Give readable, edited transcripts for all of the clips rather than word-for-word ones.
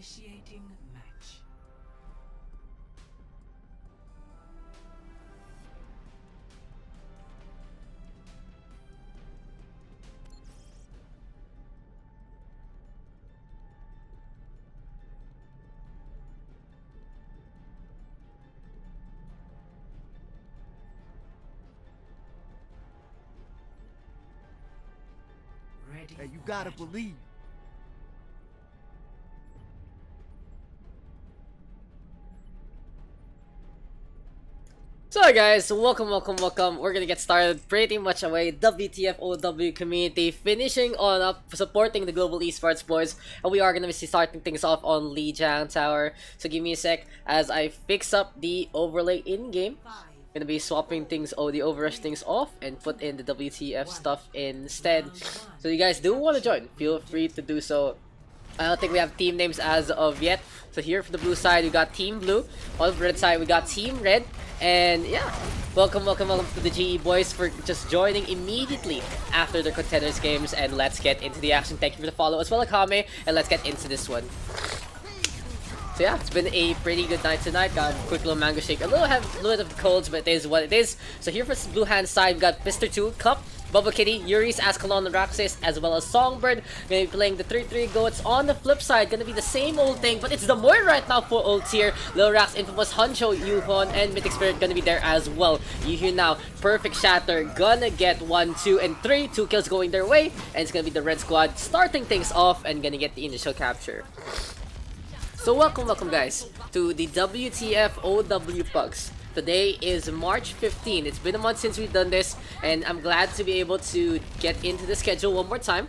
Initiating match. Ready. Hey, you gotta believe. So guys, welcome. We're gonna get started pretty much away. WTF Ow community finishing on up supporting the global esports boys, and we are gonna be starting things off on Lijiang Tower. So give me a sec as I fix up the overlay in game. Gonna be swapping things, the overrush things off and put in the WTF stuff instead. So you guys do want to join, feel free to do so. I don't think we have team names as of yet. So here for the blue side, we got Team Blue. On the red side, we got Team Red. And yeah, welcome to the GE boys for just joining immediately after the contenders games. And let's get into the action. Thank you for the follow as well, Akame. And let's get into this one. So yeah, it's been a pretty good night tonight. Got a quick little mango shake. A little bit of colds, but it is what it is. So here for the blue hand side, we got Mr. 2, Cup, Bubble Kitty, Yuri's, Ascalon, and Roxas, as well as Songbird. Gonna be playing the 3-3 goats. On the flip side, gonna be the same old thing, but it's the Moir right now for old tier. Lil Rax, Infamous, Huncho, Yuhon, and Mythic Spirit gonna be there as well. Yuhu now, Perfect Shatter, gonna get 1, 2, and 3. 2 kills going their way, and it's gonna be the red squad starting things off and gonna get the initial capture. So welcome guys to the WTF Ow Pugs. Today is March 15. It's been a month since we've done this, and I'm glad to be able to get into the schedule one more time.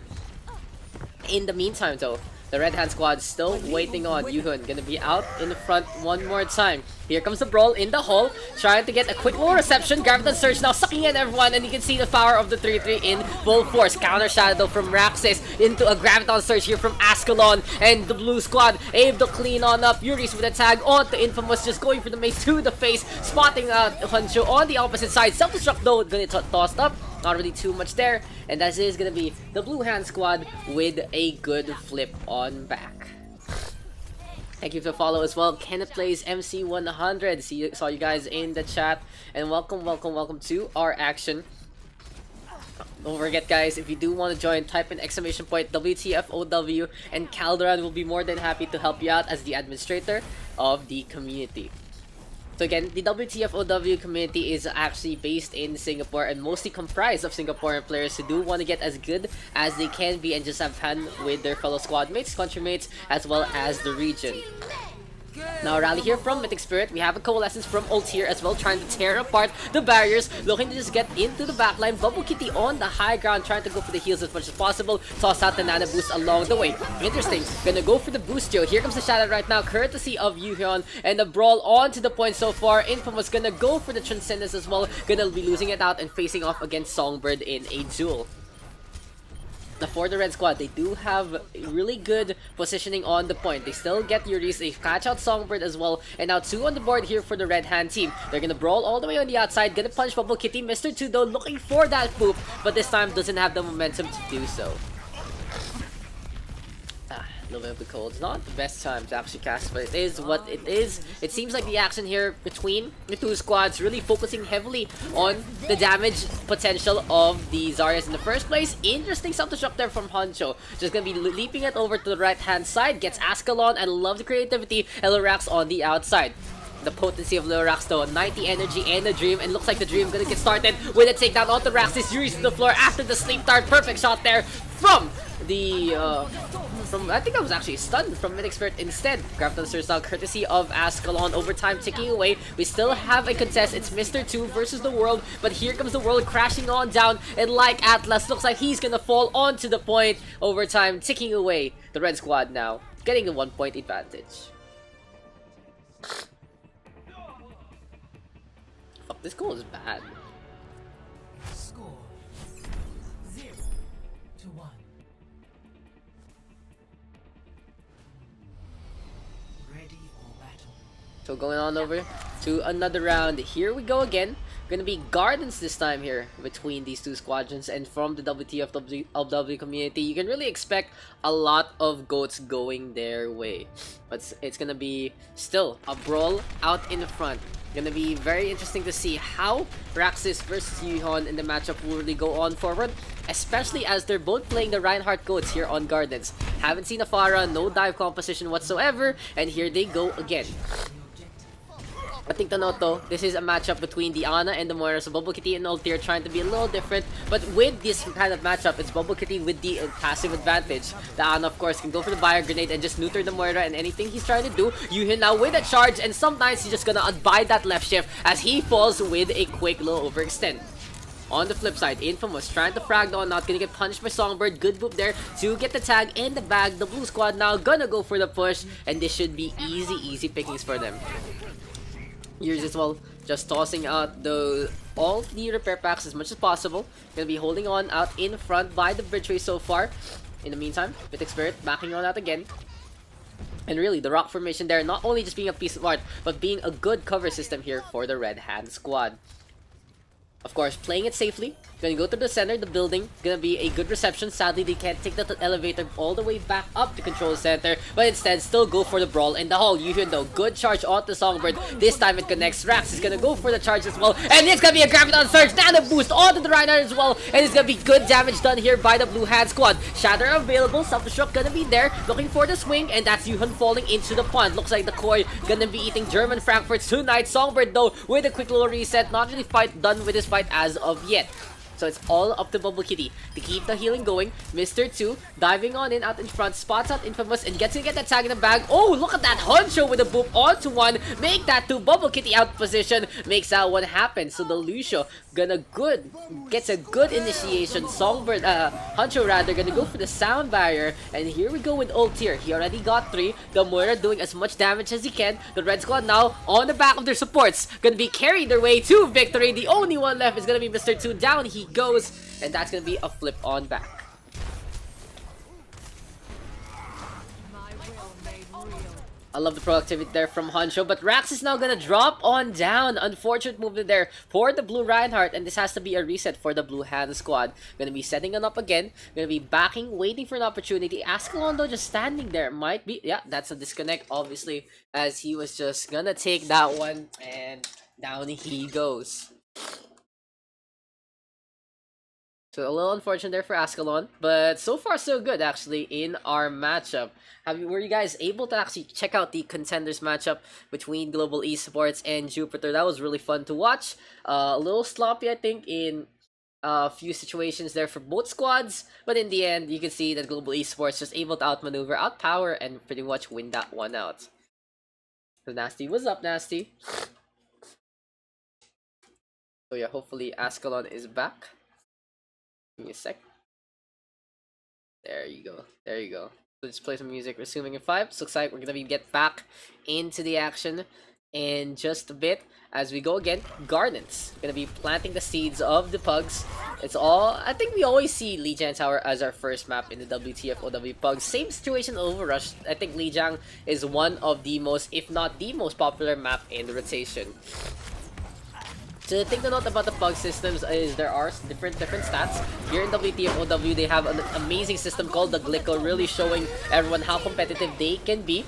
In the meantime though, the red hand squad is still waiting on Yuhun. Gonna be out in the front one more time. Here comes the brawl in the hall, trying to get a quick little reception. Graviton Surge now sucking in everyone, and you can see the power of the 3-3 in full force. Counter Shadow from Raxis into a Graviton Surge here from Ascalon, and the blue squad able to clean on up. Yuri's with a tag on to Infamous, just going for the mace to the face, spotting out Huncho on the opposite side. Self-destruct though, gonna get tossed up. Not really too much there, and that is gonna be the blue hand squad with a good flip on back. Thank you for the follow as well. Kenneth Plays MC100. Saw you guys in the chat, and welcome to our action. Don't forget guys, if you do want to join, type in WTF Ow, and Calderon will be more than happy to help you out as the administrator of the community. So again, the WTF Ow community is actually based in Singapore and mostly comprised of Singaporean players who do want to get as good as they can be and just have fun with their fellow squad mates, country mates, as well as the region. Now, a rally here from Mythic Spirit. We have a coalescence from ult here as well, trying to tear apart the barriers, looking to just get into the backline. Bubble Kitty on the high ground, trying to go for the heals as much as possible. Toss out the Nana boost along the way. Interesting. Gonna go for the boost, Joe. Here comes the shadow right now, courtesy of Yuhyun, and the brawl on to the point so far. Infamous gonna go for the Transcendence as well. Gonna be losing it out and facing off against Songbird in a duel. Now for the red squad, they do have really good positioning on the point. They still get Yuri's, they catch out Songbird as well, and now 2 on the board here for the red hand team. They're gonna brawl all the way on the outside, gonna punch Bubble Kitty. Mr. 2 though looking for that poop, but this time doesn't have the momentum to do so. A little bit of the cold. It's not the best time to actually cast, but it is what it is. It seems like the action here between the two squads really focusing heavily on the damage potential of the Zaryas in the first place. Interesting self-destruct there from Honcho. Just gonna be leaping it over to the right-hand side. Gets Ascalon. I love the creativity. Elorax on the outside. The potency of Lil Rax though, 90 energy and a dream, and looks like the dream gonna get started with a takedown onto Raxis. Yuri's to the floor after the sleep dart. Perfect shot there from the I think I was actually stunned from Mythic Spirit instead. Graviton Surge now courtesy of Ascalon. Overtime ticking away. We still have a contest. It's Mr. 2 versus the world, but here comes the world crashing on down, and like Atlas, looks like he's gonna fall onto the point. Overtime ticking away. The red squad now getting a 1-point advantage. Oh, this goal is bad. Score 0-1. Ready for battle. So going on over to another round. Here we go again. Gonna be gardens this time here between these two squadrons, and from the WTF community, you can really expect a lot of goats going their way. But it's gonna be still a brawl out in front. Gonna be very interesting to see how Raxis versus Yuhon in the matchup will really go on forward, especially as they're both playing the Reinhardt goats here on Gardens. Haven't seen a Pharah, no dive composition whatsoever, and here they go again. I think Tanoto, this is a matchup between the Ana and the Moira, so Bubble Kitty and Ulti are trying to be a little different, but with this kind of matchup, it's Bubble Kitty with the passive advantage. The Ana, of course, can go for the Bio Grenade and just neuter the Moira and anything he's trying to do. Yuhin now with a charge, and sometimes he's just gonna unbuy that left shift as he falls with a quick little overextend. On the flip side, Infamous trying to frag on, not gonna get punished by Songbird. Good boop there to get the tag in the bag. The blue squad now gonna go for the push, and this should be easy pickings for them. Here's as well, just tossing out all the repair packs as much as possible. Gonna be holding on out in front by the bridgeway so far. In the meantime, Mythic Spirit backing on out again. And really, the rock formation there, not only just being a piece of art, but being a good cover system here for the Red Hand squad. Of course, playing it safely. Gonna go to the center, the building. Gonna be a good reception. Sadly, they can't take that elevator all the way back up to control center, but instead still go for the brawl in the hall. Yuhyun though, good charge onto Songbird. This time it connects. Rax is gonna go for the charge as well, and it's gonna be a Graviton Surge, nano boost onto the Reinhardt as well, and it's gonna be good damage done here by the Blue Hand squad. Shatter available, Self-Destruct gonna be there, looking for the swing, and that's Yuhyun falling into the pond. Looks like the Koi gonna be eating German Frankfurts tonight. Songbird though, with a quick little reset, not really done with his fight as of yet. So it's all up to Bubble Kitty to keep the healing going. Mr. 2 diving on in out in front, spots out Infamous and gets to get that tag in the bag. Oh, look at that Honcho with a boop onto one. Make that to Bubble Kitty out position. Makes that one happen. So the Lucio gets a good initiation. Songbird, Honcho rather, gonna go for the sound barrier. And here we go with ult here. He already got 3. The Moira doing as much damage as he can. The Red Squad now on the back of their supports. Gonna be carried their way to victory. The only one left is gonna be Mr. 2. Down he goes, and that's gonna be a flip on back. I love the productivity there from Honcho, but Rax is now gonna drop on down. Unfortunate movement there for the Blue Reinhardt, and this has to be a reset for the Blue Hand squad. Gonna be setting it up again, gonna be backing, waiting for an opportunity. Ascalon though just standing there, might be, yeah, that's a disconnect obviously, as he was just gonna take that one, and down he goes. So a little unfortunate there for Ascalon, but so far so good actually in our matchup. Were you guys able to actually check out the contenders matchup between Global Esports and Jupiter? That was really fun to watch. A little sloppy I think in a few situations there for both squads, but in the end you can see that Global Esports was able to outmaneuver, outpower, and pretty much win that one out. So Nasty, what's up Nasty? So yeah, hopefully Ascalon is back. Give me a sec. There you go. There you go. So let's play some music. Resuming in 5. So looks like we're gonna get back into the action in just a bit as we go again. Gardens. Gonna be planting the seeds of the Pugs. It's all, I think we always see Lijiang Tower as our first map in the WTF Ow Pugs. Same situation over Rush. I think Lijiang is one of the most, if not the most popular map in the rotation. So the thing to note about the Pug systems is there are different stats. Here in WTF Ow, they have an amazing system called the Glico, really showing everyone how competitive they can be.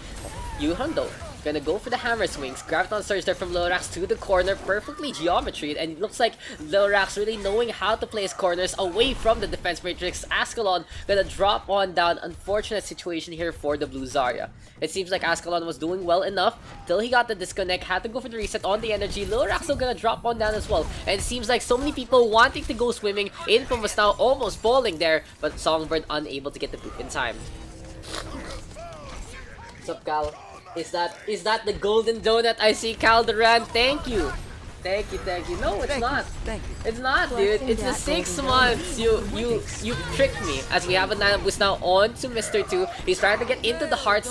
Yuhan though, gonna go for the hammer swings. Graviton Surge there from Lorax to the corner, perfectly geometry, and it looks like Lorax really knowing how to place corners away from the defense matrix. Ascalon gonna drop on down. Unfortunate situation here for the Blue Zarya. It seems like Ascalon was doing well enough till he got the disconnect, had to go for the reset on the energy. Lorax still gonna drop on down as well, and it seems like so many people wanting to go swimming. Infamous now almost falling there, but Songbird unable to get the boot in time. What's up, Cal? Is that the golden donut I see, Calderon? Thank you. Thank you. No, it's not. Thank you. It's not, dude. It's the 6 months. You tricked me. As we have a 9 boost now on to Mr. 2. He's trying to get into the heart.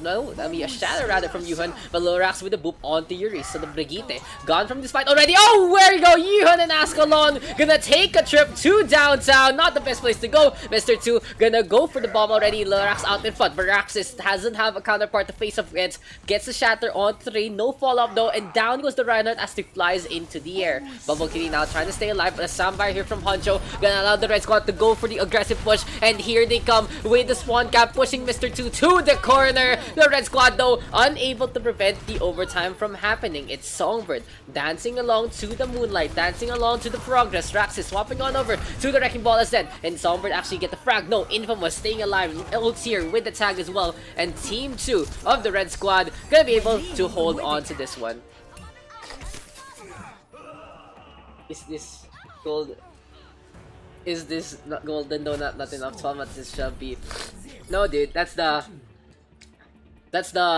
No, that'll be a shadow rather from Yuhan. But Lorax with a boop onto Yuri. So the Brigitte gone from this fight already. Oh, where you go? Yuhan and Ascalon gonna take a trip to downtown. Not the best place to go. Mr. 2 gonna go for the bomb already. Lorax out in front. Varaxis doesn't have a counterpart to face up against. Gets the shatter on 3. No follow up though. And down goes the Reinhardt as they fly flies into the air. Bubble Kitty now trying to stay alive, but a soundbite here from Honcho gonna allow the Red Squad to go for the aggressive push, and here they come with the Swan Cap pushing Mr. 2 to the corner. The Red Squad though unable to prevent the overtime from happening. It's Songbird dancing along to the moonlight, dancing along to the progress. Rax is swapping on over to the Wrecking Ball instead, and Songbird actually get the frag. No, Infamous staying alive, ults here with the tag as well, and Team 2 of the Red Squad gonna be able to hold on to this one. Is this gold? Is this not golden donut not enough? 12 months this shall be. No, dude, that's the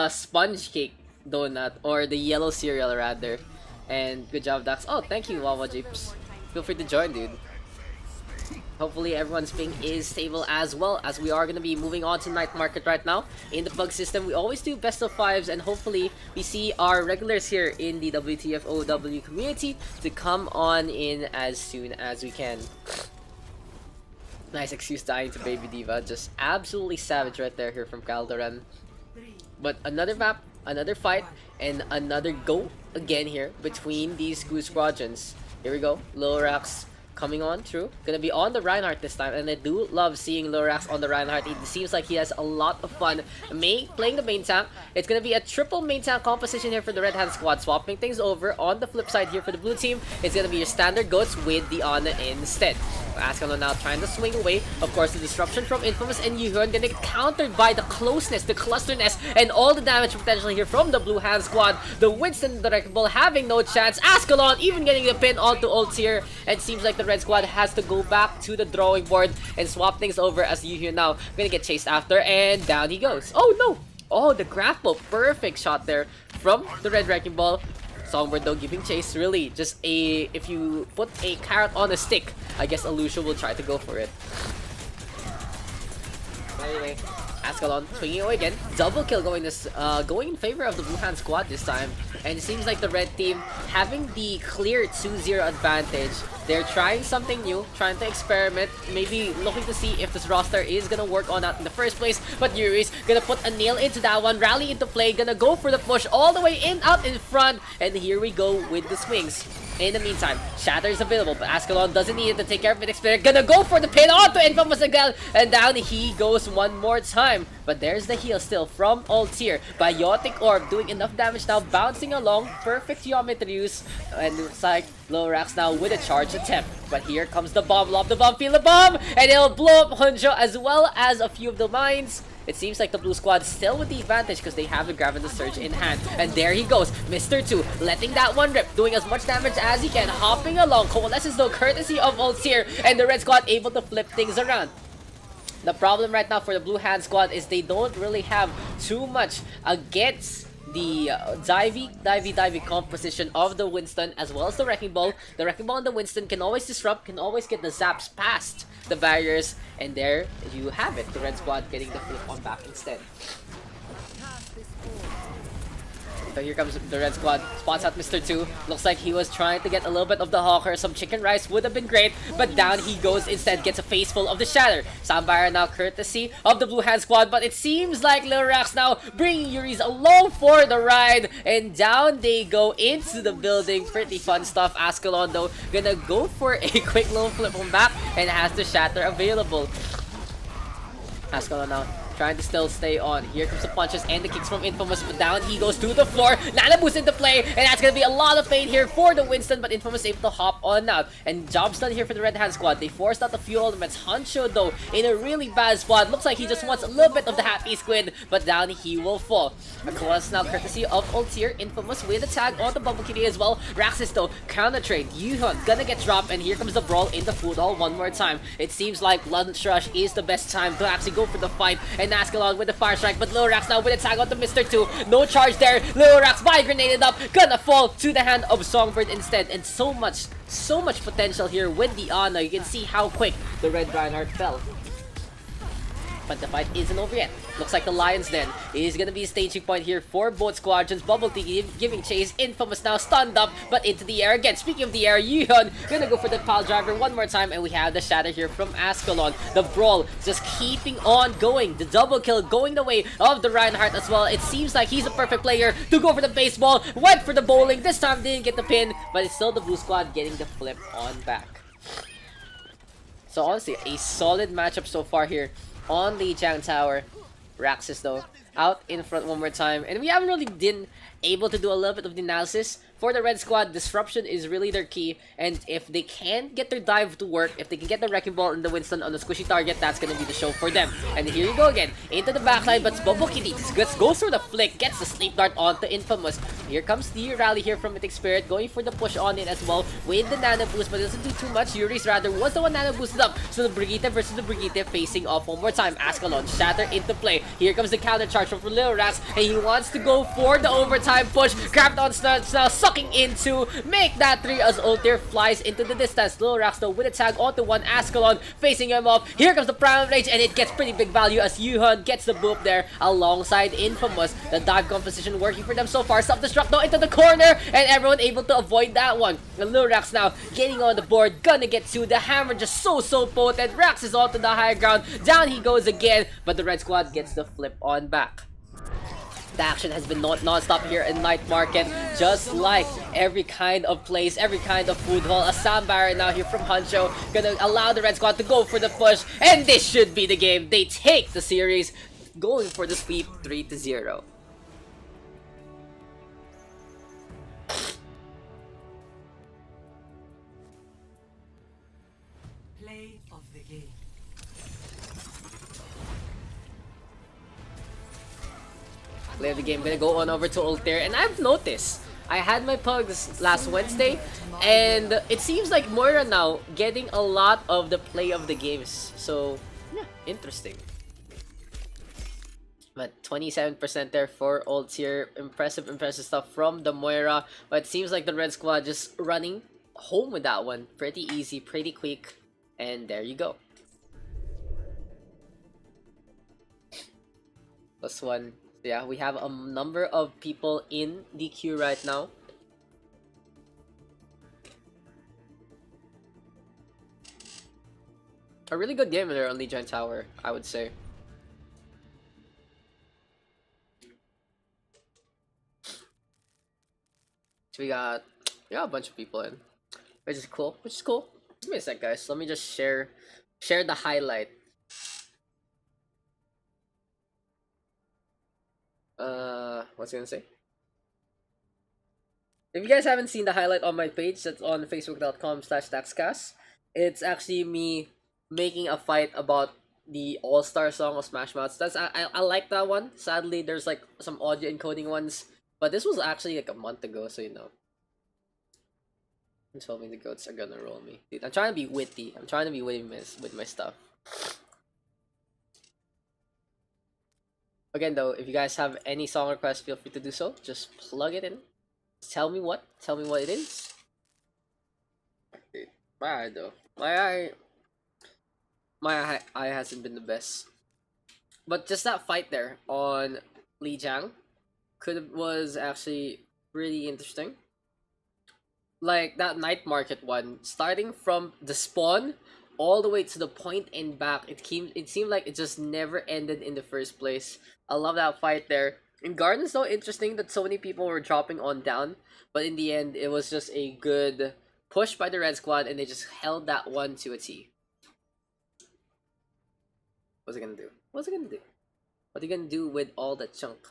sponge cake donut, or the yellow cereal rather. And good job, Daks. Oh, thank you, Wawa Jeeps. Feel free to join, dude. Hopefully everyone's ping is stable as well, as we are going to be moving on to night market right now. In the Pug system, we always do best of 5s, and hopefully we see our regulars here in the Wtf Ow community to come on in as soon as we can. Nice excuse dying to Baby Diva. Just absolutely savage right there here from Calderon. But another map, another fight, and another go again here between these two squadrons. Here we go. Lorax coming on, true. Gonna be on the Reinhardt this time, and I do love seeing Lorax on the Reinhardt. It seems like he has a lot of fun playing the main tank. It's gonna be a triple main tank composition here for the Red Hand squad, swapping things over. On the flip side here for the blue team, it's gonna be your standard goats with the Ana instead. Ascalon now trying to swing away. Of course, the disruption from Infamous and Yuhun gonna get countered by the closeness, the clusterness, and all the damage potential here from the Blue Hand squad. The Winston Direct Ball having no chance. Ascalon even getting the pin onto ult here. And it seems like the Red Squad has to go back to the drawing board and swap things over, as Yuhun now gonna get chased after, and down he goes. Oh no! Oh, the grapple. Perfect shot there from the Red Wrecking Ball. Songbird though giving chase, really just if you put a carrot on a stick, I guess Alusha will try to go for it. Anyway, Ascalon swinging away again. Double kill going in favor of the Blue Hand squad this time. And it seems like the red team having the clear 2-0 advantage. They're trying something new, trying to experiment, maybe looking to see if this roster is gonna work or not in the first place. But Yuri's gonna put a nail into that one, rally into play, gonna go for the push all the way out in front. And here we go with the swings. In the meantime, Shatter is available, but Ascalon doesn't need it to take care of it. Gonna go for the pin onto Infamous again, and down he goes one more time. But there's the heal still from Altier. Biotic Orb doing enough damage now, bouncing along. Perfect geometry use, and it looks like Lorax now with a charge attempt. But here comes the bomb, lob the bomb, feel the bomb, and it'll blow up Honjo as well as a few of the mines. It seems like the blue squad still with the advantage because they have the Grab and the Surge in hand. And there he goes, Mr. 2, letting that one rip, doing as much damage as he can, hopping along. Coalesces though, courtesy of Altier, and the red squad able to flip things around. The problem right now for the Blue Hand squad is they don't really have too much against the divey composition of the Winston as well as the Wrecking Ball. The Wrecking Ball and the Winston can always disrupt, can always get the zaps past the barriers, and there you have it. The red squad getting the flip on back instead. So here comes the red squad, spots out Mr. 2. Looks like he was trying to get a little bit of the Hawker. Some chicken rice would have been great, but down he goes instead, gets a face full of the Shatter. Soundfire now courtesy of the Blue Hand squad, but it seems like Lil Rax now bringing Yuri's along for the ride, and down they go into the building. Pretty fun stuff. Ascalon though gonna go for a quick little flip from back and has the Shatter available. Ascalon now trying to still stay on. Here comes the punches and the kicks from Infamous, but down he goes to the floor. Nana boost into play, and that's gonna be a lot of pain here for the Winston, but Infamous able to hop on out. And job's done here for the Red Hand squad. They forced out the few elements. Hancho though in a really bad spot. Looks like he just wants a little bit of the happy squid, but down he will fall. Aquas now courtesy of Altier. Infamous with a tag on the Bubble Kitty as well. Raxis though counter trade. Yuhun gonna get dropped, and here comes the brawl in the food hall one more time. It seems like Lunch Rush is the best time to actually go for the fight, and Ascalon with the fire strike, but Lorax now with a tag onto Mr. 2. No charge there. Lorax by grenaded up, gonna fall to the hand of Songbird instead, and so much potential here with the Ana. You can see how quick the Red Reinhardt fell. but the fight isn't over yet. Looks like the Lions Den is gonna be a staging point here for both squadrons. Bubble Tea giving chase. Infamous now stunned up, but into the air again. Speaking of the air, Yuhyun gonna go for the pile driver one more time, and we have the shatter here from Ascalon. The brawl just keeping on going. The double kill going the way of the Reinhardt as well. It seems like he's a perfect player to go for the baseball. Went for the bowling. This time didn't get the pin, but it's still the blue squad getting the flip on back. So honestly, a solid matchup so far here on Lijiang Tower. Raxus though, out in front one more time. And we haven't really been able to do a little bit of the analysis. For the red squad, disruption is really their key. And if they can get their dive to work, if they can get the wrecking ball and the Winston on the squishy target, that's gonna be the show for them. And here you go again, into the backline, but Bubble Kitty goes for the flick, gets the sleep dart onto Infamous. Here comes the rally here from Mythic Spirit, going for the push on it as well with the nano boost, but doesn't do too much. Yuri's rather was the one nano boosted up. So the Brigitte versus the Brigitte facing off one more time. Ascalon shatter into play. Here comes the counter charge from Little Rax, and he wants to go for the overtime push. Grabbed on Snuds now, sucking into make that 3 as Ultir flies into the distance. Little Rax though with a tag onto one. Ascalon facing him off. Here comes the Prime Rage, and it gets pretty big value as Yuhyun gets the boop there alongside Infamous. The dive composition working for them so far. Self-destruct though into the corner, and everyone able to avoid that one. The Little Rax now getting on the board, gonna get to the hammer, just so potent. Rax is onto the high ground. Down he goes again, but the red squad gets the flip on back. The action has been non-stop here in Night Market, just like every kind of place, every kind of food hall. A Sam Barrett now here from Hancho, gonna allow the red squad to go for the push, and this should be the game. They take the series, going for the sweep 3-0. Play of the game. Play of the game, gonna go on over to Ultir, and I've noticed I had my Pugs last Wednesday, and it seems like Moira now getting a lot of the play of the games. So yeah, interesting. But 27% there for Ultir. Impressive stuff from the Moira. But it seems like the red squad just running home with that one. Pretty easy, pretty quick, and there you go. Plus one. Yeah, we have a number of people in the queue right now. A really good game there on Lijiang Tower, I would say. So we got a bunch of people in, which is cool. Give me a sec, guys. Let me just share the highlight. What's I gonna say? If you guys haven't seen the highlight on my page, that's on facebook.com/daxcast. It's actually me making a fight about the All-Star song of Smash Mouth. I like that one. Sadly, there's like some audio encoding ones, but this was actually like a month ago, so you know. You told me the goats are gonna roll me. Dude, I'm trying to be witty. I'm trying to be witty with my stuff. Again though, if you guys have any song requests, feel free to do so. Just plug it in. Tell me what it is. Dude, my eye though. My eye hasn't been the best. But just that fight there on Lijiang was actually really interesting. Like that night market one, starting from the spawn all the way to the point and back, it seemed like it just never ended in the first place. I love that fight there. In Gardens though, interesting that so many people were dropping on down, but in the end it was just a good push by the red squad, and they just held that one to a T. What's it gonna do? What are you gonna do with all that chunk?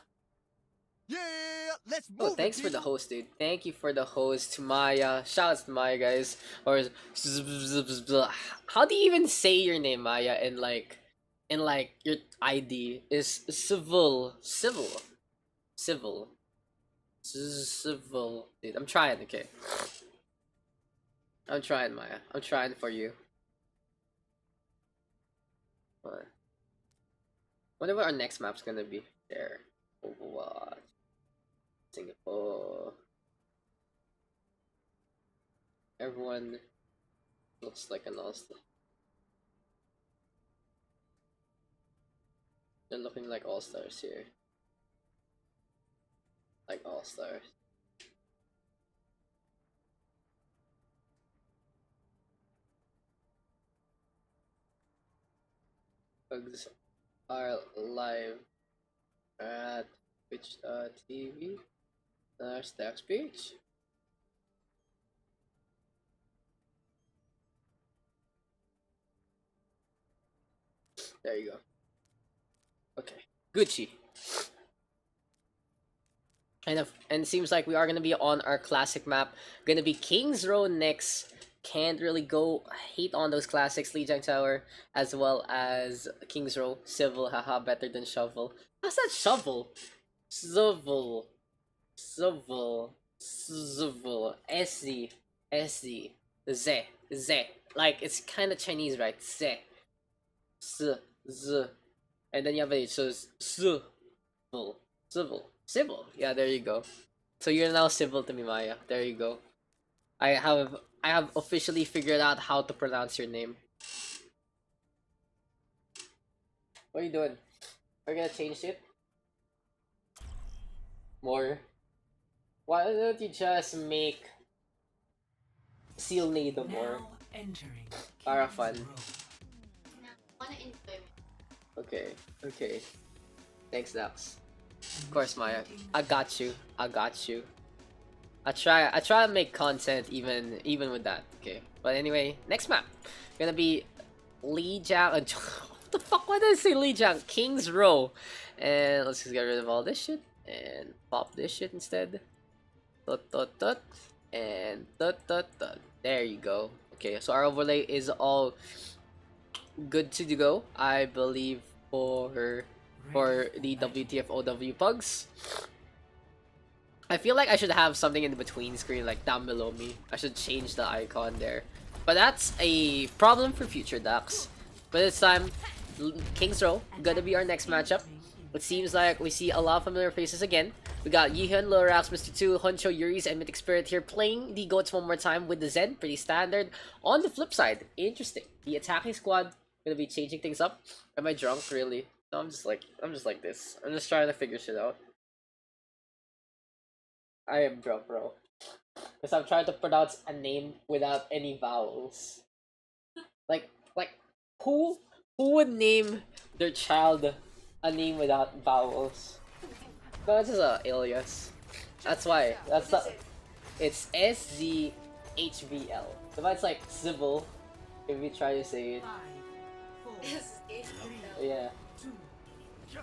Yeah, let's move. Oh, thanks for the host, dude. Thank you for the host, to Maya. Shoutouts to Maya, guys. Or how do you even say your name, Maya? In like your ID is civil. Dude, I'm trying. Okay, I'm trying, Maya. I'm trying for you. What? Whatever our next map's gonna be. There. Overwatch. Singapore. Everyone looks like an Austin. They're looking like all-stars here. Like all-stars. Pugs are live at Twitch.tv. There's Daks page. There you go. Okay. Gucci. And it seems like we are gonna be on our classic map. Gonna be King's Row next. Can't really go hate on those classics, Lijiang Tower, as well as King's Row. Civil, haha, better than Shovel. How's that Shovel? Civil. Civil. Civil. SD. SD. Z. Z. Like, it's kind of Chinese, right? Z. S. Z. And then you have it, so it's civil. Civil. Civil. Yeah, there you go. So you're now civil to me, Maya. There you go. I have officially figured out how to pronounce your name. What are you doing? Are you gonna change it? More? Why don't you just make Seal Nado more? Now entering Para King's fun. Row. Okay, okay. Thanks, Daks. Of course, Maya. I got you. I got you. I try to make content even with that. Okay. But anyway, next map. Gonna be Lijiang. What the fuck? Why did I say Lijiang? King's Row. And let's just get rid of all this shit and pop this shit instead. Tut tut tut. And tut tut tut. There you go. Okay, so our overlay is all good to go, I believe, for the Wtf Ow Pugs. I feel like I should have something in the between screen, like down below me. I should change the icon there. But that's a problem for future Daks. But this time, King's Row gonna be our next matchup. It seems like we see a lot of familiar faces again. We got Yihyun, Lorax, Mr. 2, Honcho, Yuri's, and Mythic Spirit here playing the goats one more time with the Zen. Pretty standard. On the flip side, interesting. The attacking squad gonna be changing things up. Am I drunk? Really? No, I'm just like this. I'm just trying to figure shit out. I am drunk, bro. Because I'm trying to pronounce a name without any vowels. Like who would name their child a name without vowels? No, it's just a alias. That's why. It's SZHVL. So that's like civil. If you try to say it. 5, 4, Yeah. 2,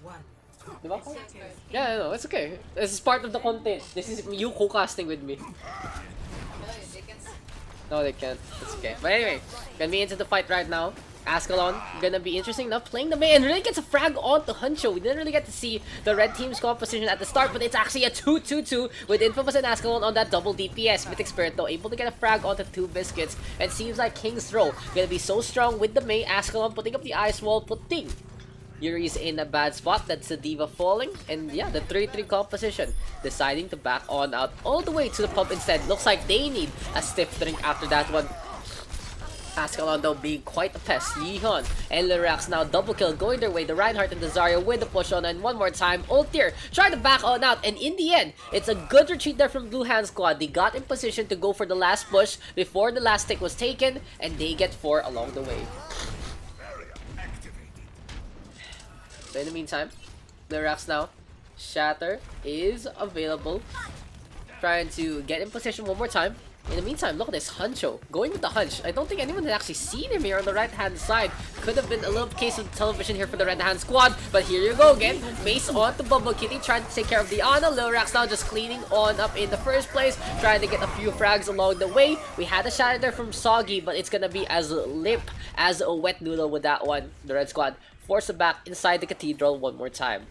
1. Diba? Yeah, no, it's okay. This is part of the content. This is you co-casting with me. No, they can't. It's okay. But anyway, gonna be into the fight right now. Ascalon gonna be interesting enough playing the Mei and really gets a frag onto Honcho. We didn't really get to see the red team's composition at the start, but it's actually a 2-2-2 with Infamous and Ascalon on that double DPS. Mythic Spirit though able to get a frag onto 2 biscuits, and seems like King's Row gonna be so strong with the Mei. Ascalon putting up the ice wall, putting Yuri's in a bad spot. That's the Diva falling, and yeah, the 3-3 composition deciding to back on out all the way to the pub instead. Looks like they need a stiff drink after that one. Ascalon though being quite a pest. Yihyun and Lorax now double kill going their way. The Reinhardt and the Zarya with the push on, and one more time Ultir trying to back on out, and in the end it's a good retreat there from Blue Hand Squad. They got in position to go for the last push before the last stick was taken, and they get 4 along the way. So in the meantime, Lorax now, Shatter is available, trying to get in position one more time. In the meantime, look at this Honcho going with the hunch. I don't think anyone had actually seen him here on the right hand side. Could have been a little case of television here for the red hand squad, but here you go again. Base on to Bubble Kitty, trying to take care of the Ana. Lorax now just cleaning on up in the first place, trying to get a few frags along the way. We had a shatter there from Soggy, but it's gonna be as limp as a wet noodle with that one. The red squad force it back inside the cathedral one more time.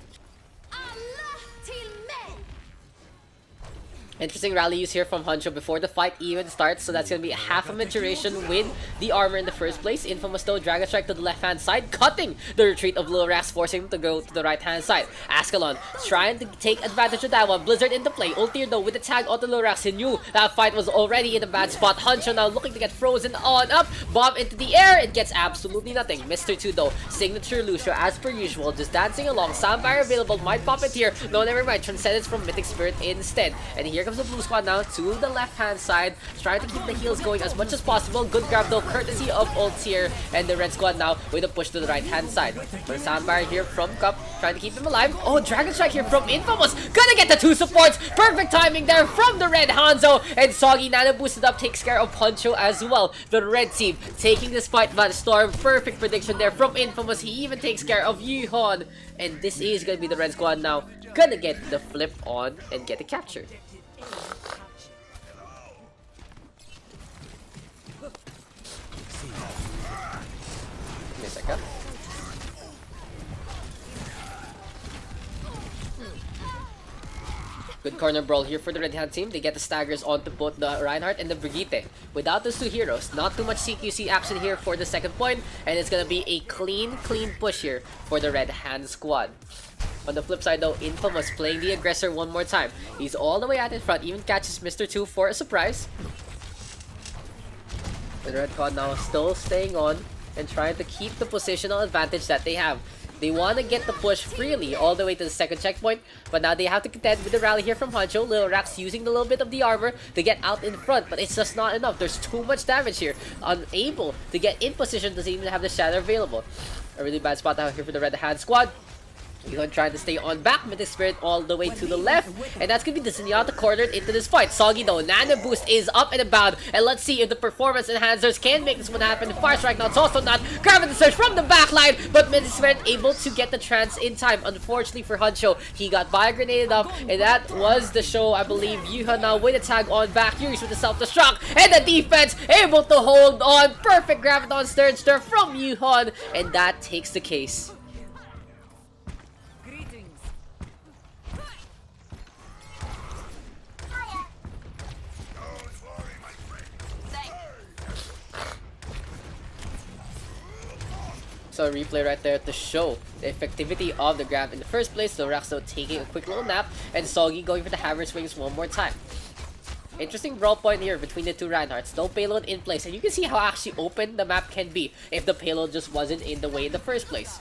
Interesting rally use here from Hancho before the fight even starts, so that's gonna be half a maturation with the armor in the first place. Infamous though, Dragon Strike to the left hand side, cutting the retreat of Lil Rax, forcing him to go to the right hand side. Ascalon trying to take advantage of that one. Blizzard into play. Ultier though with the tag onto Lil Rax. He knew that fight was already in a bad spot. Hancho now looking to get frozen on up. Bomb into the air. It gets absolutely nothing. Mr. 2 though, signature Lucio as per usual, just dancing along. Soundbar available. Might pop it here. No, never mind. Transcendence from Mythic Spirit instead. And here comes the blue squad now to the left hand side, trying to keep the heals going as much as possible. Good grab though, courtesy of Ultier, and the red squad now with a push to the right hand side. For the soundbar here from Cup, trying to keep him alive. Oh, Dragon Strike here from Infamous, gonna get the 2 supports. Perfect timing there from the red Hanzo, and Soggy Nano boosted up, takes care of Poncho as well. The red team taking this fight by the storm. Perfect prediction there from Infamous. He even takes care of Yuhon, and this is gonna be the red squad now, gonna get the flip on and get the capture. Give me a second. Good corner brawl here for the red hand team. They get the staggers onto both the Reinhardt and the Brigitte. Without those two heroes, not too much CQC action here for the second point, and it's gonna be a clean push here for the red hand squad. On the flip side though, Infamous playing the aggressor one more time. He's all the way out in front, even catches Mr. 2 for a surprise. The red squad now still staying on and trying to keep the positional advantage that they have. They want to get the push freely all the way to the second checkpoint, but now they have to contend with the rally here from Hancho. Lil Rax using the little bit of the armor to get out in front, but it's just not enough. There's too much damage here. Unable to get in position, doesn't even have the shadow available. A really bad spot out here for the red hand squad. Yuhon trying to stay on back, Mythic Spirit all the way to the left, and that's gonna be the Zenyatta cornered into this fight. Soggy though, Nano Boost is up and about, and let's see if the performance enhancers can make this one happen. Fire Strike now, it's also not. Grabbing the surge from the backline, but Mythic Spirit able to get the trance in time. Unfortunately for Hancho, he got bio-grenaded up, and that was the show, I believe. Yuhon now with a tag on back, Furious with the self-destruct, and the defense able to hold on. Perfect Graviton Surge there from Yuhon, and that takes the case. So a replay right there to show the effectivity of the grab in the first place. So Raxo taking a quick little nap, and Soggy going for the hammer swings one more time. Interesting brawl point here between the two Reinhardts. No payload in place, and you can see how actually open the map can be if the payload just wasn't in the way in the first place.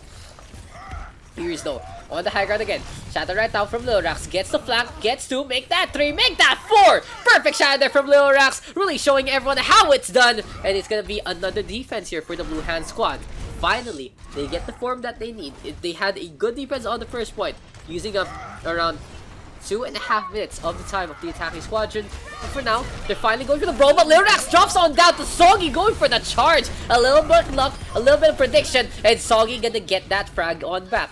Furious though, on the high ground again. Shatter right now from Lil Rax. Gets the flank, gets 2, make that 3, make that 4! Perfect shatter there from Lil Rax, really showing everyone how it's done. And it's gonna be another defense here for the blue hand squad. Finally, they get the form that they need. They had a good defense on the first point, using up around 2.5 minutes of the time of the attacking squadron. But for now, they're finally going for the brawl, but Lil Rax drops on down to Soggy, going for the charge. A little bit of luck, a little bit of prediction, and Soggy gonna get that frag on back.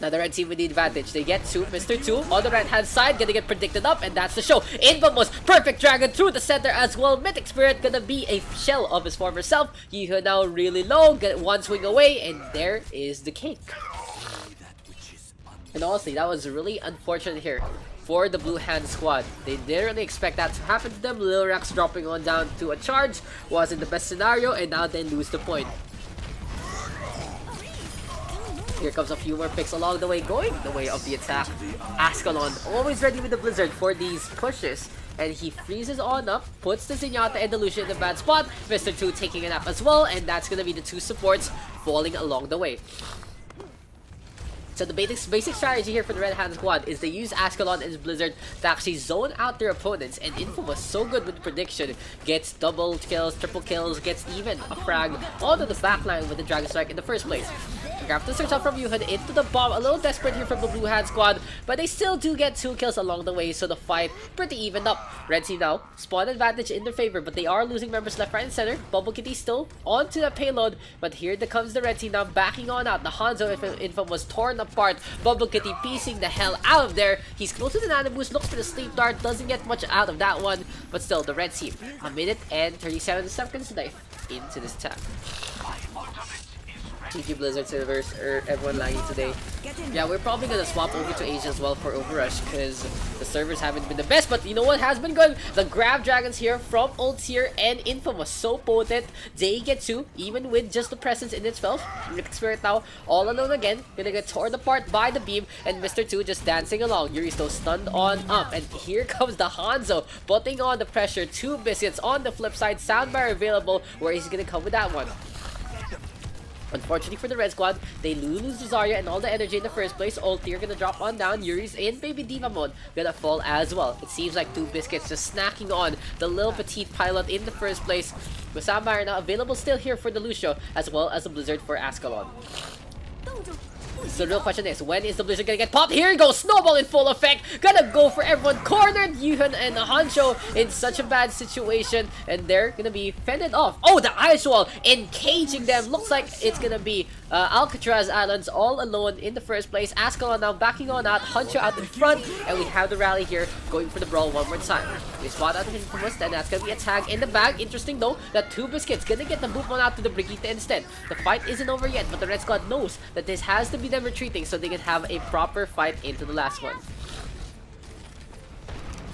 Now the red team with the advantage. They get 2, Mr. 2 on the right hand side, gonna get predicted up, and that's the show. Infamous, perfect dragon through the center as well. Mythic Spirit gonna be a shell of his former self. Yuho now really low, get one swing away, and there is the cake. And honestly, that was really unfortunate here for the blue hand squad. They didn't really expect that to happen to them. Lil Rax dropping on down to a charge wasn't the best scenario, and now they lose the point. Here comes a few more picks along the way, going the way of the attack. Ascalon always ready with the Blizzard for these pushes. And he freezes on up, puts the Zenyatta and the Lucian in a bad spot. Mr. 2 taking a nap as well, and that's gonna be the 2 supports falling along the way. So the basic strategy here for the Red Hand Squad is they use Ascalon and his Blizzard to actually zone out their opponents, and Infamous so good with prediction, gets double kills, triple kills, gets even a frag onto the backline with the Dragon Strike in the first place. Grab the search out from Yuhon into the bomb, a little desperate here from the Blue Hand Squad, but they still do get 2 kills along the way, so the fight pretty evened up. Red team now, spawn advantage in their favor, but they are losing members left, right, and center. Bubble Kitty still onto the payload, but here comes the red team now backing on out. The Hanzo Infam was torn apart. Bubble Kitty piecing the hell out of there. He's close to the Nano Boost, looks for the Sleep Dart, doesn't get much out of that one, but still, the red team, 1 minute and 37 seconds left into this attack. GG Blizzard servers, everyone lagging today. Yeah, we're probably gonna swap over to Asia as well for Overrush because the servers haven't been the best. But you know what has been good? The Grab Dragons here from Ultier and Infamous, so potent. They get 2, even with just the presence in its spells. Mythic Spirit now, all alone again, gonna get torn apart by the beam, and Mr. 2 just dancing along. Yuri's still stunned on up, and here comes the Hanzo, putting on the pressure. 2 biscuits on the flip side, soundbar available, where he's gonna come with that one. Unfortunately for the red squad, they lose Zarya and all the energy in the first place. Ultier gonna drop on down. Yuri's in Baby Diva mode gonna fall as well. It seems like 2 biscuits just snacking on the little petite pilot in the first place. With Soundbar now available still here for the Lucio, as well as the Blizzard for Ascalon. So the real question is, when is the Blizzard gonna get popped? Here you go, Snowball in full effect. Gonna go for everyone. Cornered Yuhan and Hancho in such a bad situation, and they're gonna be fended off. Oh, the ice wall encaging them. Looks like it's gonna be Alcatraz Islands all alone in the first place. Ascalon now backing on out, Hancho out in front, and we have the rally here going for the brawl one more time. We spot out the Infamous, and that's gonna be a tag in the bag. Interesting though that 2 biscuits gonna get the move on out to the Brigitte instead. The fight isn't over yet, but the red squad knows that this has to be them retreating so they can have a proper fight into the last one.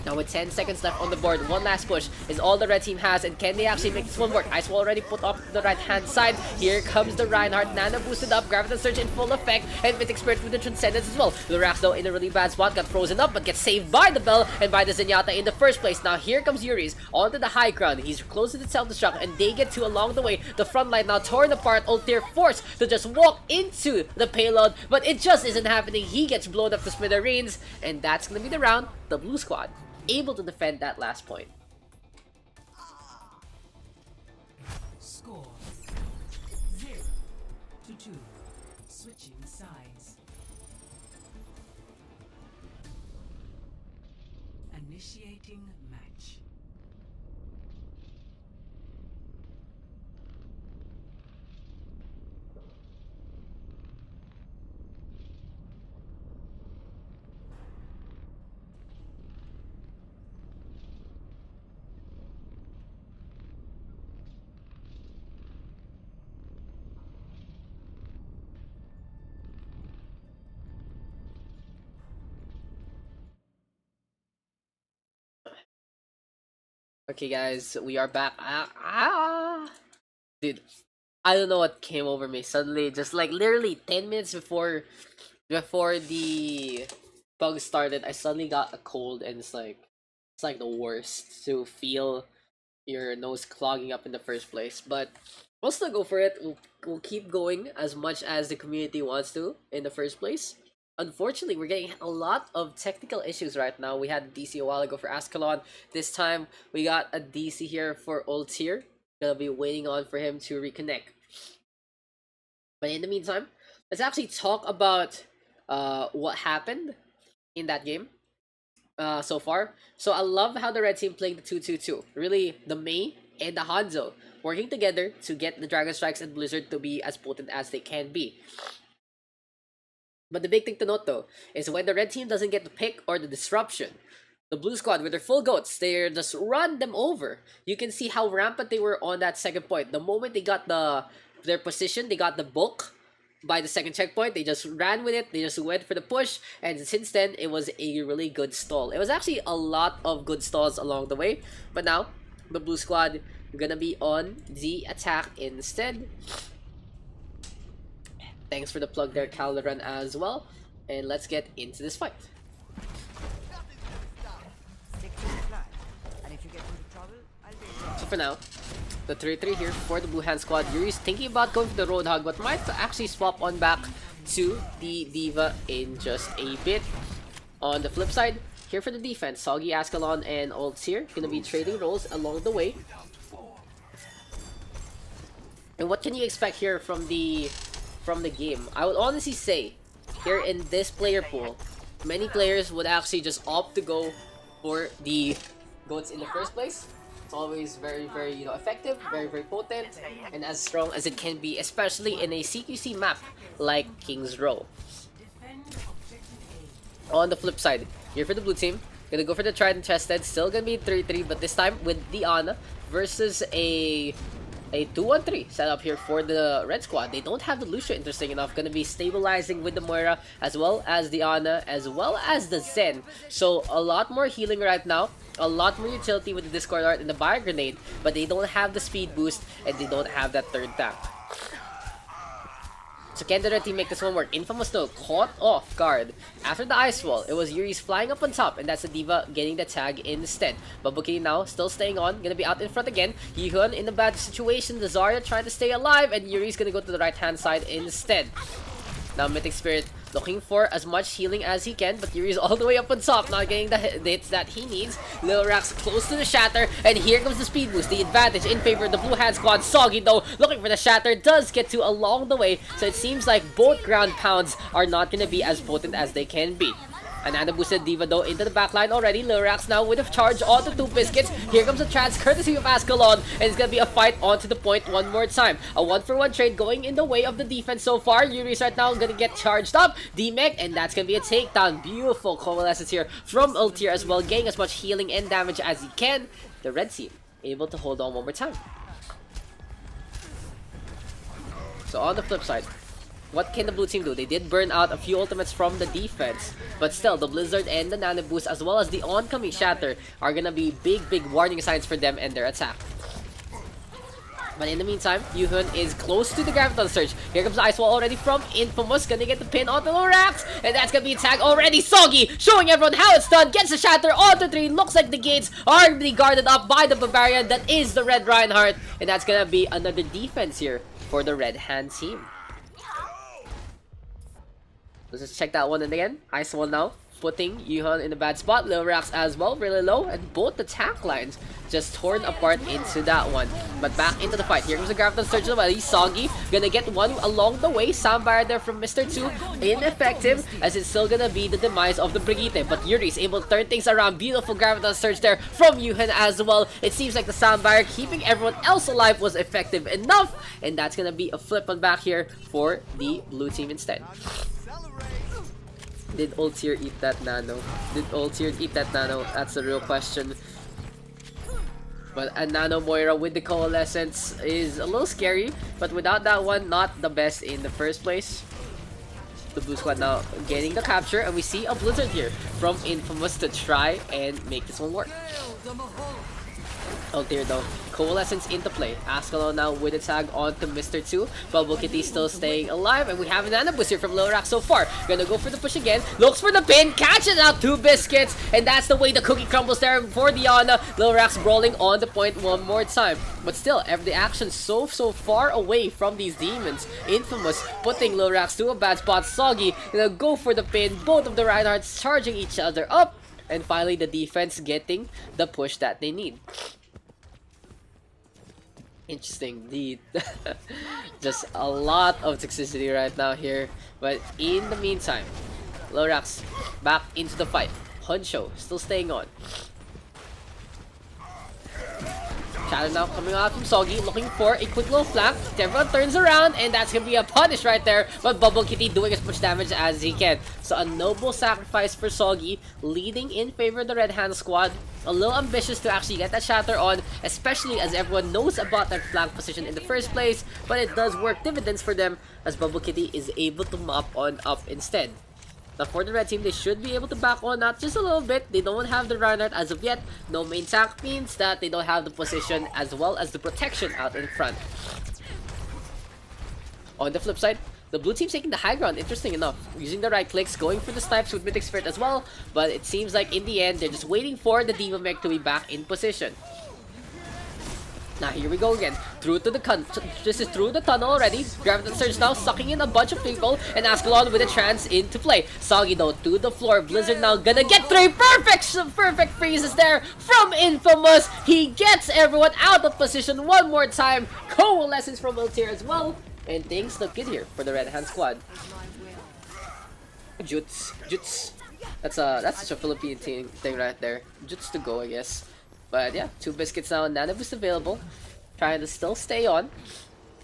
Now with 10 seconds left on the board, one last push is all the red team has, and can they actually make this one work? Ice wall already put up to the right hand side. Here comes the Reinhardt, Nana boosted up, Graviton Surge in full effect, and Mythic Spirit with the Transcendence as well. Lurax though in a really bad spot, got frozen up but gets saved by the Bell and by the Zenyatta in the first place. Now here comes Yuri's onto the high ground. He's close to the self-destruct, and they get 2 along the way. The front line now torn apart, Ultier forced to just walk into the payload, but it just isn't happening. He gets blown up to smithereens, and that's gonna be the round. The blue squad able to defend that last point. Score 0-2. Switching sides. Initiating match. Okay guys, we are back. Dude, I don't know what came over me suddenly, just like literally 10 minutes before the Pugs started, I suddenly got a cold, and it's like the worst to feel your nose clogging up in the first place. But we'll still go for it. We'll keep going as much as the community wants to in the first place. Unfortunately, we're getting a lot of technical issues right now. We had a DC a while ago for Ascalon. This time, we got a DC here for Ultier. Gonna be waiting on for him to reconnect. But in the meantime, let's actually talk about what happened in that game so far. So I love how the red team playing the 2-2-2. Really, the Mei and the Hanzo working together to get the Dragon Strikes and Blizzard to be as potent as they can be. But the big thing to note though is when the red team doesn't get the pick or the disruption, the blue squad with their full goats, they just run them over. You can see how rampant they were on that second point. The moment they got their position, they got the bulk by the second checkpoint, they just ran with it, they just went for the push, and since then it was a really good stall. It was actually a lot of good stalls along the way, but now the blue squad gonna be on the attack instead. Thanks for the plug there, Calderon, as well. And let's get into this fight. So for now, the 3-3 here for the Blue Hand squad. Yuri's thinking about going for the Roadhog, but might actually swap on back to the Diva in just a bit. On the flip side, here for the defense, Soggy, Ascalon, and Ultier gonna be trading roles along the way. And what can you expect here from the game? I would honestly say, here in this player pool, many players would actually just opt to go for the goats in the first place. It's always very, very, effective, very, very potent, and as strong as it can be, especially in a CQC map like King's Row. On the flip side, here for the blue team, gonna go for the tried and tested, still gonna be 3-3, but this time with Diana versus a A 2-1-3 set up here for the red squad. They don't have the Lucio, interesting enough. Gonna be stabilizing with the Moira, as well as the Ana, as well as the Zen. So a lot more healing right now. A lot more utility with the Discord Art and the Bio Grenade. But they don't have the speed boost, and they don't have that third tank. So can the red team make this one work? Infamous though, caught off guard. After the ice wall, it was Yuri's flying up on top, and that's the D.Va getting the tag instead. Bubble Kitty now still staying on, gonna be out in front again. Yihun in a bad situation, the Zarya trying to stay alive, and Yuri's gonna go to the right hand side instead. Now Mythic Spirit looking for as much healing as he can, but Yuri's all the way up on top, not getting the hits that he needs. Lil Rax close to the Shatter, and here comes the speed boost, the advantage in favor of the blue hand squad. Soggy though, looking for the Shatter, does get to along the way, so it seems like both ground pounds are not gonna be as potent as they can be. Ananda boosted D.Va though into the backline already. Lil Rax now with a charge onto 2 biscuits. Here comes a chance courtesy of Ascalon, and it's gonna be a fight onto the point one more time. A 1-for-1 trade going in the way of the defense so far. Yuri's right now gonna get charged up. D-Mech, and that's gonna be a takedown. Beautiful coalescence here from Ultier as well, getting as much healing and damage as he can. The red team able to hold on one more time. So on the flip side, what can the blue team do? They did burn out a few ultimates from the defense, but still, the Blizzard and the Nano Boost, as well as the oncoming Shatter, are gonna be big warning signs for them and their attack. But in the meantime, Yuhun is close to the Graviton Surge. Here comes the Ice Wall already from Infamous, gonna get the pin onto Lorax, and that's gonna be a tag already. Soggy, showing everyone how it's done, gets the Shatter onto 3, looks like the gates are being guarded up by the Barbarian, that is the Red Reinhardt, and that's gonna be another defense here for the Red Hand team. Let's just check that one in again. Ice Wall now, putting Yuhan in a bad spot. Lil Rax as well, really low, and both attack lines just torn apart into that one. But back into the fight. Here comes the Graviton Surge as well. He's Soggy, gonna get one along the way. Soundbar there from Mr. 2, ineffective, as it's still gonna be the demise of the Brigitte. But Yuri's able to turn things around. Beautiful Graviton Surge there from Yuhan as well. It seems like the Soundbar keeping everyone else alive was effective enough, and that's gonna be a flip on back here for the blue team instead. Did Ultier eat that nano? Did Ultier eat that nano? That's the real question. But a Nano Moira with the Coalescence is a little scary, but without that one, not the best in the first place. The blue squad now getting the capture, and we see a Blizzard here from Infamous to try and make this one work. Ultier though, Coalescence into play. Ascalon now with a tag onto Mr. 2. Bubble Kitty still staying alive, and we have an Nano Boost here from Lorax so far. Gonna go for the push again, looks for the pin, catches out 2 biscuits, and that's the way the cookie crumbles there for Diana. Lorax brawling on the point one more time. But still, the action so far away from these demons. Infamous putting Lorax to a bad spot. Soggy gonna go for the pin, both of the Reinhardts charging each other up, and finally the defense getting the push that they need. Interesting indeed. Just a lot of toxicity right now here. But in the meantime, Lorax back into the fight. Honcho still staying on. Shadow now coming out from Soggy, looking for a quick little flank. Everyone turns around, and that's gonna be a punish right there. But Bubble Kitty doing as much damage as he can. So a noble sacrifice for Soggy, leading in favor of the Red Hand squad. A little ambitious to actually get that Shatter on, especially as everyone knows about that flank position in the first place. But it does work dividends for them, as Bubble Kitty is able to mop on up instead. Now for the red team, they should be able to back on out just a little bit. They don't have the Reinhardt as of yet. No main tank means that they don't have the position as well as the protection out in front. On the flip side, the blue team's taking the high ground, interesting enough. Using the right clicks, going for the snipes with Mythic Spirit as well. But it seems like in the end, they're just waiting for the D.Va mech to be back in position. Now here we go again, this is through the tunnel already. Graviton Surge now sucking in a bunch of people, and Ascalon with a chance into play. Soggy though to the floor, Blizzard now gonna get 3 perfect freezes there from Infamous. He gets everyone out of position one more time. Coalescence from Ultier as well, and things look good here for the Red Hand squad. Juts. That's such a Philippine thing right there. Juts to go, I guess. But yeah, 2 biscuits now, Nano Boost available. Trying to still stay on.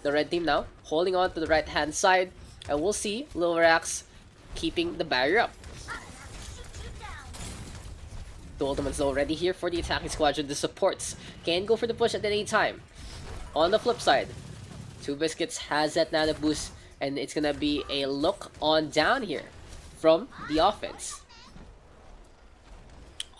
The red team now, holding on to the right hand side. And we'll see Lil Rax keeping the barrier up. The ultimates already here for the attacking squadron. The supports can go for the push at any time. on the flip side, Two Biscuits has that nano boost, and it's gonna be a look on down here from the offense.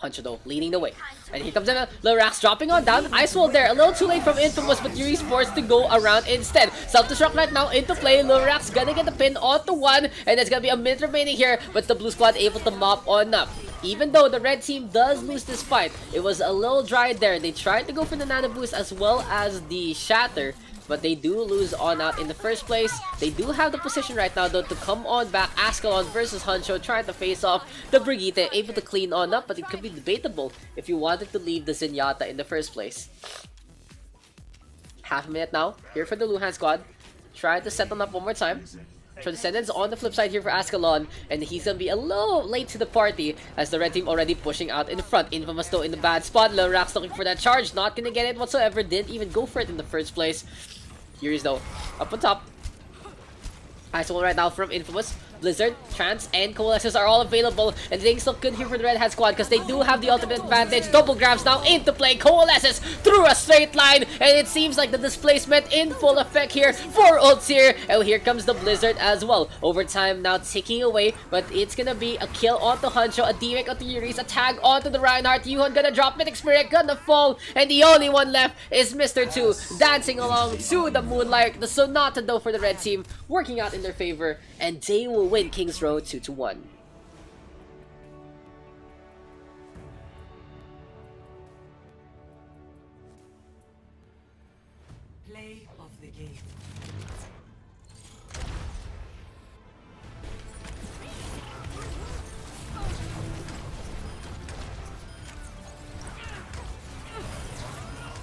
Huncho though, leading the way. And here comes in Lorax dropping on down. Ice Wall there, a little too late from Infamous, but Yuri's forced to go around instead. Self-destruct right now into play. Lorax gonna get the pin onto one, and there's gonna be a minute remaining here, but the blue squad able to mop on up. Even though the red team does lose this fight, it was a little dry there. They tried to go for the nano boost as well as the shatter, but they do lose on out in the first place. They do have the position right now though to come on back. Ascalon versus Huncho trying to face off the Brigitte, able to clean on up, but it could be debatable if you wanted to leave the Zenyatta in the first place. Half a minute now, here for the Luhan squad. Try to set them up one more time. Transcendence on the flip side here for Ascalon, and he's gonna be a little late to the party as the red team already pushing out in front. Infamous though in the bad spot. Lorax looking for that charge, not gonna get it whatsoever, didn't even go for it in the first place. Curious though, up on top. Ice Wall right now from Infamous. Blizzard, Trance, and Coalescence are all available, and things look good here for the Red Hat squad because they do have the ultimate advantage. Double grabs now into play. Coalescence through a straight line, and it seems like the displacement in full effect here for Ultsir. And here comes the Blizzard as well. Overtime now ticking away, but it's gonna be a kill onto Huncho, a DMX onto Yuri's, a tag onto the Reinhardt. Yuhon gonna drop Mythic Spirit, gonna fall, and the only one left is Mr. 2 dancing along to the Moonlight. The Sonata though for the red team working out in their favor, and they will win Kings Row 2-1. Play of the game.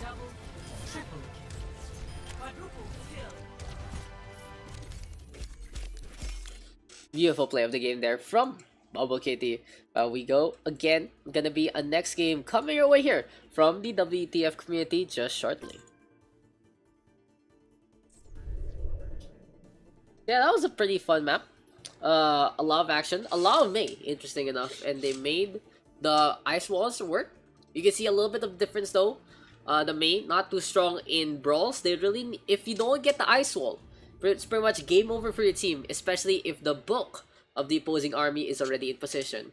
Double, triple kill. Quadruple kill. Beautiful play of the game there from Bubble Kitty. We go again. Gonna be a next game coming your way here from the WTF community just shortly. Yeah, that was a pretty fun map. A lot of action, a lot of Mei, interesting enough, and they made the ice walls work. You can see a little bit of difference though. The Mei not too strong in brawls. They really, if you don't get the ice wall, it's pretty much game over for your team, especially if the bulk of the opposing army is already in position.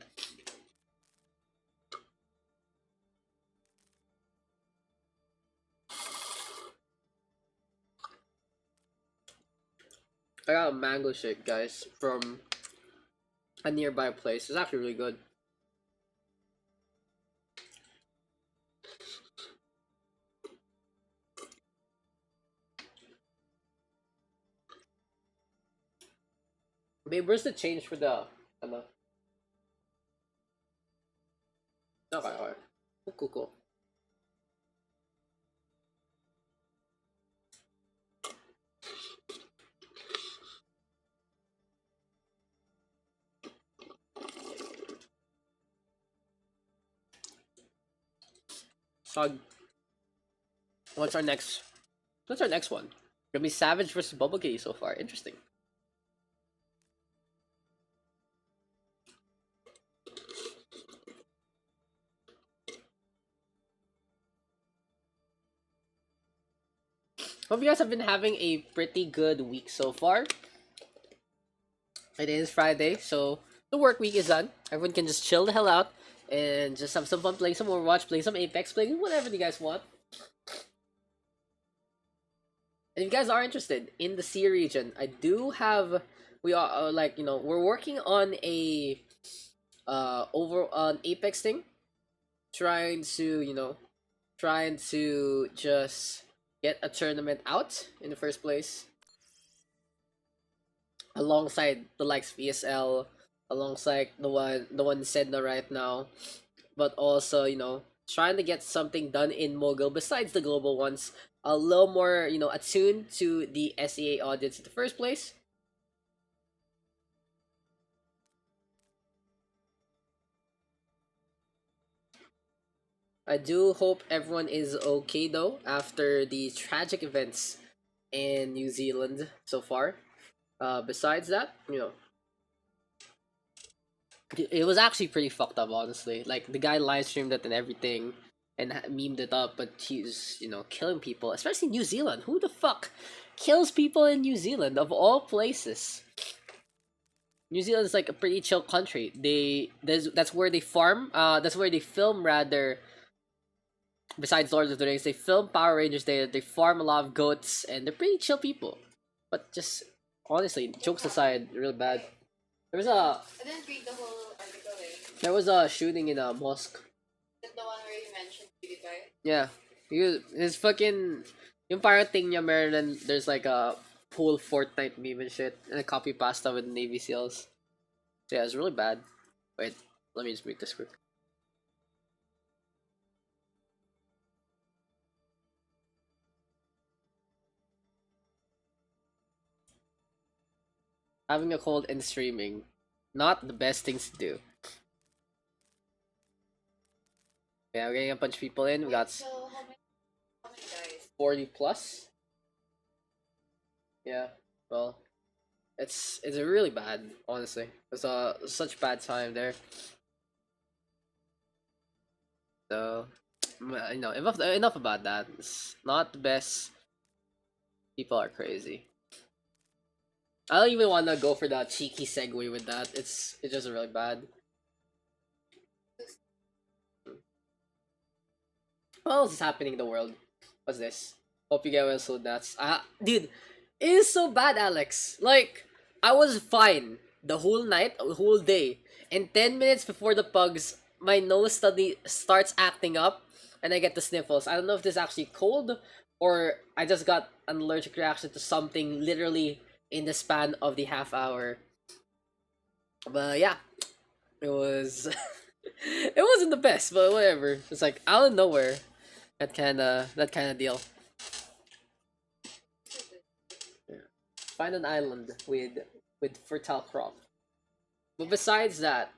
I got a mango shake, guys, from a nearby place. It's actually really good. Babe, where's the change for the ano? Okay, alright. Cool. So, what's our next one? Gonna be Savage versus Bubble Kitty so far. Interesting. Hope you guys have been having a pretty good week so far. It is Friday, so the work week is done. Everyone can just chill the hell out and just have some fun playing some Overwatch, playing some Apex, playing whatever you guys want. And if you guys are interested in the CE region, I do have, we are like, you know, we're working on a over on Apex thing, trying to just get a tournament out in the first place, alongside the likes of ESL, alongside the one in Sedna right now, but also, you know, trying to get something done in Mogul besides the global ones, a little more, you know, attuned to the SEA audience in the first place. I do hope everyone is okay though after the tragic events in New Zealand so far. Besides that, you know, it was actually pretty fucked up, honestly. Like, the guy live streamed it and everything, and memed it up, but he's, you know, killing people, especially New Zealand. Who the fuck kills people in New Zealand, of all places? New Zealand is like a pretty chill country. That's where they farm. That's where they film, rather. Besides Lord of the Rings, they film Power Rangers there. They farm a lot of goats, and they're pretty chill people. But just honestly, jokes aside, really bad. There was a. I didn't read the whole article. There was a shooting in a mosque. Is it the one where you mentioned PewDiePie? Yeah, his fucking yung parang thing niya meron, and there's like a pool Fortnite meme and shit, and a copy pasta with Navy SEALs. So yeah, it's really bad. Wait, let me just mute this quick. Having a cold and streaming, not the best things to do. Yeah, we're getting a bunch of people in. We got So how many guys? 40 plus. Yeah, well, it's really bad, honestly. It's such bad time there. So, you know, enough about that. It's not the best. People are crazy. I don't even want to go for that cheeky segue with that. It's just really bad. What else is happening in the world? What's this? Hope you get well soon, that's dude, it is so bad, Alex. Like, I was fine the whole night, the whole day. And 10 minutes before the Pugs, my nose suddenly starts acting up and I get the sniffles. I don't know if this is actually cold or I just got an allergic reaction to something literally in the span of the half hour. But yeah, it was it wasn't the best, but whatever. It's like out of nowhere, that kind of deal. Yeah. Find an island with fertile crop. But besides that,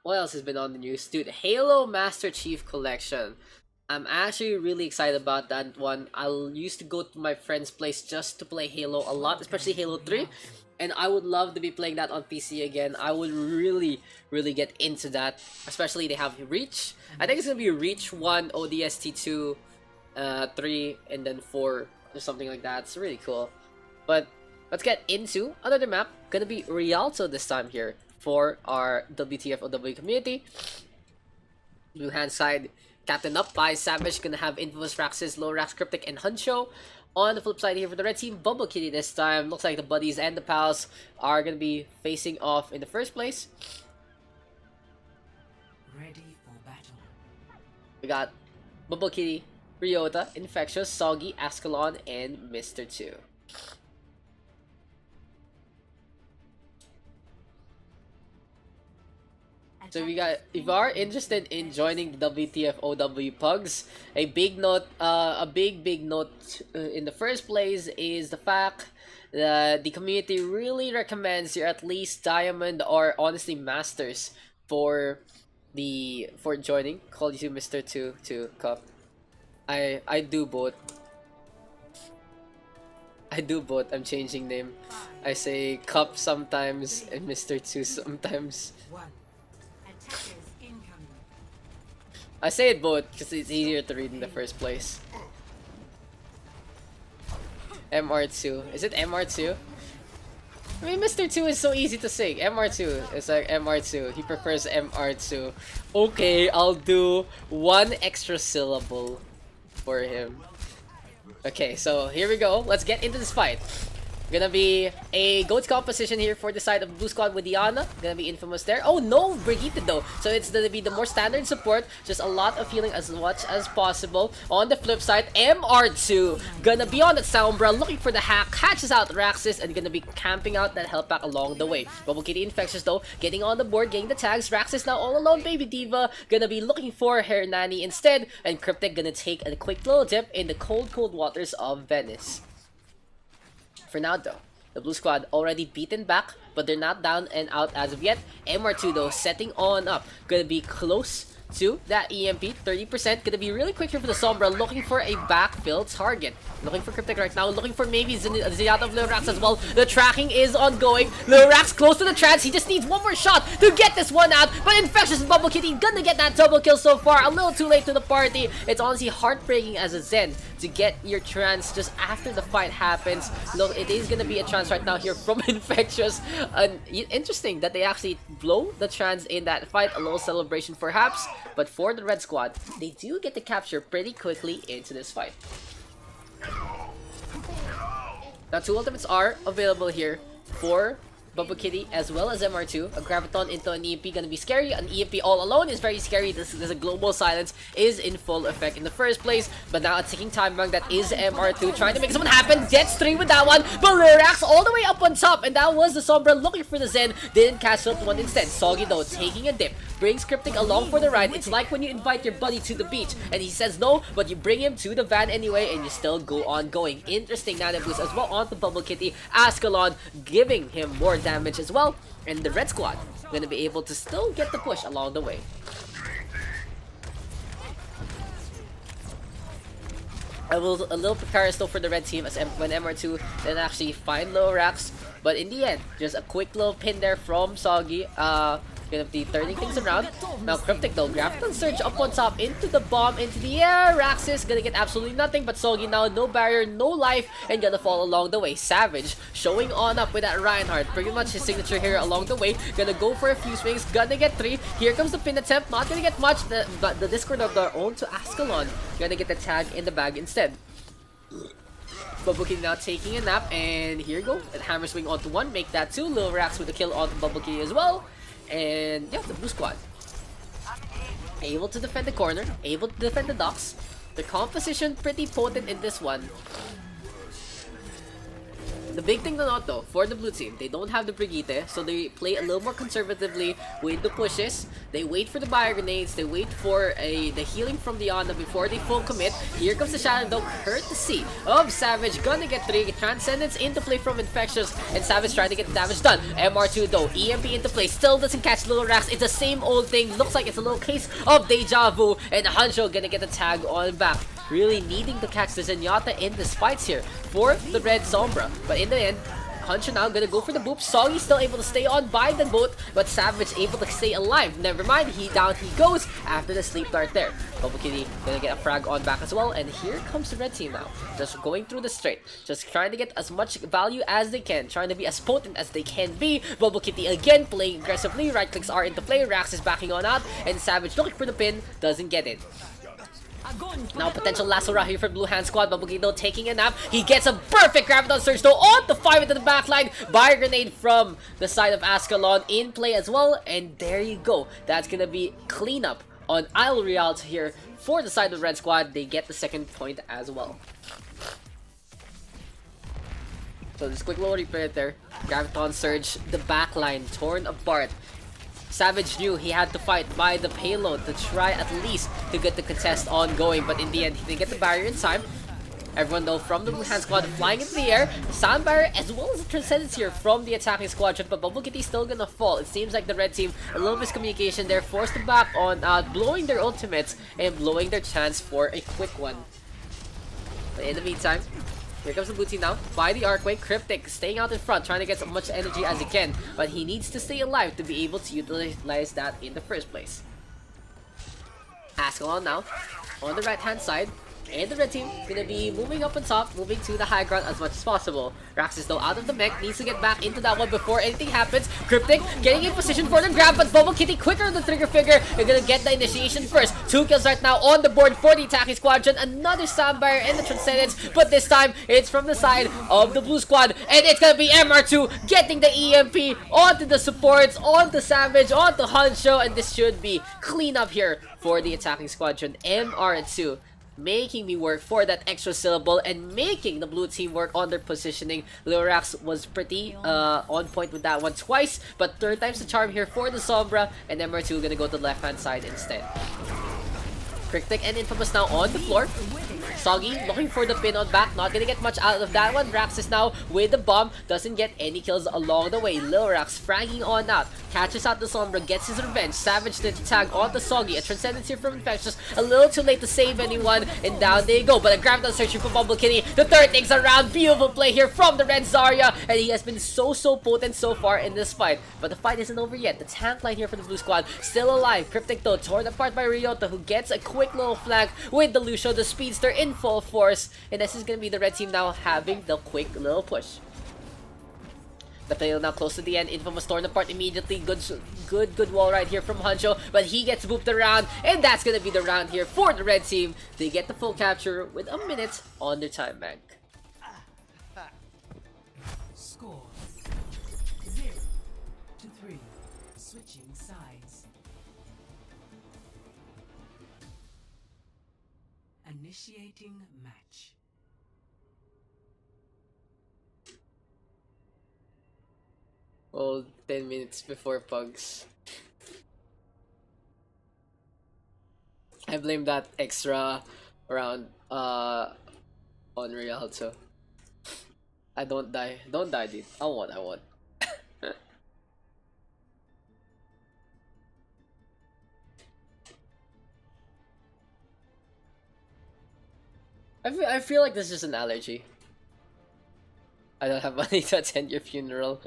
what else has been on the news, dude? Halo Master Chief Collection. I'm actually really excited about that one. I used to go to my friend's place just to play Halo a lot, especially Halo 3. And I would love to be playing that on PC again. I would really get into that. Especially they have Reach. I think it's gonna be Reach 1, ODST 2, 3, and then 4, or something like that. It's really cool. But let's get into another map. Gonna be Rialto this time here for our WTF Ow community. Blue hand side, captain up by Savage, gonna have Infamous, Raxus, Lorax, Cryptic, and Huncho. On the flip side here for the red team, Bubble Kitty this time. Looks like the buddies and the pals are gonna be facing off in the first place. Ready for battle. We got Bubble Kitty, Ryota, Infectious, Soggy, Ascalon, and Mr. 2. So if you are interested in joining the WTF Ow Pugs, a big note, in the first place is the fact that the community really recommends you at least Diamond or honestly Masters for joining. Call you Mr. 2 to Cup. I do both. I'm changing name. I say Cup sometimes and Mr. 2 sometimes. I say it both because it's easier to read in the first place. MR2. Is it MR2? I mean, Mr. 2 is so easy to say. MR2. It's like MR2. He prefers MR2. Okay, I'll do one extra syllable for him. Okay, so here we go. Let's get into this fight. Gonna be a GOAT composition here for the side of Blue Squad with Diana. Gonna be Infamous there. Oh no, Brigitte though. So it's gonna be the more standard support. Just a lot of healing as much as possible. On the flip side, MR2 gonna be on that Sombra looking for the hack. Catches out Raxus and gonna be camping out that health pack along the way. Bubble Kitty Infectious though, getting on the board, getting the tags. Raxus now all alone, Baby Diva. Gonna be looking for her nanny instead. And Cryptic gonna take a quick little dip in the cold waters of Venice. For now though, the Blue Squad already beaten back, but they're not down and out as of yet. MR2 though, setting on up. Gonna be close to that EMP. 30% gonna be really quick here for the Sombra, looking for a backfill target. Looking for Cryptic right now, looking for maybe Zenyatta of Lilorax as well. The tracking is ongoing. Lilorax close to the trans. He just needs one more shot to get this one out. But Infectious and Bubble Kitty gonna get that double kill so far. A little too late to the party. It's honestly heartbreaking as a Zen to get your trans just after the fight happens. Look, it is gonna be a trans right now here from Infectious. Interesting that they actually blow the trans in that fight. A little celebration perhaps. But for the red squad, they do get to capture pretty quickly into this fight. Now, 2 ultimates are available here for Bubble Kitty as well as MR2. A Graviton into an EMP gonna be scary. An EMP all alone is very scary. This is a global silence is in full effect in the first place. But now a ticking time bomb that is MR2 trying to make something happen. Gets 3 with that one. But Lilorax all the way up on top. And that was the Sombra looking for the Zen. Didn't catch up one instead. Soggy though taking a dip. Brings Cryptic along for the ride. It's like when you invite your buddy to the beach and he says no, but you bring him to the van anyway and you still go on going. Interesting nano boost as well onto Bubble Kitty. Ascalon giving him more damage as well. And the red squad gonna be able to still get the push along the way. A little precarious though for the red team as when MR2 then actually find Lilorax. But in the end, just a quick little pin there from Soggy. Gonna be turning things around. Now Cryptic though, Graviton Surge up on top into the bomb, into the air. Raxus gonna get absolutely nothing, but Soggy now no barrier, no life, and gonna fall along the way. Savage showing on up with that Reinhardt, pretty much his signature here along the way. Gonna go for a few swings, gonna get 3. Here comes the pin attempt, not gonna get much, but the Discord of their own to Ascalon. Gonna get the tag in the bag instead. Bubble Kitty now taking a nap, and here you go. And Hammer Swing onto 1, make that 2. Lilorax with a kill onto Bubble Kitty as well. And yeah, the blue squad able to defend the corner, able to defend the Daks. The composition pretty potent in this one. The big thing to note though, for the blue team, they don't have the Brigitte, so they play a little more conservatively with the pushes. They wait for the bio grenades, they wait for the healing from the Ana before they full commit. Here comes the Shadow though, courtesy of Savage, gonna get 3. Transcendence into play from Infectious, and Savage trying to get the damage done. MR2 though, EMP into play, still doesn't catch Lilorax. It's the same old thing, looks like it's a little case of deja vu, and Hanjo gonna get the tag on back. Really needing to catch the Zenyatta in the fights here for the red Sombra. But in the end, Hancho now gonna go for the boop. Soggy still able to stay on by the boat, but Savage able to stay alive. Never mind, down he goes after the sleep dart there. Bubble Kitty gonna get a frag on back as well, and here comes the red team now. Just going through the straight, just trying to get as much value as they can, trying to be as potent as they can be. Bubble Kitty again playing aggressively, right clicks are into play, Rax is backing on out, and Savage looking for the pin, doesn't get it. Now potential lasso right here for Blue Hand Squad. Bubble Kitty though taking a nap. He gets a perfect Graviton Surge though on the 5 into the backline. Bio grenade from the side of Ascalon in play as well. And there you go. That's gonna be cleanup on Isle Rialto here for the side of the red squad. They get the second point as well. So this quick little replay there. Graviton Surge, the backline torn apart. Savage knew he had to fight by the payload to try at least to get the contest ongoing, but in the end he didn't get the barrier in time. Everyone though from the Blue Hand Squad flying into the air, sound barrier as well as the Transcendence here from the attacking squadron, but Bubble Kitty still gonna fall. It seems like the red team, a little miscommunication there, forced them back on blowing their ultimates and blowing their chance for a quick one. But in the meantime, here comes the blue team now by the Arcway. Cryptic staying out in front, trying to get as much energy as he can, but he needs to stay alive to be able to utilize that in the first place. Ascalon now on the right hand side, and the red team gonna be moving up on top, moving to the high ground as much as possible. Raxus though out of the mech, needs to get back into that one before anything happens. Cryptic getting in position for the grab, but Bubble Kitty quicker on the trigger finger. They're gonna get the initiation first. 2 kills right now on the board for the attacking squadron. Another sound barrier in the Transcendence, but this time it's from the side of the blue squad, and it's gonna be MR2 getting the EMP onto the supports, onto Savage, onto Hancho, and this should be clean up here for the attacking squadron. MR2 making me work for that extra syllable and making the blue team work on their positioning. Lilorax was pretty on point with that one twice, but 3rd time's the charm here for the Sombra, and MR2 gonna go to the left hand side instead. Cryptic and Infamous now on the floor. Soggy looking for the pin on back, not gonna get much out of that one. Rax is now with the bomb, doesn't get any kills along the way. Lil Rax fragging on out, catches out the Sombra, gets his revenge. Savage did tag on the Soggy, a Transcendence here from Infectious, a little too late to save anyone, and down they go. But a Graviton searching for Bumble Kitty, the third thing's around, beautiful play here from the Red Zarya, and he has been so potent so far in this fight. But the fight isn't over yet. The tank line here for the blue squad, still alive. Cryptic though, torn apart by Rialto, who gets a quick little flank with the Lucio, the speedster in full force, and this is gonna be the red team now having the quick little push. The play now close to the end. Infamous torn apart immediately. Good wall right here from Hancho, but he gets booped around, and that's gonna be the round here for the red team. They get the full capture with a minute on their time bank. Score 0-3. Switching sides. Initiating match. Well, 10 minutes before Pugs. I blame that extra round on Rialto. I don't die. Don't die, dude. I won. I feel like this is an allergy. I don't have money to attend your funeral.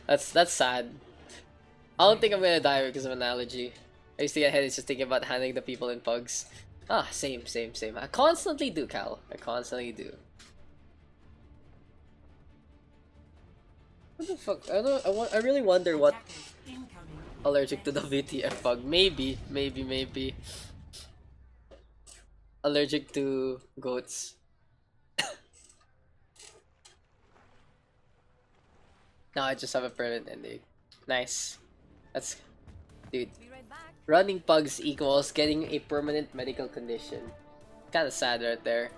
That's sad. I don't think I'm gonna die because of an allergy. I used to get headaches just thinking about handling the people in Pugs. Ah, same. I constantly do, Cal. I constantly do. What the fuck? I really wonder what allergic to the WTF Pug. Maybe. Allergic to goats. Now I just have a permanent ending. Nice. That's... Dude. Running Pugs equals getting a permanent medical condition. Kinda sad right there.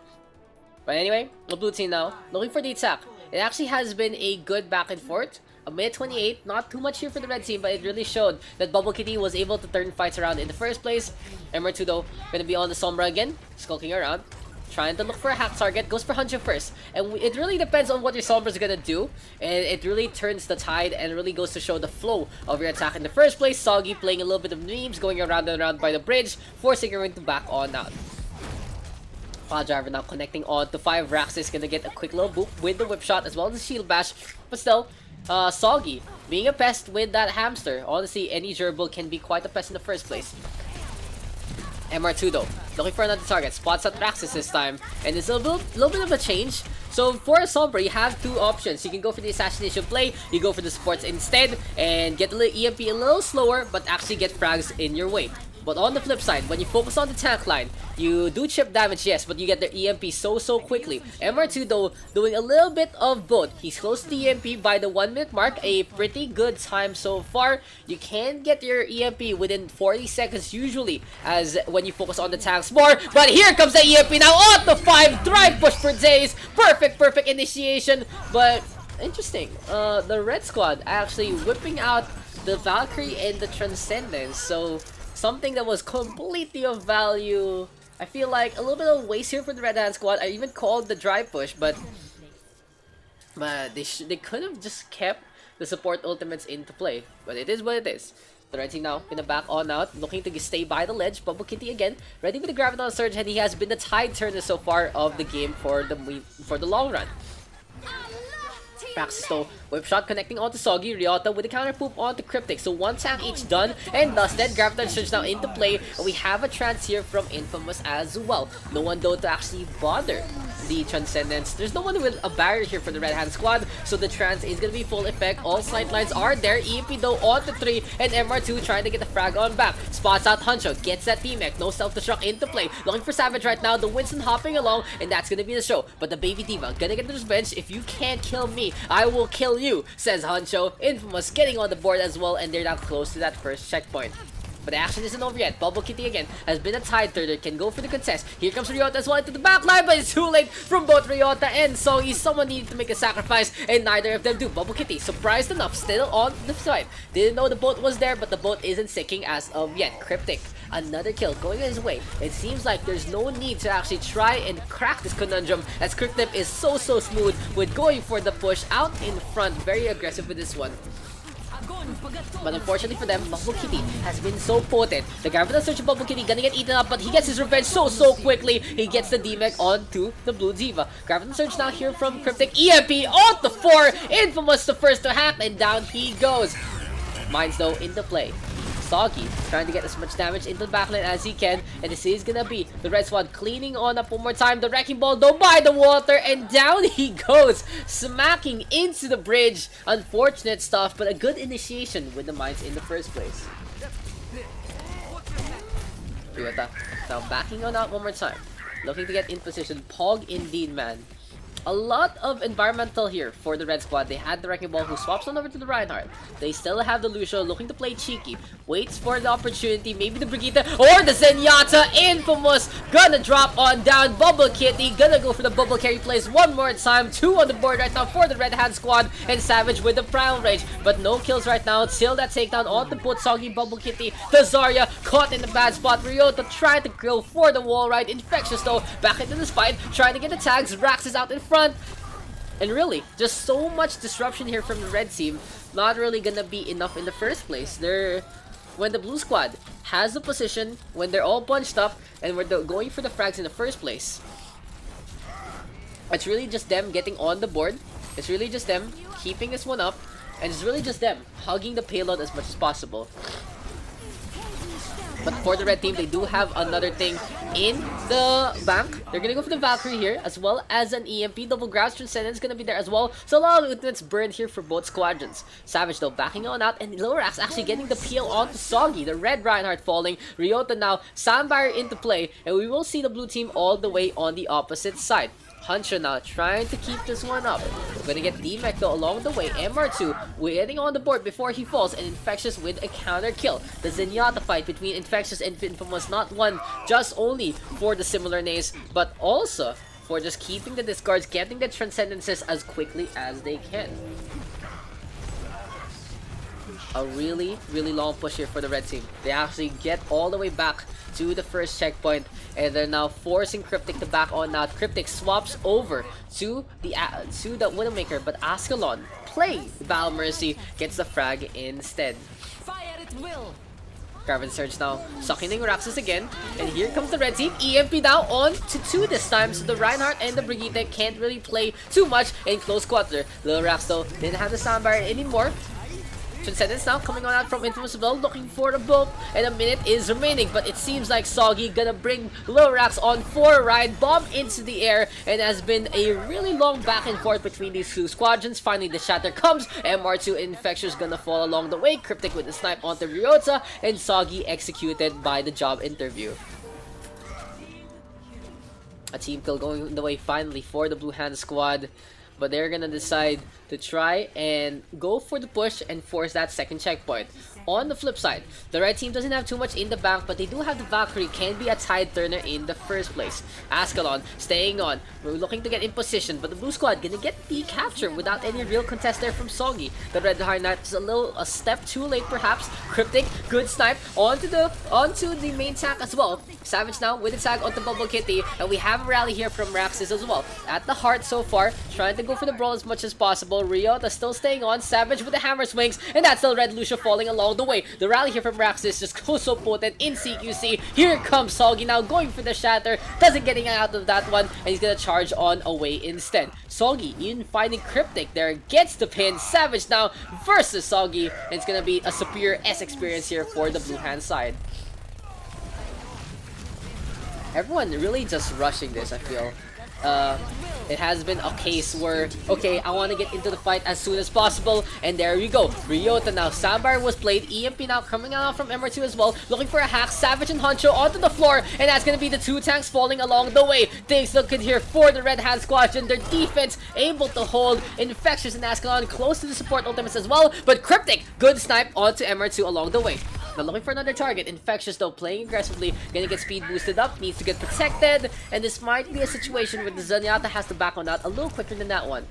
But anyway, the blue team now, looking for the attack. It actually has been a good back and forth. A minute 28, not too much here for the red team, but it really showed that Bubble Kitty was able to turn fights around in the first place. MR2 though, gonna be on the Sombra again, skulking around. Trying to look for a hack target, goes for Hanjo first. And it really depends on what your Sombra is gonna do. And it really turns the tide and really goes to show the flow of your attack in the first place. Soggy playing a little bit of memes, going around and around by the bridge, forcing her to back on out. File Driver now connecting on to 5. Rax is gonna get a quick little boop with the whip shot as well as the shield bash. But still, Soggy being a pest with that hamster. Honestly, any gerbil can be quite a pest in the first place. MR2 though, looking for another target, spots at Raxus this time, and it's a little bit of a change. So for a Sombra, you have two options. You can go for the assassination play, you go for the supports instead, and get the EMP a little slower, but actually get frags in your way. But on the flip side, when you focus on the tank line, you do chip damage, yes, but you get their EMP so quickly. MR2 though, doing a little bit of both. He's close to the EMP by the 1 minute mark, a pretty good time so far. You can get your EMP within 40 seconds usually, as when you focus on the tanks more. But here comes the EMP now on the 5, drive push for days. Perfect initiation, but interesting. The red squad actually whipping out the Valkyrie and the Transcendence, so something that was completely of value. I feel like a little bit of waste here for the Red Hand squad. I even called the dry push, but they could have just kept the support ultimates into play. But it is what it is. The red team now gonna back on out, looking to stay by the ledge. Bubble Kitty again, ready with the Graviton Surge, and he has been the tide turner so far of the game for the long run. Rax though, whip shot connecting onto Soggy, Rialto with the counter poop onto Cryptic. So one tank each done, and thus that Graviton Surge now into play, and we have a trance here from Infamous as well. No one though to actually bother the Transcendence. There's no one with a barrier here for the Red Hand squad, so the trance is gonna be full effect. All sight lines are there. EMP though onto 3, and MR2 trying to get the frag on back. Spots out Hancho, gets that T-Mech, no self-destruct into play. Looking for Savage right now, the Winston hopping along, and that's gonna be the show. But the Baby Diva gonna get the revenge. If you can't kill me, I will kill you, says Hancho. Infamous getting on the board as well, and they're now close to that first checkpoint. But the action isn't over yet. Bubble Kitty again has been a tide turner, can go for the contest. Here comes Rialto as well into the back line, but it's too late from both Rialto and Songy. Someone needed to make a sacrifice, and neither of them do. Bubble Kitty, surprised enough, still on the side. Didn't know the boat was there, but the boat isn't sinking as of yet. Cryptic, another kill going his way. It seems like there's no need to actually try and crack this conundrum, as Cryptic is so smooth with going for the push out in front. Very aggressive with this one. But unfortunately for them, Bubble Kitty has been so potent. The guy for the search of Bubble Kitty gonna get eaten up, but he gets his revenge so quickly. He gets the D-Mech onto the Blue Diva. Grab the search now here from Cryptic. EMP on the 4. Infamous the first to hack, and down he goes. Mines though into play. Soggy trying to get as much damage into the backline as he can, and this is gonna be the red squad cleaning on up one more time. The wrecking ball though by the water, and down he goes, smacking into the bridge. Unfortunate stuff, but a good initiation with the mines in the first place. Ryota now backing on out one more time, looking to get in position. Pog indeed, man. A lot of environmental here for the red squad. They had the wrecking ball who swaps on over to the Reinhardt. They still have the Lucio looking to play cheeky. Waits for the opportunity. Maybe the Brigitte or the Zenyatta. Infamous gonna drop on down. Bubble Kitty gonna go for the bubble carry plays one more time. 2 on the board right now for the red hand squad. And Savage with the Primal Rage. But no kills right now. Still that takedown on the boat. Soggy, Bubble Kitty. The Zarya caught in the bad spot. Ryota trying to go for the wall ride. Infectious though. Back into this fight. Trying to get the tags. Rax is out in front. And really, just so much disruption here from the red team. Not really gonna be enough in the first place. When the blue squad has the position, when they're all bunched up, and we're going for the frags in the first place, it's really just them getting on the board. It's really just them keeping this one up, and it's really just them hugging the payload as much as possible. But for the red team, they do have another thing in the bank. They're gonna go for the Valkyrie here, as well as an EMP. Double grabs. Transcendence gonna be there as well. So a lot of ultimates burned here for both squadrons. Savage though backing on out, and Lorax actually getting the peel onto Soggy. The red Reinhardt falling. Ryota now Sandfire into play, and we will see the blue team all the way on the opposite side. Huncho now trying to keep this one up. We're gonna get D-Mech though along the way. MR2 waiting on the board before he falls, and Infectious with a counter kill. The Zenyatta fight between Infectious and Infamous, not one just only for the similar names, but also for just keeping the discards, getting the transcendences as quickly as they can. A really long push here for the red team. They actually get all the way back to the first checkpoint, and they're now forcing Cryptic to back on out. Cryptic swaps over to the Widowmaker, but Ascalon play the Battle Mercy, gets the frag instead. Fire at will. Gravin Surge now sucking in Raxus again, and here comes the red team. EMP now on to 2 this time, so the Reinhardt and the Brigitte can't really play too much in close quarter. Lil Rax though didn't have the soundbar anymore. Transcendence now coming on out from Infamous as well, looking for the boat, and a minute is remaining, but it seems like Soggy gonna bring Lorax on for a ride, bomb into the air, and has been a really long back and forth between these two squadrons. Finally the shatter comes, MR2 Infectious gonna fall along the way, Cryptic with the snipe onto Ryota, and Soggy executed by the job interview. A team kill going the way finally for the Blue Hand squad, but they're gonna decide to try and go for the push and force that second checkpoint. On the flip side, the red team doesn't have too much in the bank, but they do have the Valkyrie, can be a tide turner in the first place. Ascalon staying on. We're looking to get in position, but the blue squad gonna get the capture without any real contest there from Soggy. The red Reinhardt is a step too late perhaps. Cryptic, good snipe onto the main tank as well. Savage now with the tag onto Bubble Kitty, and we have a rally here from Raxus as well. At the heart so far, trying to go for the brawl as much as possible. Ryota still staying on. Savage with the hammer swings, and that's still Red Lucio falling along the way. The rally here from Raxus just goes so potent in CQC. Here comes Soggy now going for the shatter. Doesn't getting out of that one, and he's gonna charge on away instead. Soggy even finding Cryptic there, gets the pin. Savage now versus Soggy, and it's gonna be a superior S experience here for the blue hand side. Everyone really just rushing this, I feel. It has been a case where, okay, I want to get into the fight as soon as possible, and there we go. Ryota now, Sambar was played, EMP now coming out from MR2 as well, looking for a hack. Savage and Huncho onto the floor, and that's gonna be the 2 tanks falling along the way. Things look good here for the Red Hand Squadron. Their defense able to hold. Infectious and Ascalon close to the support ultimates as well, but Cryptic, good snipe onto MR2 along the way. Now looking for another target. Infectious though, playing aggressively, gonna get speed boosted up, needs to get protected, and this might be a situation where the Zenyatta has to back on that a little quicker than that one.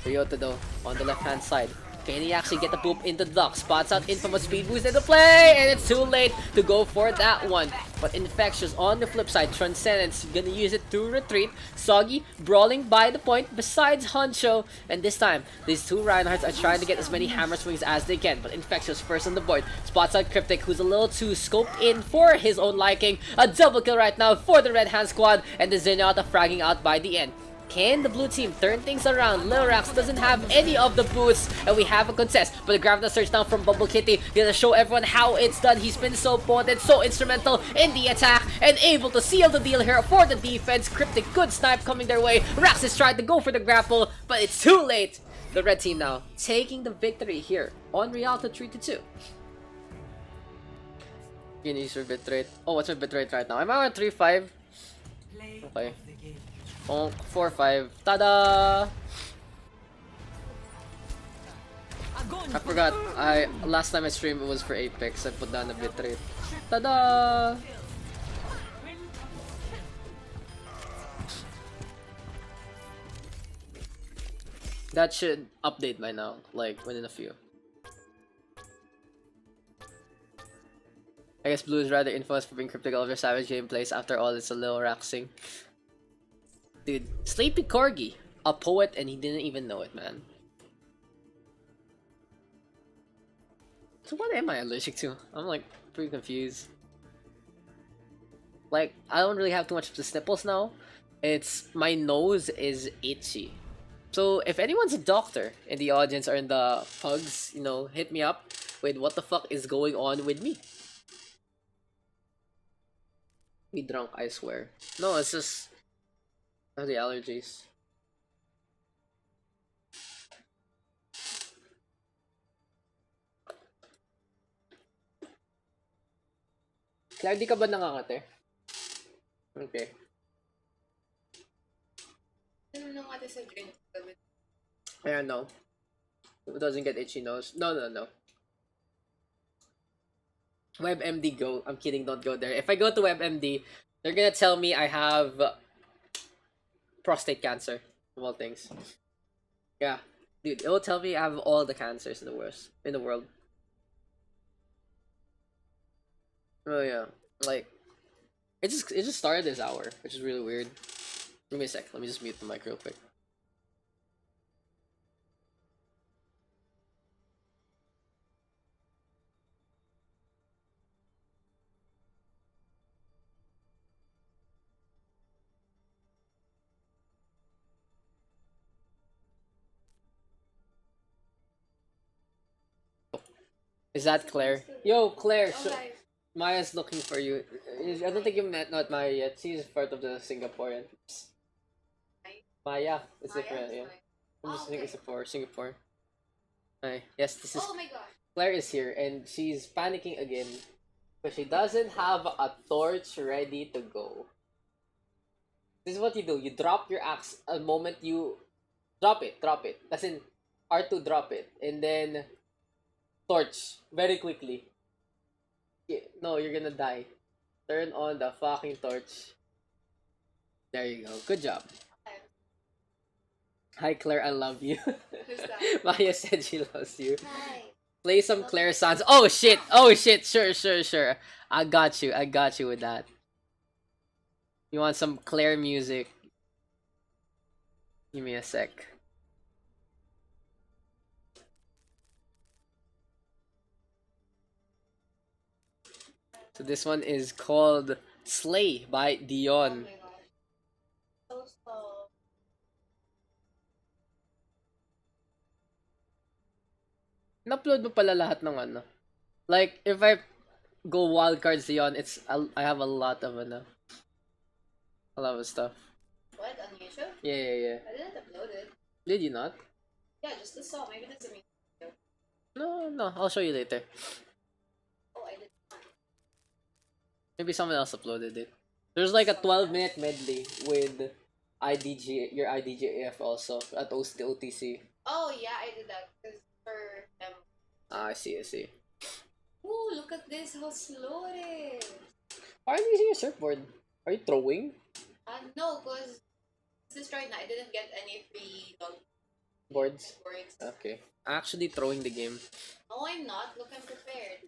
Rialto though, on the left hand side. Can he actually get the poop into the Daks? Spots out Infamous speed boost into play, and it's too late to go for that one. But Infectious on the flip side, Transcendence gonna use it to retreat. Soggy brawling by the point besides Honcho, and this time these two Reinhardts are trying to get as many hammer swings as they can. But Infectious first on the board, spots out Cryptic, who's a little too scoped in for his own liking. A double kill right now for the Red Hand squad, and the Zenyatta fragging out by the end. Can the blue team turn things around? Lil Rax doesn't have any of the boosts, and we have a contest. But the Gravita search down from Bubble Kitty, gonna show everyone how it's done. He's been so potent, so instrumental in the attack, and able to seal the deal here for the defense. Cryptic, good snipe coming their way. Rax is trying to go for the grapple, but it's too late. The red team now taking the victory here on Rialto 3-2. Can use your bitrate. Oh, what's my bitrate right now? I'm on 3.5. Play Okay. of the game. Oh, 4.5. Tada! I forgot. Last time I streamed it was for Apex. I put down the bitrate. Tada! That should update by now, like within a few. I guess Blue is rather infamous for being cryptic over savage gameplays. After all, it's a little raxing. Dude, Sleepy Corgi, a poet, and he didn't even know it, man. So what am I allergic to? I'm like pretty confused. Like, I don't really have too much of the snipples now. It's my nose is itchy. So if anyone's a doctor in the audience or in the Pugs, you know, hit me up with what the fuck is going on with me. Be drunk, I swear. No, it's just the allergies. Claire, di ka ba nangangate? Okay. Ano nang ate sa drink? Yeah, no. It doesn't get itchy nose. No. WebMD go. I'm kidding, don't go there. If I go to WebMD, they're gonna tell me I have prostate cancer, of all things. Yeah, dude, it will tell me I have all the cancers in the world. Oh yeah, like it just started this hour, which is really weird. Give me a sec. Let me just mute the mic real quick. Is that Claire? Yo, Claire. Okay. Maya's looking for you. I don't think you met not Maya yet. She's part of the Singaporean. Maya, it's different. Yeah, I'm just thinking it's for Singapore. Hi. Yes, this is Oh my god. Claire is here, and she's panicking again because she doesn't have a torch ready to go. This is what you do. You drop your axe a moment you drop it. As in R2 drop it, and then torch very quickly. No, you're gonna die. Turn on the fucking torch. There you go. Good job. Hi Claire, I love you. Who's that? Maya said she loves you. Hi. Play some Claire sounds. Oh shit. Sure. I got you with that. You want some Claire music? Give me a sec. So this one is called Slay by Oh Dion. my god. So slow. In-upload mo pala lahat ng ano. Like, if I go wildcards Dion, I have a lot of stuff. What? On YouTube? Yeah. I didn't upload it. Did you not? Yeah, just the song. Maybe that's a me. No, I'll show you later. Oh, I did not. Maybe someone else uploaded it. There's like a 12-minute medley with your IDGAF also at OTC. Oh yeah, I did that because for them. Ah, I see, I see. Ooh, look at this, how slow it is. Why are you using a surfboard? Are you throwing No, because this right now I didn't get any free dog boards? boards. Okay. Actually throwing the game. No, I'm not. Look, I'm prepared.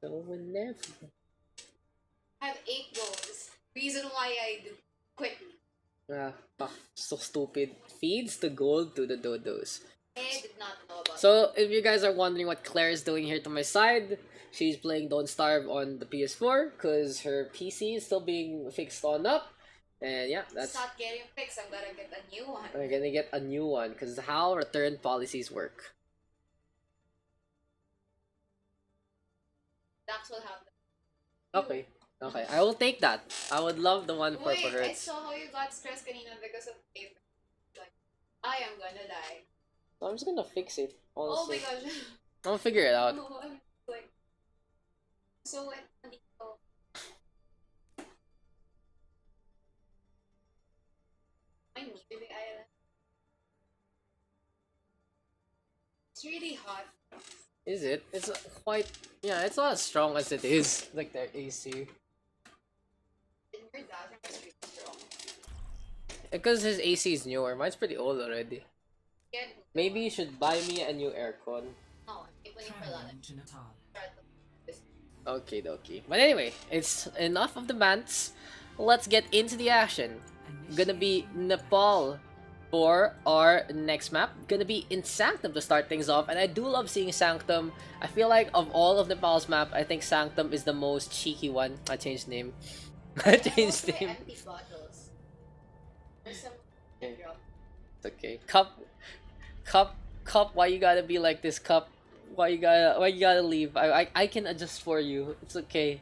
So whenever. I have 8 goals. Reason why I do quickly. So stupid. Feeds the gold to the dodos. I did not know about So if you guys are wondering what Claire is doing here to my side, she's playing Don't Starve on the PS4 because her PC is still being fixed on up. And yeah, It's that's not getting fixed. I'm gonna get a new one. we're gonna get a new one because how return policies work. Dax will have that. Okay. Okay, I will take that. I would love the one for Wait, I Hurts. saw how you got stressed kanina because of paper. Like, I am gonna die. So I'm just gonna fix it. Oh Honestly. my gosh. I'll figure it out. No, I'm like so wet. Dito. I need to be island. It's really hot. Is it? It's quite. Yeah, it's not as strong as it is. Like their AC. And your dad is really strong. Because his AC is newer. Mine's pretty old already. Get Maybe you should buy me a new aircon. no, I'm waiting for Traveling lunch. to Nepal. Okay, dokie. But anyway, it's enough of the bants. Let's get into the action. Gonna be Nepal for our next map. Gonna be in Sanctum to start things off. And I do love seeing Sanctum. I feel like of all of Nepal's map, I think Sanctum is the most cheeky one. I changed name. I changed Mostly name. empty bottles. There's some Okay. drop. It's okay. Cup, why you gotta be like this, Cup? Why you gotta leave? I can adjust for you. It's okay.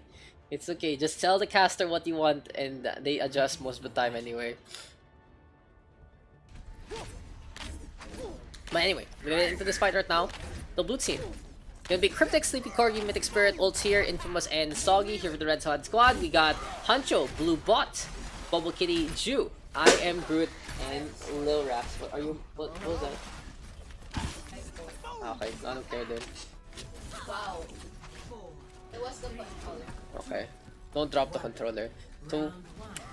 It's okay. Just tell the caster what you want and they adjust most of the time anyway. But anyway, we're gonna get into this fight right now. The blue team. Gonna be Cryptic, Sleepy Corgi, Mythic Spirit, Ults here, Infamous, and Soggy here for the Red Squad squad. We got Hancho, Blue Bot, Bubble Kitty, Ju, I am Groot, and Lil Rax. What are you? What was that? Okay, I don't care then. Wow. It was the controller. Okay. Don't drop the controller. So,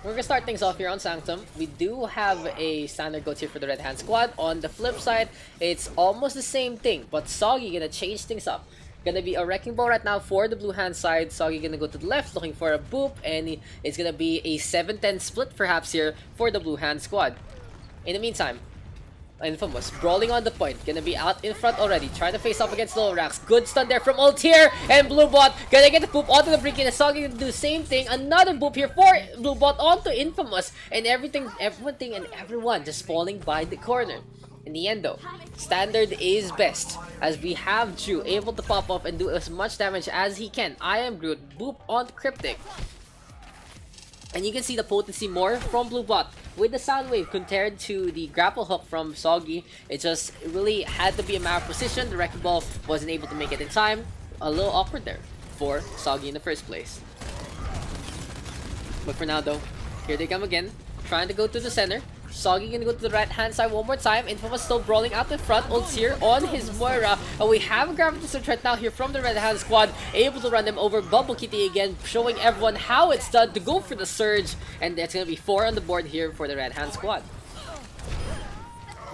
we're gonna start things off here on Sanctum. We do have a standard goat here for the Red Hand squad. On the flip side, it's almost the same thing, but Soggy gonna change things up. Gonna be a Wrecking Ball right now for the blue hand side. Soggy gonna go to the left looking for a boop, and it's gonna be a 7-10 split perhaps here for the blue hand squad. In the meantime, Infamous brawling on the point, gonna be out in front already, trying to face off against Lorax. Good stun there from Ultier, and Blue Bot gonna get the poop onto the Brink, and Soggy gonna do the same thing. Another boop here for Blue Bot onto Infamous, and everything and everyone just falling by the corner. In the end though, standard is best, as we have Ju able to pop off and do as much damage as he can. I am Groot, boop onto Cryptic. And you can see the potency more from Blue Bot with the sound wave compared to the grapple hook from Soggy. It really had to be a matter of precision. The Wrecking Ball wasn't able to make it in time. A little awkward there for Soggy in the first place. But for now though, here they come again, trying to go to the center. Soggy gonna go to the right hand side one more time. Infamous still brawling out in front. Ults here on his Moira. And we have a Gravity Search right now here from the Red Hand squad. Able to run them over. Bubble Kitty again, showing everyone how it's done to go for the Surge. And that's gonna be 4 on the board here for the Red Hand squad.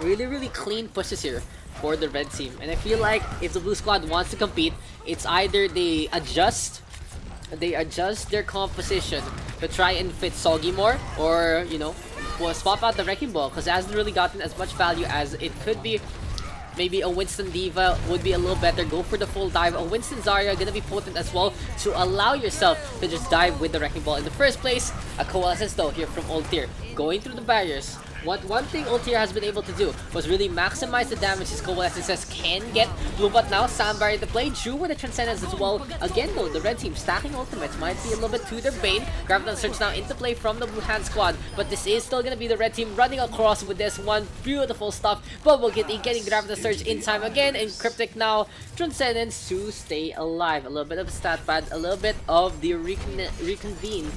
Really clean pushes here for the red team. And I feel like if the blue squad wants to compete, it's either they adjust their composition to try and fit Soggy more, or, you know, will swap out the Wrecking Ball, because it hasn't really gotten as much value as it could be. Maybe a Winston Diva would be a little better. Go for the full dive. A Winston Zarya gonna be potent as well to allow yourself to just dive with the Wrecking Ball in the first place. A Coalescence though here from Ultier, going through the barriers. One thing Ultier has been able to do was really maximize the damage his Coalescences can get. Blue Bot now, Sound Barrier to play. Drew with the Transcendence as well. Again though, the red team stacking ultimates might be a little bit to their bane. Graviton Surge now into play from the blue hand squad. But this is still gonna be the red team running across with this one. Beautiful stuff. Bubble Kitty getting Graviton Surge in time again. And Cryptic now, Transcendence to stay alive. A little bit of stat pad, a little bit of the reconvene.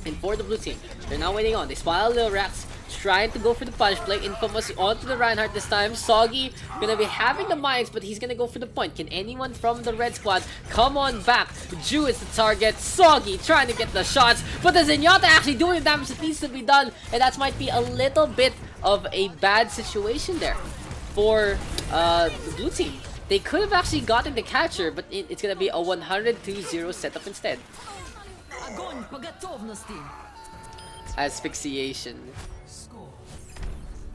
And for the blue team, they're now waiting on. They spot out Lil Rax. trying to go for the punch play. Infamous onto the Reinhardt this time. Soggy gonna be having the mines, but he's gonna go for the point. Can anyone from the red squad come on back? Ju is the target. Soggy trying to get the shots, but the Zenyatta actually doing the damage that needs to be done, and that might be a little bit of a bad situation there for the blue team. They could have actually gotten the catcher, but it's gonna be a 100-2-0 setup instead. Огонь по готовности. Asphyxiation.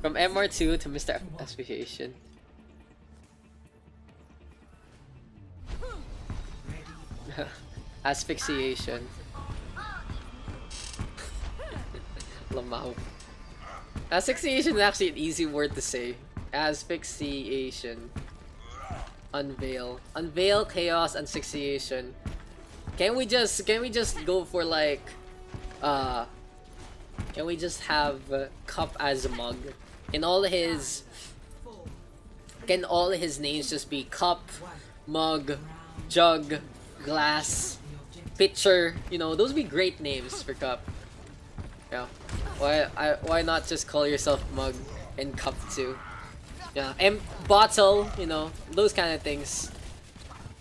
From MR2 to Mr. Asphyxiation. Asphyxiation. Lamau. Asphyxiation is actually an easy word to say. Asphyxiation. Unveil. Unveil, chaos, asphyxiation. Can we just go for like can we just have Cup as a mug? Can all his names just be Cup, Mug, Jug, Glass, Pitcher? You know, those would be great names for Cup. Yeah. Why not just call yourself Mug and Cup too? Yeah. And Bottle, you know, those kind of things.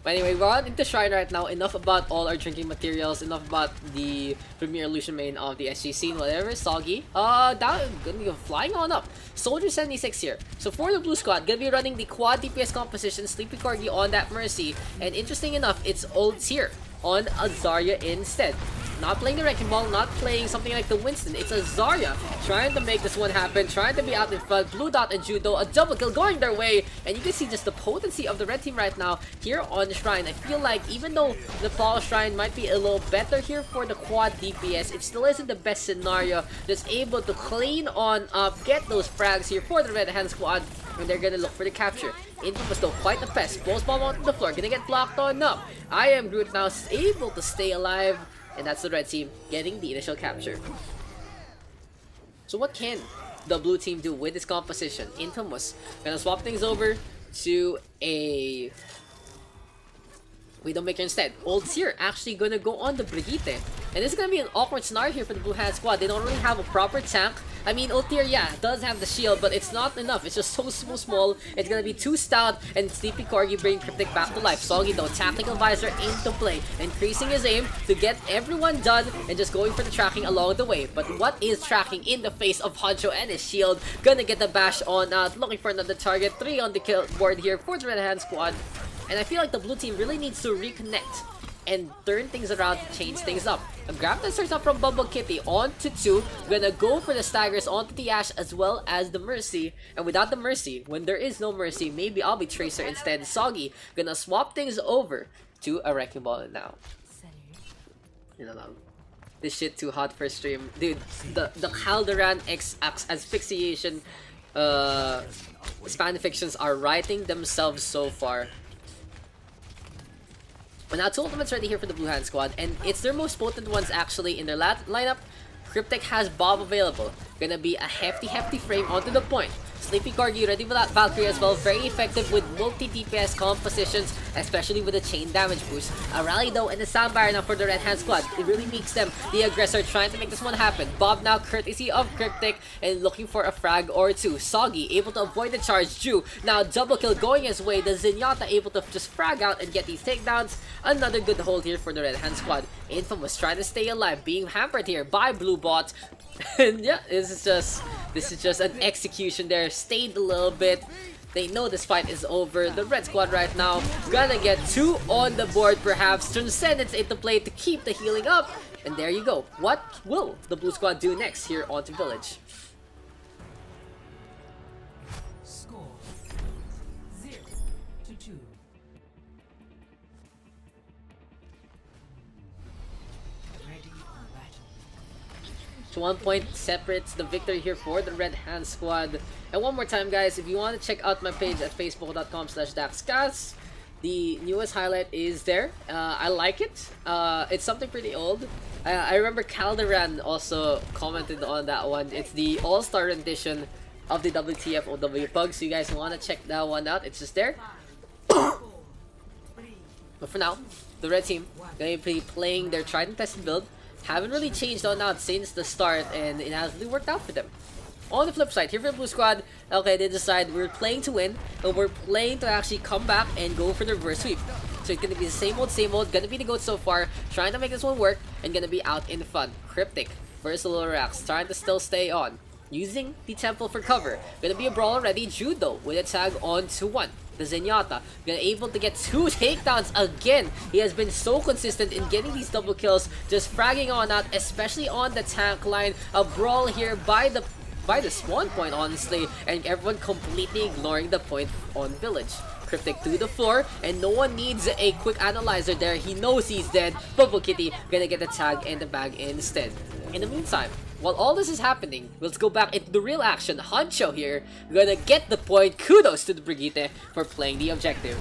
But anyway, we're on into Shrine right now. Enough about all our drinking materials. Enough about the Premier Illusion main of the SG scene. Whatever, Soggy. Down, gonna be flying on up. Soldier 76 here. So for the blue squad, gonna be running the quad DPS composition. Sleepy Corgi on that Mercy. And interesting enough, it's Olds here on a Zarya instead. Not playing the Wrecking Ball, not playing something like the Winston. It's a Zarya trying to make this one happen, trying to be out in front. Blue Dot and Judo, a double kill going their way. And you can see just the potency of the red team right now here on Shrine. I feel like even though Nepal Shrine might be a little better here for the quad DPS, it still isn't the best scenario. Just able to clean on up, get those frags here for the Red Hand squad. And they're gonna look for the capture. Infamous though, quite the pest. Pulse bomb onto the floor, gonna get blocked on up. I Am Groot now able to stay alive. And that's the red team getting the initial capture. So what can the blue team do with this composition? Infamous gonna swap things over to a Widowmaker instead. Olds here actually gonna go on the Brigitte. And this is gonna be an awkward scenario here for the Blue Hand squad. They don't really have a proper tank. I mean, Ultir, yeah, does have the shield, but it's not enough. It's just so small. It's gonna be too stout, and Sleepy Corgi bringing Cryptic back to life. Soggy though, Tactical Visor into play, increasing his aim to get everyone done, and just going for the tracking along the way. But what is tracking in the face of Honcho and his shield? Gonna get the bash on out, looking for another target. 3 on the kill board here for the Red Hand squad. And I feel like the blue team really needs to reconnect and turn things around to change things up. A grab that starts up from Bubble Kitty onto 2. Gonna go for the staggers onto the Ashe as well as the Mercy. And without the Mercy, when there is no Mercy, maybe I'll be Tracer instead. Soggy gonna swap things over to a Wrecking Ball now. You know, this shit too hot for stream. Dude, the Calderan X Asphyxiation fanfictions are writing themselves so far. But now 2 ultimates ready here for the Blue Hand squad, and it's their most potent ones actually in their lineup. Cryptic has Bob available. Gonna be a hefty frame onto the point. Sleepy Corgi ready with that Valkyrie as well. Very effective with multi-DPS compositions, especially with the chain damage boost. A rally though and the sound barrier now for the Red Hand squad. It really makes them the aggressor trying to make this one happen. Bob now courtesy of Cryptic and looking for a frag or 2. Soggy able to avoid the charge. Drew now double kill going his way. The Zenyatta able to just frag out and get these takedowns. Another good hold here for the Red Hand squad. Infamous trying to stay alive, being hampered here by Blue Bot. And yeah, this is just an execution there. Stayed a little bit. They know this fight is over. The red squad right now gonna get 2 on the board, perhaps. Transcendence into play to keep the healing up. And there you go. What will the blue squad do next here onto Village? Score 0-2. Ready for battle. So 1 point separates the victory here for the Red Hand squad. And one more time, guys, if you want to check out my page at facebook.com/Daks, the newest highlight is there. I like it. It's something pretty old. I remember Calderan also commented on that one. It's the All-Star rendition of the Wtf Ow Pugs. So you guys want to check that one out. It's just there. But for now, the red team gonna be playing their tried and tested build. Haven't really changed on out since the start, and it has really worked out for them. On the flip side, here for the blue squad, okay, they decide we're playing to win, and we're playing to actually come back and go for the reverse sweep. So it's gonna be the same old, gonna be the GOAT so far, trying to make this one work, and gonna be out in front. Cryptic versus Lorax, trying to still stay on. Using the temple for cover. Gonna be a brawl already. Judo with a tag on to 1. The Zenyatta gonna able to get 2 takedowns again. He has been so consistent in getting these double kills, just fragging on out, especially on the tank line. A brawl here by the spawn point, honestly, and everyone completely ignoring the point on village. Cryptic to the floor, and no one needs a quick analyzer there. He knows he's dead. Bubble Kitty gonna get the tag and the bag instead. In the meantime, while all this is happening, let's go back into the real action. Hancho here gonna get the point. Kudos to the Brigitte for playing the objective.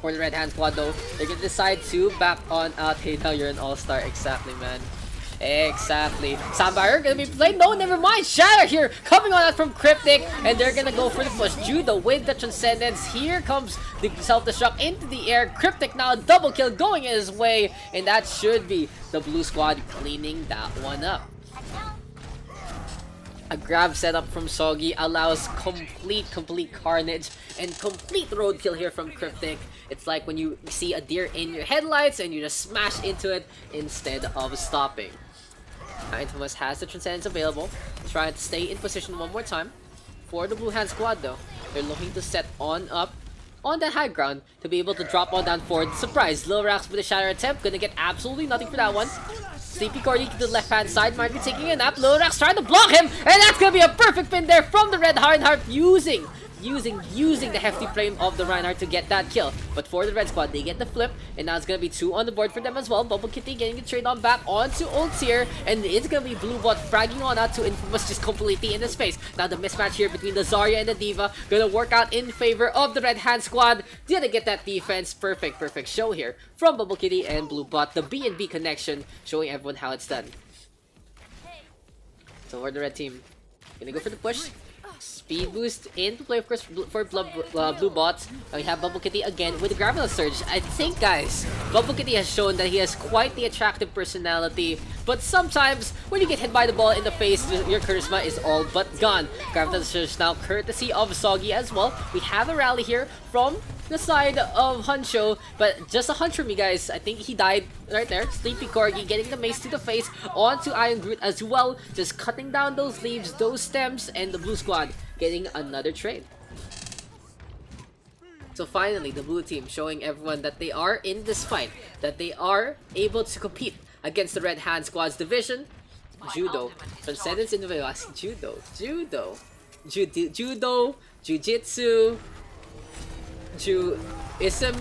For the Red Hand squad though, they're gonna decide to back on out. Hey, now you're an all-star. Exactly, man. Exactly. Sambar gonna be played. No, never mind. Shatter here coming on out from Cryptic, and they're gonna go for the push. Judo with the Transcendence. Here comes the self-destruct into the air. Cryptic now double kill going his way, and that should be the blue squad cleaning that one up. A grab setup from Soggy allows complete carnage and complete roadkill here from Cryptic. It's like when you see a deer in your headlights and you just smash into it instead of stopping. Infamous has the Transcendence available, trying to stay in position one more time. For the Blue Hand squad though, they're looking to set on up on the high ground to be able to drop on down for the surprise. Lil Rax with a shatter attempt, gonna get absolutely nothing for that one. Sleepy Cordy to the left hand side might be taking a nap. Lil Rax trying to block him, and that's gonna be a perfect pin there from the Red Reinhardt using the hefty frame of the Reinhardt to get that kill. But for the red squad, they get the flip, and now it's gonna be 2 on the board for them as well. Bubble Kitty getting the trade on back onto Ultier, and it's gonna be Blue Bot fragging on out to Infamous just completely in his face. Now the mismatch here between the Zarya and the Diva gonna work out in favor of the Red Hand squad. Didn't get that defense. Perfect show here from Bubble Kitty and Blue Bot. The B&B connection showing everyone how it's done. So for the red team, gonna go for the push. Speed boost into play, of course, for Blue Bots. We have Bubble Kitty again with the Gravity Surge. I think, guys, Bubble Kitty has shown that he has quite the attractive personality, but sometimes when you get hit by the ball in the face, your charisma is all but gone. Gravity Surge now courtesy of Soggy as well. We have a rally here from the side of Hancho, but just a hunch for me, guys. I think he died right there. Sleepy Corgi getting the mace to the face onto Iron Groot as well, just cutting down those leaves, those stems, and the blue squad getting another trade. So finally, the blue team showing everyone that they are in this fight, that they are able to compete against the Red Hand squad's division. Judo, Transcendence in the Judo, Jiu-Jitsu, Judaism,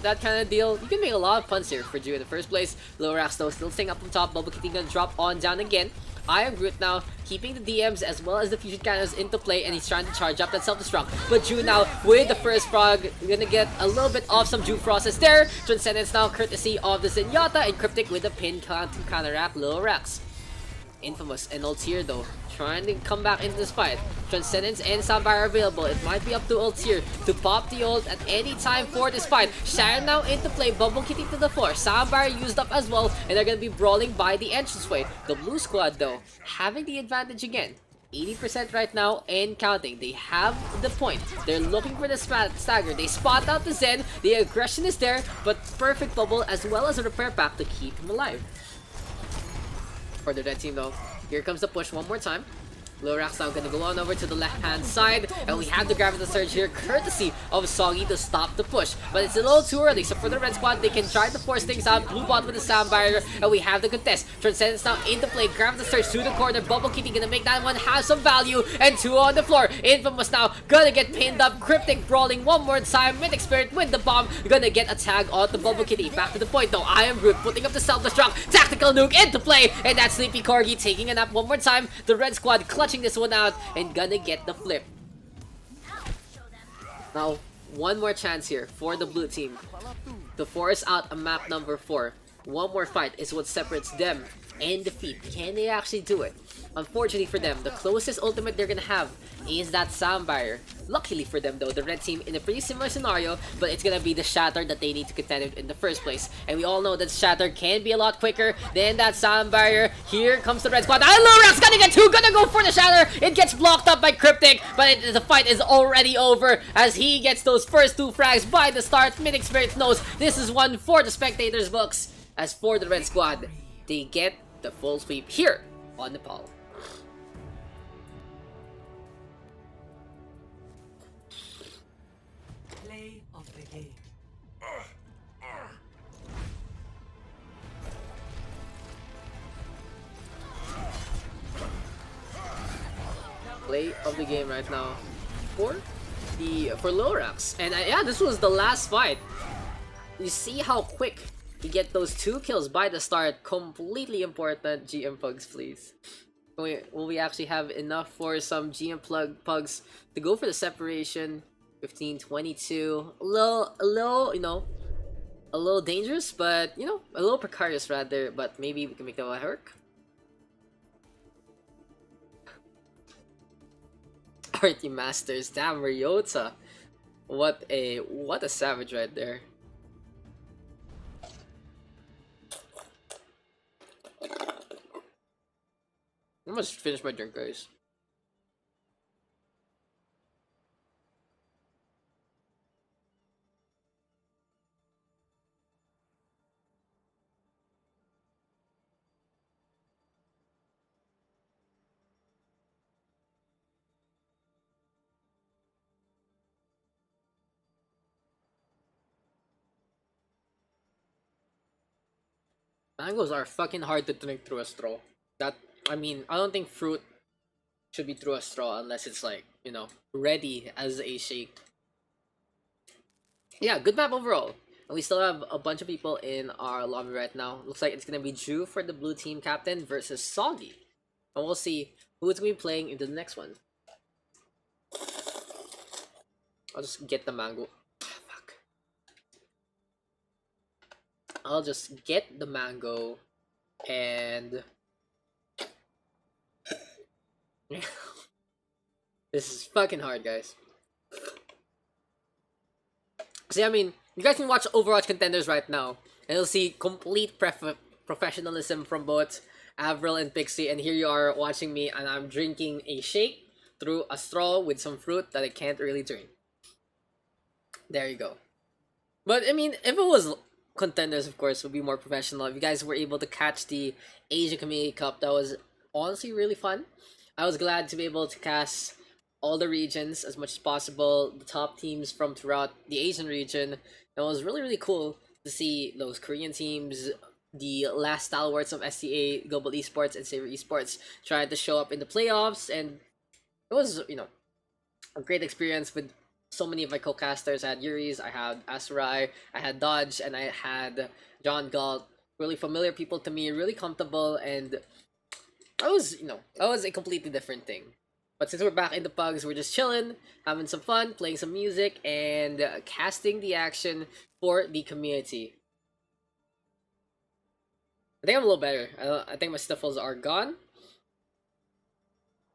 that kind of deal. You can make a lot of puns here for Jew in the first place. Lorax though still staying up on top. Bubble Kitty gonna drop on down again. Iron Groot now keeping the DMs as well as the fusion cannons into play, and he's trying to charge up that self-destruct. But Jew now with the first frog, gonna get a little bit of some Jew process there. Transcendence now courtesy of the Zenyatta, and Cryptic with the pin to counteract Lorax. Infamous and Ultier though, trying to come back into this fight. Transcendence and Sambar are available. It might be up to Ultier to pop the ult at any time for this fight. Sharon now into play, Bubble Kitty to the floor. Sambar used up as well, and they're gonna be brawling by the entranceway. The blue squad though, having the advantage again. 80% right now and counting. They have the point. They're looking for the stagger. They spot out the Zen. The aggression is there, but perfect bubble as well as a repair pack to keep him alive. For the red team though, here comes the push one more time. Lorax now gonna go on over to the left-hand side, and we have the Gravity Surge here, courtesy of Soggy to stop the push. But it's a little too early, so for the red squad, they can try to force things out. Blue Bot with the Sound Barrier, and we have the contest. Transcendence now into play, Gravity Surge to the corner. Bubble Kitty gonna make that one have some value, and 2 on the floor. Infamous now gonna get pinned up. Cryptic brawling one more time. Mythic Spirit with the bomb, gonna get a tag on the Bubble Kitty. Back to the point though, Iron Groot putting up the self-destruct. Tactical nuke into play, and that's Sleepy Corgi taking a nap one more time. The red squad clutching this one out and gonna get the flip. Now, one more chance here for the blue team to force out a map number 4. One more fight is what separates them and defeat. Can they actually do it? Unfortunately for them, the closest ultimate they're gonna have is that sound barrier. Luckily for them though, the red team in a pretty similar scenario, but it's gonna be the shatter that they need to contend with in the first place. And we all know that shatter can be a lot quicker than that sound barrier. Here comes the red squad. Lorax gonna get two, gonna go for the shatter. It gets blocked up by Cryptic, but the fight is already over as he gets those first two frags by the start. Mid-Experience knows this is one for the spectators' books. As for the red squad, they get the full sweep here on Nepal. Play of the game. Play of the game right now for Lorax. And yeah, this was the last fight. You see how quick we get those two kills by the start. Completely important. GM Pugs, please. Will we actually have enough for some GM Pugs to go for the separation? 15, 22. A little, you know, a little dangerous, but, you know, a little precarious rather. But maybe we can make that work. Party Masters, damn, Rialto. What a savage right there. I must finish my drink, guys. Mangoes are fucking hard to drink through a straw. I mean, I don't think fruit should be through a straw unless it's like, you know, ready as a shake. Yeah, good map overall. And we still have a bunch of people in our lobby right now. Looks like it's gonna be Drew for the blue team captain versus Soggy. And we'll see who's gonna be playing into the next one. I'll just get the mango. Fuck. I'll just get the mango and this is fucking hard, guys. See, I mean, you guys can watch Overwatch contenders right now, and you'll see complete professionalism from both Avril and Pixie, and here you are watching me, and I'm drinking a shake through a straw with some fruit that I can't really drink. There you go. But, I mean, if it was contenders, of course, would be more professional. If you guys were able to catch the Asia Community Cup, that was honestly really fun. I was glad to be able to cast all the regions as much as possible, the top teams from throughout the Asian region. It was really, really cool to see those Korean teams, the last stalwarts of STA, Global Esports, and Saver Esports trying to show up in the playoffs, and it was, you know, a great experience with so many of my co-casters. I had Yuri's, I had Asurai, I had Dodge, and I had John Galt. Really familiar people to me, really comfortable, and that was a completely different thing. But since we're back in the Pugs, we're just chilling, having some fun, playing some music, and casting the action for the community. I think I'm a little better. I think my sniffles are gone.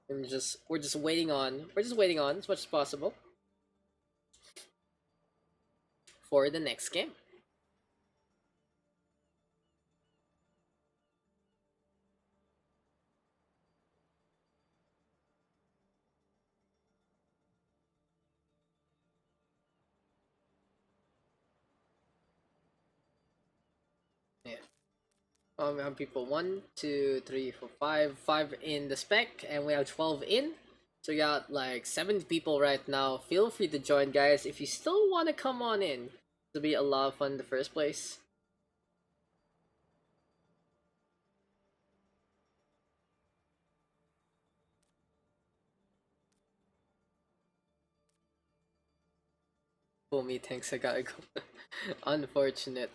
And we're just waiting on as much as possible for the next game. Yeah. We have people 1, 2, 3, 4, 5 in the spec, and we have 12 in. So we got like 70 people right now. Feel free to join, guys, if you still want to come on in. It'll be a lot of fun in the first place. Pull me, thanks, I gotta go. Unfortunate.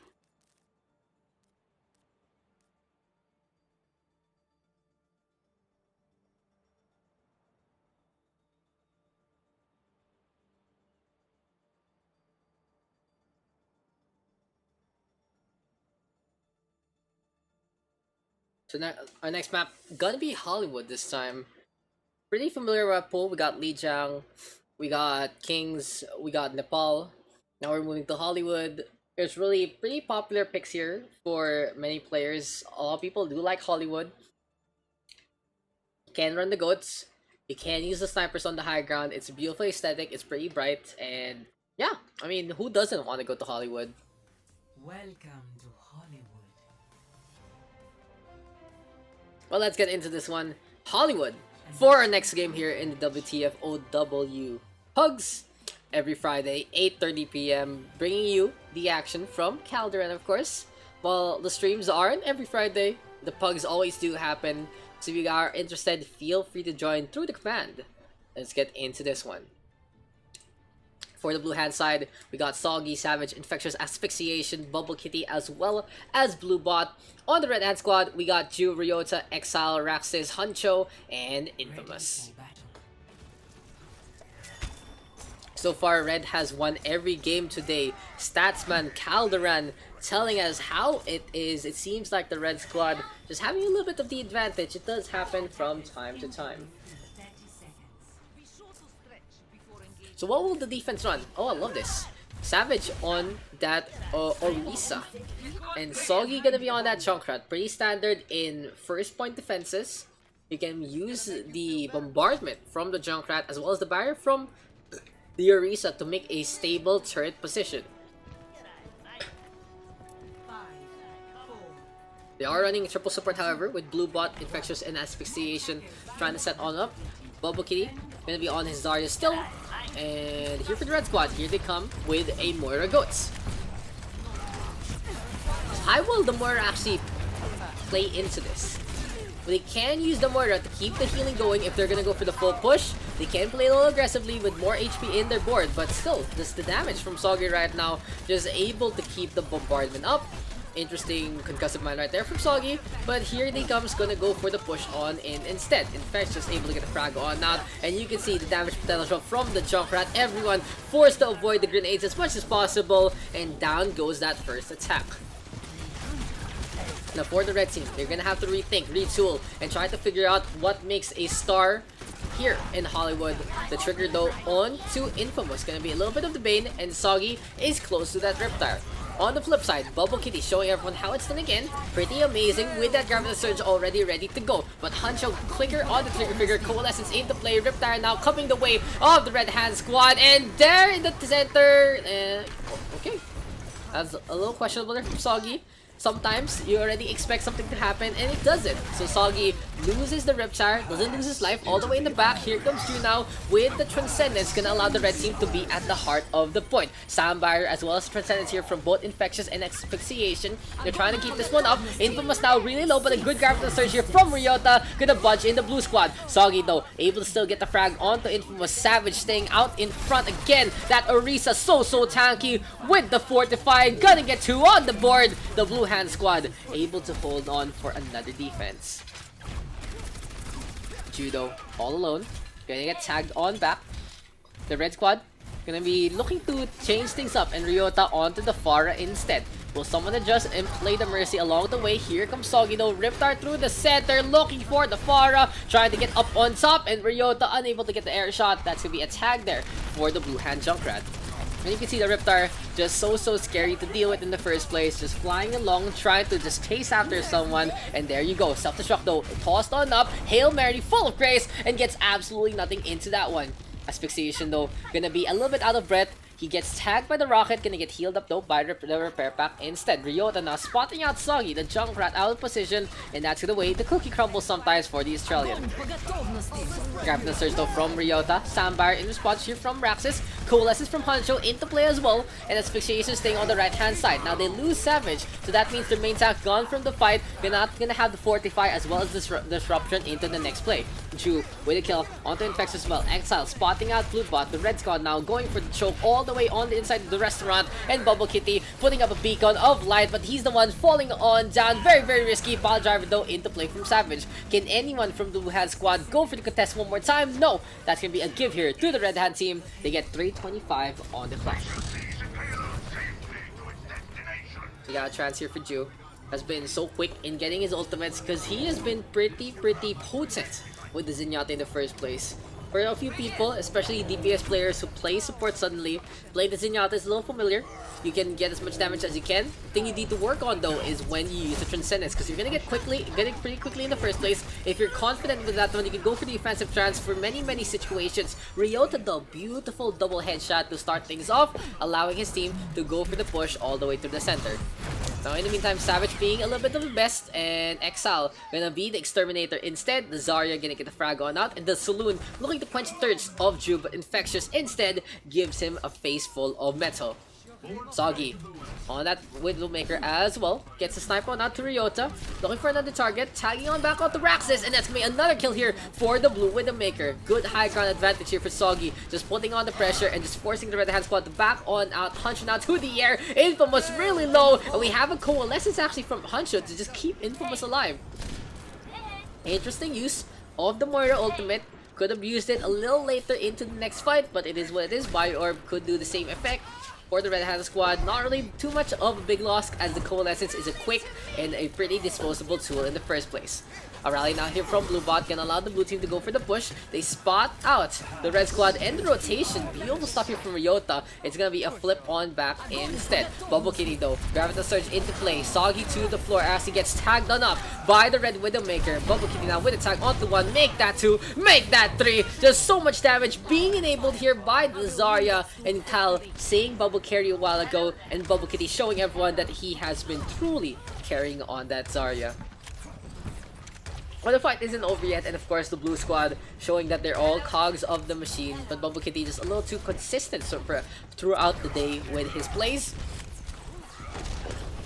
So our next map gonna be Hollywood this time. Pretty familiar with our pool. We got Lijiang, we got Kings, we got Nepal. Now we're moving to Hollywood. There's really pretty popular picks here for many players. A lot of people do like Hollywood. You can run the goats. You can use the snipers on the high ground. It's a beautiful aesthetic. It's pretty bright, and yeah, I mean, who doesn't want to go to Hollywood? Welcome to Hollywood. Well, let's get into this one. Hollywood for our next game here in the WTF Ow. Pugs every Friday, 8:30 p.m. bringing you the action from Calderon, of course. While the streams aren't every Friday, the Pugs always do happen. So if you are interested, feel free to join through the command. Let's get into this one. For the blue hand side, we got Soggy, Savage, Infectious, Asphyxiation, Bubble Kitty, as well as Blue Bot. On the red hand squad, we got Ju, Ryota, Exile, Raxis, Huncho, and Infamous. So far, Red has won every game today. Statsman Calderon telling us how it is. It seems like the Red squad just having a little bit of the advantage. It does happen from time to time. So what will the defense run? Oh, I love this. Savage on that Orisa. And Soggy gonna be on that Junkrat. Pretty standard in first point defenses. You can use the bombardment from the Junkrat as well as the barrier from the Orisa to make a stable turret position. They are running triple support, however, with Blue Bot, Infectious, and Asphyxiation trying to set on up. Bubble Kitty gonna be on his Zarya still. And here for the Red squad, here they come with a Moira Goats. How will the Moira actually play into this? They can use the Moira to keep the healing going if they're gonna go for the full push. They can play a little aggressively with more HP in their board, but still, just the damage from Soggy right now, just able to keep the bombardment up. Interesting concussive mine right there from Soggy, but here they comes gonna go for the push on in instead. In fact, just able to get a frag on now, and you can see the damage potential from the Junkrat. Everyone forced to avoid the grenades as much as possible, and down goes that first attack. Now for the red team, they're gonna have to rethink, retool, and try to figure out what makes a star here in Hollywood. The trigger though on to Infamous, gonna be a little bit of the Bane, and Soggy is close to that Riptire. On the flip side, Bubble Kitty showing everyone how it's done again. Pretty amazing with that Gravity Surge already ready to go. But Huncho quicker on the trigger figure, Coalescence into play, Riptire now coming the way of the red hand squad, and there in the center, okay. That's a little questionable there from Soggy. Sometimes you already expect something to happen and it doesn't. So Soggy loses the Riptire, doesn't lose his life all the way in the back. Here comes Ju now with the Transcendence, gonna allow the red team to be at the heart of the point. Sound Barrier as well as Transcendence here from both Infectious and Asphyxiation. They're trying to keep this one up. Infamous now really low, but a good Gravity Surge here from Ryota, gonna bunch in the blue squad. Soggy though, able to still get the frag onto Infamous. Savage staying out in front again. That Orisa so tanky with the Fortify, gonna get two on the board. The blue hand squad able to hold on for another defense. Judo all alone, gonna get tagged on back. The red squad gonna be looking to change things up, and Ryota onto the Pharah instead. Will someone adjust and play the Mercy along the way? Here comes Soggy though, Riptire through the center, looking for the Pharah, trying to get up on top, and Ryota unable to get the air shot. That's gonna be a tag there for the blue hand Junkrat. And you can see the Riptire just so scary to deal with in the first place. Just flying along, trying to just chase after someone. And there you go. Self-destruct though. Tossed on up. Hail Mary full of grace. And gets absolutely nothing into that one. Asphyxiation though. Gonna be a little bit out of breath. He gets tagged by the rocket, gonna get healed up though by the repair pack instead. Ryota now spotting out Soggy, the Junkrat out of position, and that's the way the cookie crumbles sometimes for the Australian. Grabbing the surge though from Ryota, Sambar in response here from Raxis, Coalescence from Hancho into play as well, and Asphyxiation staying on the right hand side. Now they lose Savage, so that means their main tank gone from the fight. They're not gonna have the Fortify as well as disruption into the next play. Ju with a kill onto Infects as well. Exile spotting out Blue Bot, the red squad now going for the choke all the way on the inside of the restaurant, and Bubble Kitty putting up a beacon of light, but he's the one falling on down. Very risky. Pile driver though into play from Savage. Can anyone from the blue hand squad go for the contest one more time? No, that's gonna be a give here to the red hand team. They get 325 on the flash. We got a chance here for Ju. has been so quick in getting his ultimates because he has been pretty potent with the Zenyatta in the first place. For a few people, especially DPS players who play support suddenly, play the Zenyatta is a little familiar. You can get as much damage as you can. The thing you need to work on though is when you use the Transcendence, because you're gonna get it pretty quickly in the first place. If you're confident with that one, you can go for the offensive trance for many situations. Rialto though, beautiful double headshot to start things off, allowing his team to go for the push all the way to the center. Now in the meantime, Savage being a little bit of the best, and Exile gonna be the Exterminator instead. The Zarya gonna get the frag on out, and the Saloon looking to quench the thirst of Ju, but Infectious instead gives him a face full of metal. Soggy on that Widowmaker as well. Gets a sniper on out to Ryota. Looking for another target. Tagging on back out to Raxus. And that's going to be another kill here for the blue Widowmaker. Good high ground advantage here for Soggy. Just putting on the pressure and just forcing the red hand squad to back on out. Huncho now to the air. Infamous really low. And we have a coalescence actually from Huncho to just keep Infamous alive. Interesting use of the Moira ultimate. Could have used it a little later into the next fight, but it is what it is. Bioorb could do the same effect. For the Red Hand squad, not really too much of a big loss as the Coalescence is a quick and a pretty disposable tool in the first place. A rally now here from Blue Bot can allow the blue team to go for the push. They spot out the red squad and the rotation. Beautiful stuff here from Ryota. It's gonna be a flip on back instead. Bubble Kitty though, Gravita Surge into play. Soggy to the floor as he gets tagged on up by the red Widowmaker. Bubble Kitty now with a tag onto one. Make that two, make that three. Just so much damage being enabled here by the Zarya, and Cal saying Bubble Carry a while ago, and Bubble Kitty showing everyone that he has been truly carrying on that Zarya. Well, the fight isn't over yet, and of course the blue squad showing that they're all cogs of the machine, but Bubble Kitty just a little too consistent throughout the day with his plays.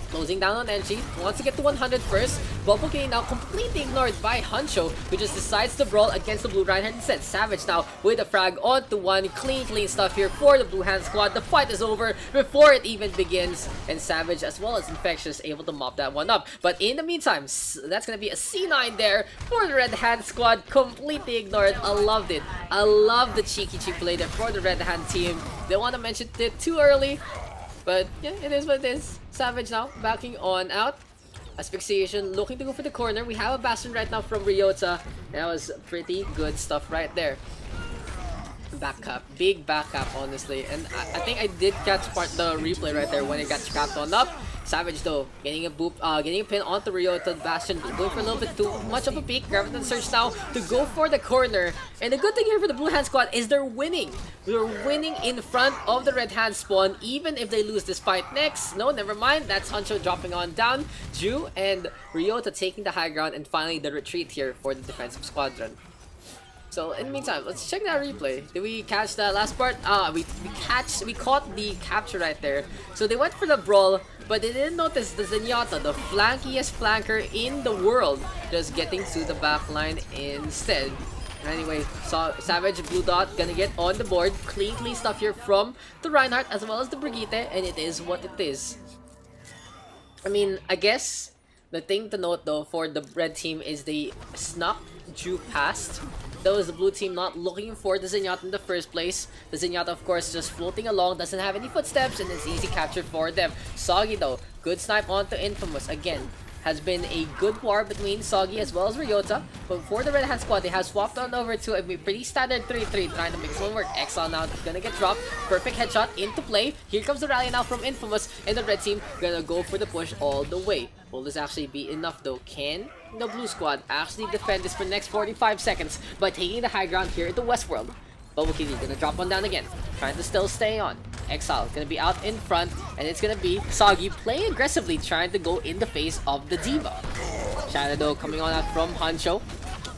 Closing down on Enchi, wants to get to 100 first. Bubble Kitty now completely ignored by Huncho, who just decides to brawl against the blue Reinhardt instead. Savage now with a frag onto one. Clean stuff here for the blue hand squad. The fight is over before it even begins, and Savage as well as Infectious able to mop that one up. But in the meantime, that's gonna be a C9 there for the red hand squad. Completely ignored. I loved it. I love the cheeky play there for the red hand team. They want to mention it too early, but yeah, it is what it is. Savage now backing on out. Asphyxiation looking to go for the corner. We have a Bastion right now from Ryota. That was pretty good stuff right there. Backup, big backup honestly, and I think I did catch the replay right there when it got capped on up. Savage though, getting a pin onto Ryota. Bastion going for a little bit too much of a peek. Graviton Surge now to go for the corner. And the good thing here for the blue hand squad is they're winning. They're winning in front of the red hand spawn, even if they lose this fight next. No, never mind. That's Huncho dropping on down. Ju and Ryota taking the high ground, and finally the retreat here for the defensive squadron. So in the meantime, let's check that replay. Did we catch that last part? We caught the capture right there. So they went for the brawl, but they didn't notice the Zenyatta, the flankiest flanker in the world, just getting to the back line instead. Anyway, Savage Blue Dot gonna get on the board. Clean stuff here from the Reinhardt as well as the Brigitte, and it is what it is. I mean, I guess the thing to note though for the red team is they snuck Ju past. That was the blue team not looking for the Zenyatta in the first place. The Zenyatta, of course, just floating along, doesn't have any footsteps, and it's easy capture for them. Soggy, though, good snipe onto Infamous. Again, has been a good war between Soggy as well as Ryota. But for the Red Hand squad, they have swapped on over to a pretty standard 3-3, trying to make one work. Exile now gonna get dropped. Perfect headshot into play. Here comes the rally now from Infamous, and the red team gonna go for the push all the way. Will this actually be enough though? Can the blue squad actually defend this for the next 45 seconds by taking the high ground here at the Westworld? Bubble Kitty gonna drop one down again, trying to still stay on. Exile gonna be out in front, and it's gonna be Soggy playing aggressively, trying to go in the face of the Diva. Shadow though coming on out from Huncho,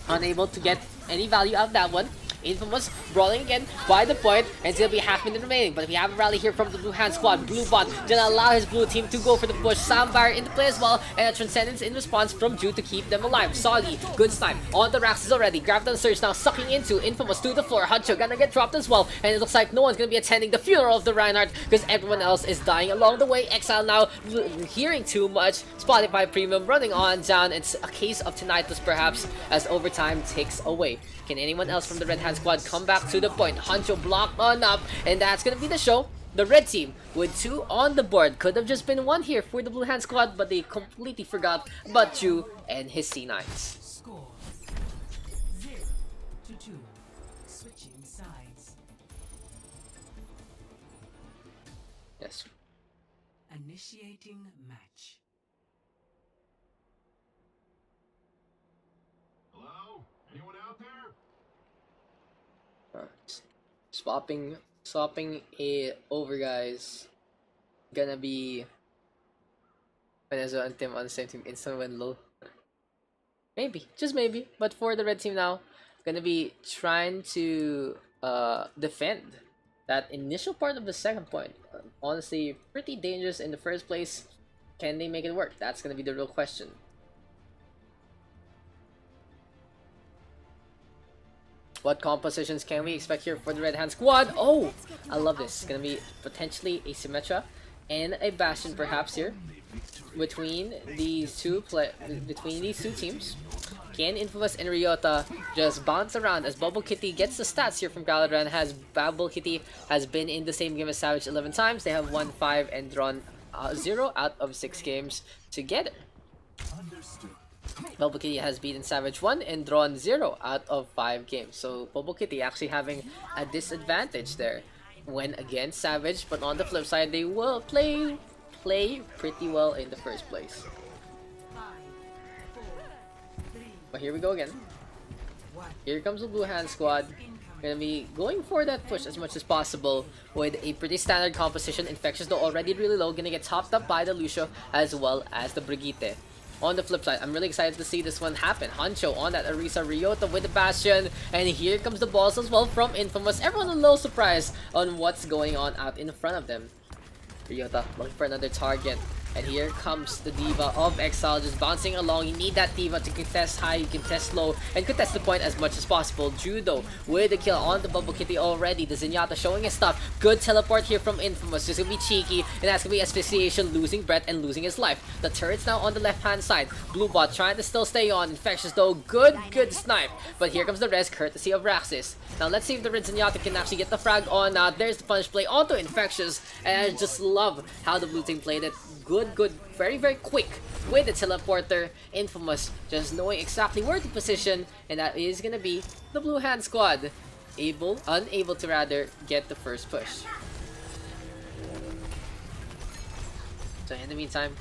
unable to get any value out of that one. Infamous brawling again by the point, and it's gonna be half minute remaining. But we have a rally here from the blue hand squad. Blue Bot gonna allow his blue team to go for the push. Soundbar into play as well, and a Transcendence in response from Ju to keep them alive. Soggy, good snipe on the Raxus already. Graviton Surge now sucking into Infamous to the floor. Huncho gonna get dropped as well, and it looks like no one's gonna be attending the funeral of the Reinhardt because everyone else is dying along the way. Exile now hearing too much. Spotify Premium running on down. It's a case of tinnitus perhaps as overtime ticks away. Can anyone else from the Red Hand squad come back to the point? Huncho blocked on up, and that's gonna be the show. the red team with 2 on the board. Could have just been 1 here for the Blue Hand Squad, but they completely forgot about Ju and his C9s. Score 0 to 2. Switching sides. Yes. Initiating match. Hello? Anyone out there? Swapping it over, guys. Gonna be Venezuela and Tim on the same team. Instant win low. Maybe, just maybe. But for the red team now, gonna be trying to defend that initial part of the second point. Honestly, pretty dangerous in the first place. Can they make it work? That's gonna be the real question. What compositions can we expect here for the Red Hand Squad? Oh, I love this. It's gonna be potentially a Symmetra and a Bastion perhaps here between these two teams. Can Infamous and Rialto just bounce around as Bubble Kitty gets the stats here from Galadran? Bubble Kitty has been in the same game as Savage 11 times. They have won 5 and drawn 0 out of 6 games together. Bubble Kitty has beaten Savage 1 and drawn 0 out of 5 games. So Bubble Kitty actually having a disadvantage there when against Savage, but on the flip side, they will play pretty well in the first place. But here we go again. Here comes the Blue Hand Squad. Gonna be going for that push as much as possible with a pretty standard composition. Infectious though already really low, gonna get topped up by the Lucio as well as the Brigitte. On the flip side, I'm really excited to see this one happen. Hancho on that Arisa, Rialto with the Bastion, and here comes the balls as well from Infamous. Everyone a little surprised on what's going on out in front of them. Rialto looking for another target. And here comes the Diva of Exile just bouncing along. You need that Diva to contest high, you contest low, and contest the point as much as possible. Judo with the kill on the Bubble Kitty already. The Zenyatta showing his stuff. Good teleport here from Infamous. Just gonna be cheeky, and that's gonna be Asphyxiation, losing breath and losing his life. The turret's now on the left-hand side. Bluebot trying to still stay on. Infectious though, good snipe. But here comes the res, courtesy of Raxis. Now let's see if the Red Zenyatta can actually get the frag on. There's the punish play onto Infectious, and I just love how the blue team played it. Good, very quick with the teleporter. Infamous just knowing exactly where to position, and that is gonna be the Blue Hand Squad unable to rather get the first push. So in the meantime,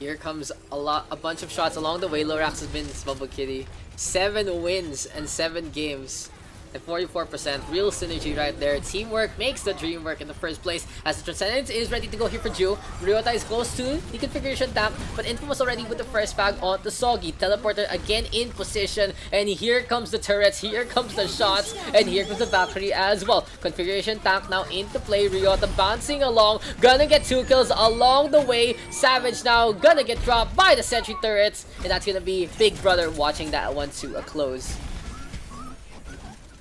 here comes a bunch of shots along the way. Lorax has been Bubble Kitty. 7 wins and 7 games. And 44%, real synergy right there. Teamwork makes the dream work in the first place. As the Transcendence is ready to go here for Ju. Rialto is close to the configuration tap, but Infamous already with the first bag on the Soggy. Teleporter again in position, and here comes the turrets, here comes the shots, and here comes the Valkyrie as well. Configuration tank now into play. Rialto bouncing along, gonna get 2 kills along the way. Savage now gonna get dropped by the sentry turrets, and that's gonna be Big Brother watching that one to a close.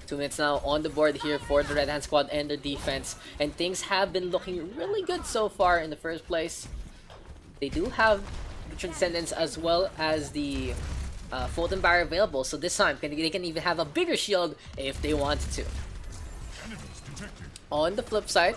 2 minutes now on the board here for the Red Hand Squad and their defense, and things have been looking really good so far in the first place. They do have the Transcendence as well as the Photon Barrier available, so this time they can even have a bigger shield if they wanted to. On the flip side,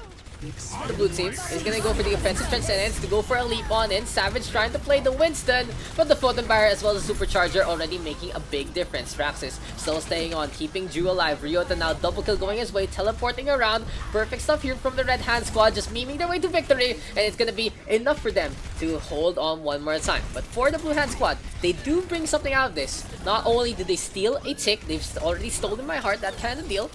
the blue team is gonna go for the offensive Transcendence to go for a leap on in. Savage trying to play the Winston, but the Photon Barrier as well as the Supercharger already making a big difference. Raxis still staying on, keeping Ju alive. Rialto now double kill going his way, teleporting around. Perfect stuff here from the Red Hand Squad, just memeing their way to victory, and it's gonna be enough for them to hold on one more time. But for the Blue Hand Squad, they do bring something out of this. Not only did they steal a tick, they've already stolen my heart, that kind of deal.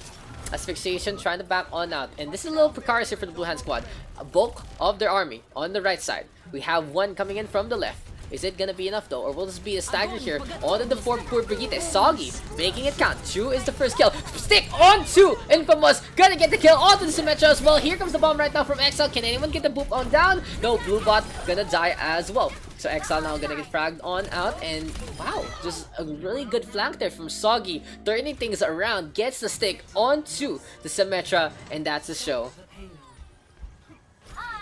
Asphyxiation trying to back on out, and this is a little precarious here for the Blue Hand Squad. A bulk of their army on the right side. We have one coming in from the left. Is it gonna be enough though, or will this be a stagger here on the 4 poor Brigitte? Soggy making it count. Ju is the first kill. Stick on to Infamous, gonna get the kill onto the Symmetra as well. Here comes the bomb right now from Exile. Can anyone get the boop on down? No, Bluebot gonna die as well. So Exile now gonna get fragged on out, and wow, just a really good flank there from Soggy, turning things around, gets the stick onto the Symmetra, and that's the show.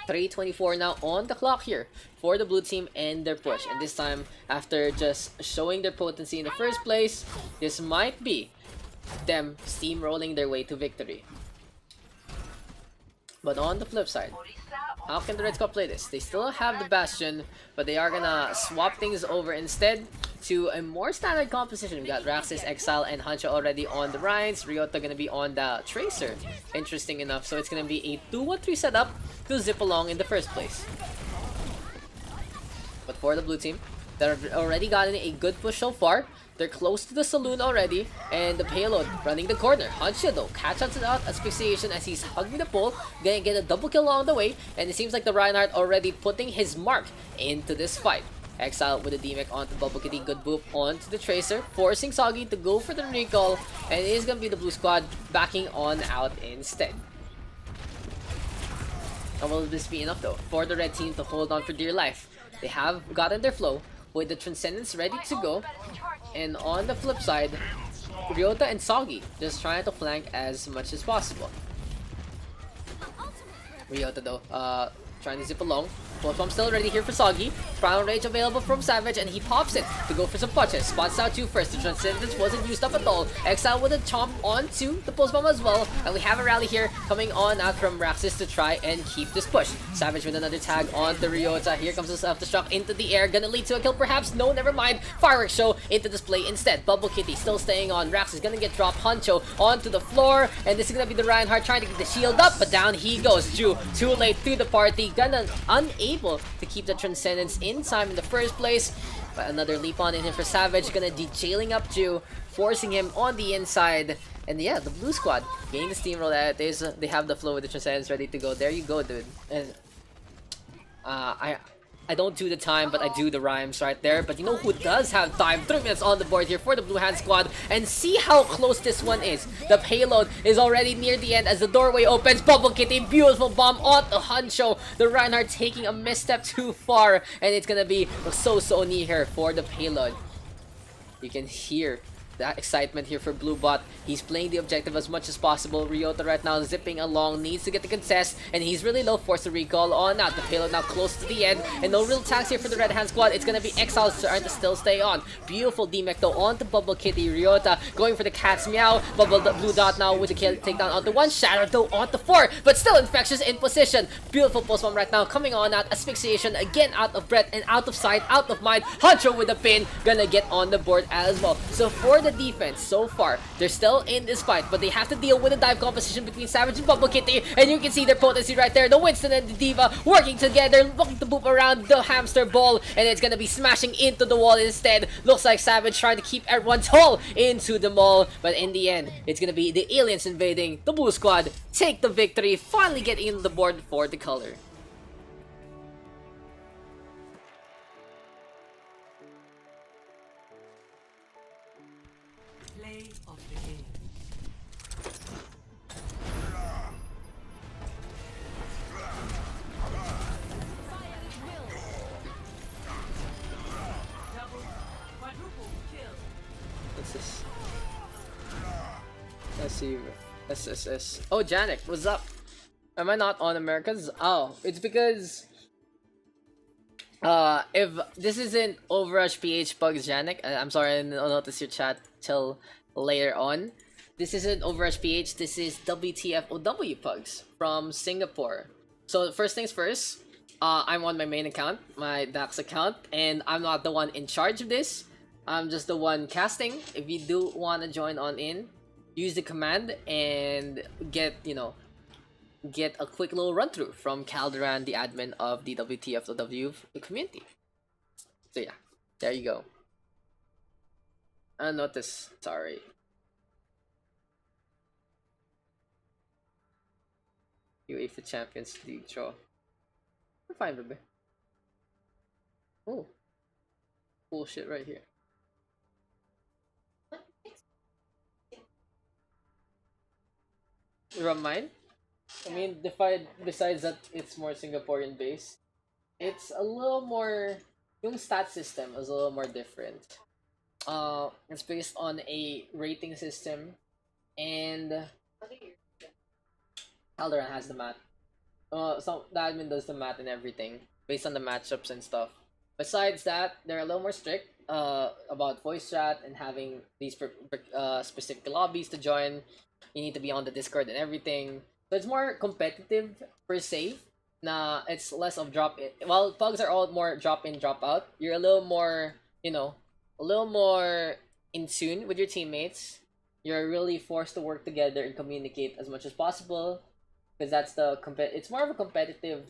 3:24 now on the clock here for the blue team and their push, and this time after just showing their potency in the first place, this might be them steamrolling their way to victory. But on the flip side, how can the Red Skull play this? They still have the Bastion, but they are gonna swap things over instead to a more standard composition. We got Raxus, Exile, and Hancho already on the Rhines. Rialto gonna be on the Tracer. Interesting enough, so it's gonna be a 2-1-3 setup to zip along in the first place. But for the blue team, they've already gotten a good push so far. They're close to the saloon already, and the payload running the corner. Hancho though, catch out without asphyxiation as he's hugging the pole, gonna get a double kill along the way, and it seems like the Reinhardt already putting his mark into this fight. Exile with a DMEC onto Bubble Kitty, good boop onto the Tracer, forcing Soggy to go for the recall, and it is gonna be the blue squad backing on out instead. And will this be enough though for the red team to hold on for dear life? They have gotten their flow with the Transcendence ready to go, and on the flip side, Ryota and Soggy just trying to flank as much as possible. Ryota though, trying to zip along. Pulse Bomb still ready here for Soggy. Primal Rage available from Savage, and he pops it to go for some punches. Spots out 2 first. The Transcendence wasn't used up at all. Exile with a chomp onto the Pulse Bomb as well. And we have a rally here coming on out from Raxus to try and keep this push. Savage with another tag on the Ryota. Here comes the self-destruct into the air. Gonna lead to a kill perhaps? No, never mind. Fireworks show into display instead. Bubble Kitty still staying on. Raxus gonna get dropped. Hancho onto the floor. And this is gonna be the Reinhardt trying to get the shield up. But down he goes. Ju too late through the party. Gonna unable to keep the Transcendence in time in the first place. But another leap on in here for Savage, gonna de-jailing up Ju, forcing him on the inside. And yeah, the blue squad getting the steamroll that is. They have the flow with the Transcendence ready to go. There you go, dude. And I don't do the time, but I do the rhymes right there. But you know who does have time? 3 minutes on the board here for the Blue Hand Squad. And see how close this one is. The payload is already near the end as the doorway opens. Bubble Kitty, beautiful bomb onto Hancho. The Reinhardt taking a misstep too far. And it's gonna be so near here for the payload. You can hear that excitement here for Blue Bot. He's playing the objective as much as possible. Ryota right now zipping along, needs to get the contest, and he's really low, forced to recall on out. The payload now close to the end, and no real tags here for the Red Hand Squad. It's gonna be Exile's turn to still stay on. Beautiful DMEC though onto Bubble Kitty. Ryota going for the cat's meow. Blue Dot now with the kill takedown onto 1. Shatter though onto 4, but still Infectious in position. Beautiful pulse bomb right now coming on out. Asphyxiation again, out of breath and out of sight, out of mind. Hancho with the pin, gonna get on the board as well. So for the defense so far, they're still in this fight, but they have to deal with a dive composition between Savage and Bubble Kitty, and you can see their potency right there. The Winston and the Diva working together, looking to boop around the hamster ball, and it's gonna be smashing into the wall instead. Looks like Savage trying to keep everyone tall into the mall, but in the end, it's gonna be the aliens invading. The blue squad take the victory, finally getting in the board for the color. Play of the game. Double, quadruple kill. What's this? Let's see. SSS. Oh, Janik, what's up? Am I not on Americans? Oh, it's because if this isn't Overrush PH Pugs Janik, I'm sorry I didn't notice your chat till later on. This isn't Overrush PH, this is Wtf Ow Pugs from Singapore. So first things first, I'm on my main account, my Daks account, and I'm not the one in charge of this. I'm just the one casting. If you do want to join on in, use the command and get, you know, get a quick little run through from Calderan, the admin of the Wtf Ow community. So yeah, there you go. Notice, sorry. Uefa Champions League draw. I'm fine, baby. Oh, bullshit right here. From mine? I mean, besides that it's more Singaporean based, it's a little more, yung stat system is a little more different. It's based on a rating system, and Calderon has the math. So the admin does the math and everything based on the matchups and stuff. Besides that, they're a little more strict about voice chat and having these specific lobbies to join. You need to be on the Discord and everything. So it's more competitive per se. Nah, it's less of drop in. While pugs are all more drop in, drop out. You're a little more, a little more in tune with your teammates. You're really forced to work together and communicate as much as possible, because that's it's more of a competitive,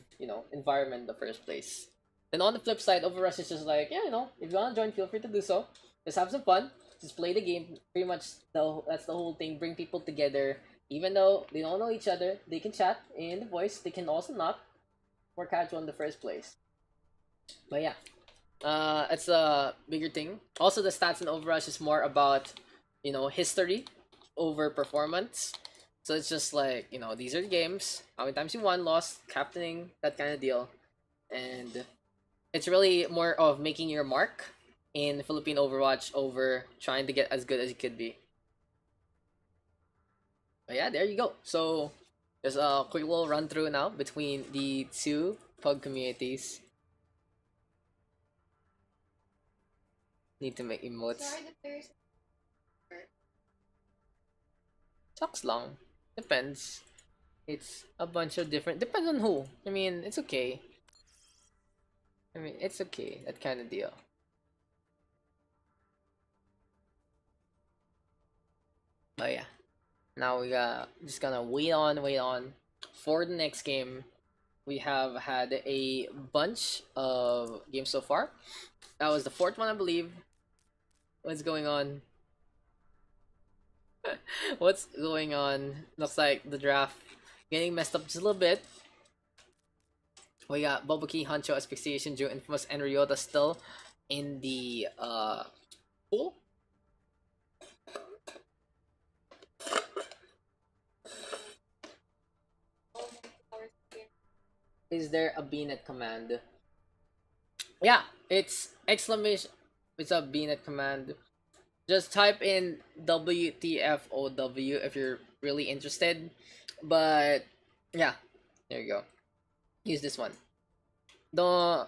environment in the first place. Then on the flip side, Overrush is just like, yeah, if you want to join, feel free to do so. Just have some fun. Just play the game. Pretty much that's the whole thing. Bring people together. Even though they don't know each other, they can chat in the voice. They can also not. More casual in the first place. But yeah, it's a bigger thing. Also, the stats in Overrush is more about, history over performance. So it's just like, these are the games. How many times you won, lost, captaining, that kind of deal. And it's really more of making your mark in Philippine Overwatch over trying to get as good as you could be. But yeah, there you go. So there's a quick little run through now between the two pug communities. Need to make emotes. Sorry that there's Sucks long. Depends. It's a bunch of different. Depends on who. I mean, it's okay. It's okay. That kind of deal. But yeah. Now we got just gonna wait on for the next game. We have had a bunch of games so far. That was the fourth one, I believe. What's going on? What's going on? Looks like the draft getting messed up just a little bit. We got Bobuki, Hancho, Asphyxiation, Joe, Infamous, and Ryota still in the pool. Is there a BNet command? Yeah, it's exclamation. It's a BNet command. Just type in Wtf Ow if you're really interested. But yeah, there you go. Use this one. Because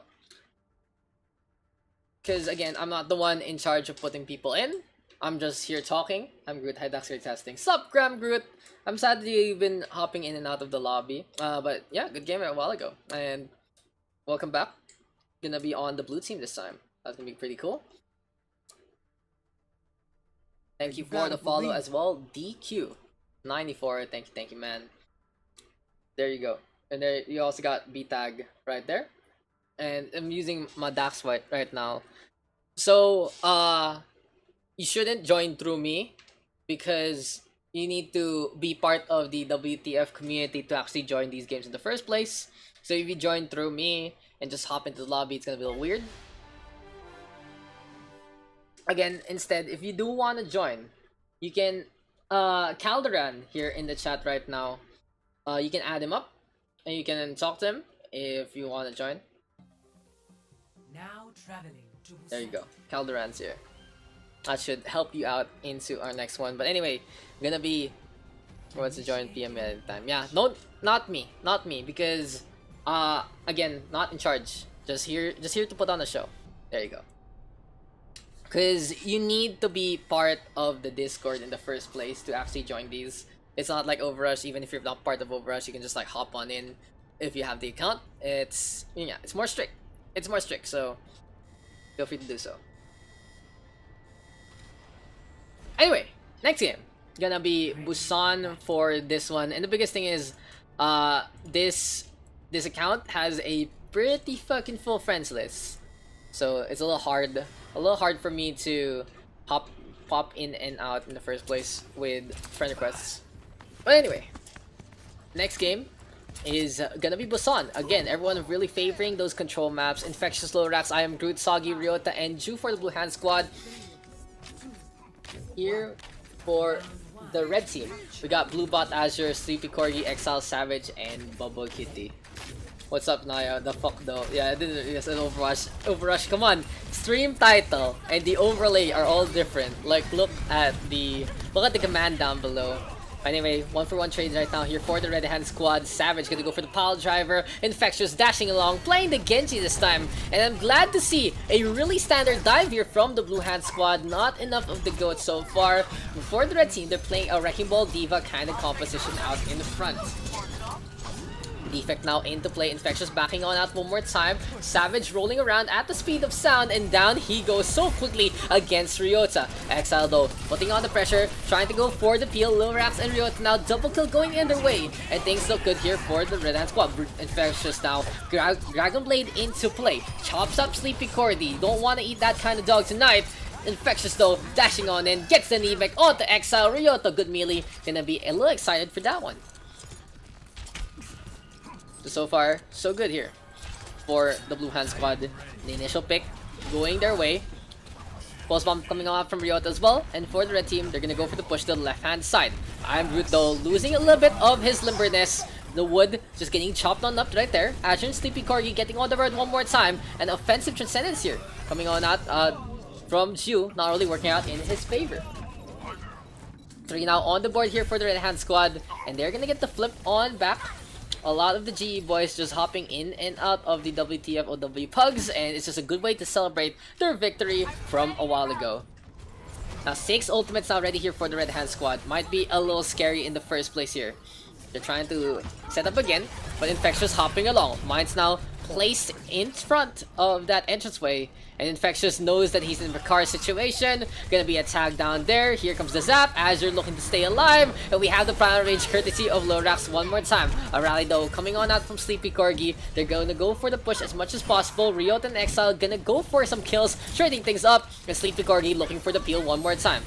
again, I'm not the one in charge of putting people in. I'm just here talking. I'm Groot. Hi, Daks, testing. Sup, Graham Groot. I'm sad that you've been hopping in and out of the lobby. But yeah, good game a while ago. And welcome back. Gonna be on the blue team this time. That's gonna be pretty cool. Thank you for the follow as well. DQ94. Thank you, man. There you go. And there you also got B-tag right there. And I'm using my Daks right now. So, you shouldn't join through me because you need to be part of the WTF community to actually join these games in the first place. So if you join through me and just hop into the lobby, it's gonna be a little weird. Again, instead, if you do want to join, you can, Calderan here in the chat right now, you can add him up and you can talk to him if you want to join. Now traveling to Busan. There you go. Calderan's here. That should help you out into our next one. But anyway, I'm gonna be what's to join PM at a time. Yeah, not me, because again, not in charge. Just here to put on a show. There you go. Cause you need to be part of the Discord in the first place to actually join these. It's not like Overrush. Even if you're not part of Overrush, you can just like hop on in if you have the account. It's more strict. It's more strict. So feel free to do so. Anyway, next game gonna be Busan for this one, and the biggest thing is, this account has a pretty fucking full friends list, so it's a little hard for me to pop in and out in the first place with friend requests. But anyway, next game is gonna be Busan. Again, everyone really favoring those control maps. Infectious Lorax, I am Groot, Soggy, Ryota, and Ju for the Blue Hand Squad. Here for the red team, we got Bluebot, Azure, Sleepy Corgi, Exile, Savage, and Bubble Kitty. What's up, Naya? The fuck though? Yeah, it's an Overrush. Come on, stream title and the overlay are all different. Like, look at the command down below. Anyway, 1-for-1 trades right now here for the Red Hand Squad. Savage gonna go for the pile driver. Infectious dashing along, playing the Genji this time. And I'm glad to see a really standard dive here from the Blue Hand Squad. Not enough of the goats so far. For the red team, they're playing a Wrecking Ball Diva kind of composition out in the front. Defect now into play. Infectious backing on out one more time. Savage rolling around at the speed of sound, and down he goes so quickly against Ryota. Exile though, putting on the pressure, trying to go for the peel. Lorax and Ryota now double kill going in their way, and things look good here for the Red Hand Squad. Infectious now, Dragon Blade into play. Chops up Sleepy Cordy. Don't want to eat that kind of dog tonight. Infectious though, dashing on in, gets the knee back onto Exile. Ryota, good melee. Gonna be a little excited for that one. So far, so good here for the Blue Hand Squad. The initial pick going their way. Pulse Bomb coming off from Ryota as well. And for the red team, they're gonna go for the push to the left-hand side. I'm Groot though, losing a little bit of his limberness. The wood just getting chopped on up right there. Azure and Sleepy Corgi getting on the road one more time. And offensive Transcendence here coming on out from Ju, not really working out in his favor. 3 now on the board here for the Red Hand Squad. And they're gonna get the flip on back. A lot of the GE boys just hopping in and out of the Wtf Ow Pugs, and it's just a good way to celebrate their victory from a while ago. Now 6 ultimates now ready here for the Red Hand Squad. Might be a little scary in the first place here. They're trying to set up again, but Infectious hopping along. Mine's now placed in front of that entranceway, and Infectious knows that he's in a car situation. Gonna be a tag down there. Here comes the zap. Azure looking to stay alive, and we have the primal range courtesy of Lorax one more time. A rally though coming on out from Sleepy Corgi. They're gonna go for the push as much as possible. Ryota and Exile gonna go for some kills, trading things up, and Sleepy Corgi looking for the peel one more time.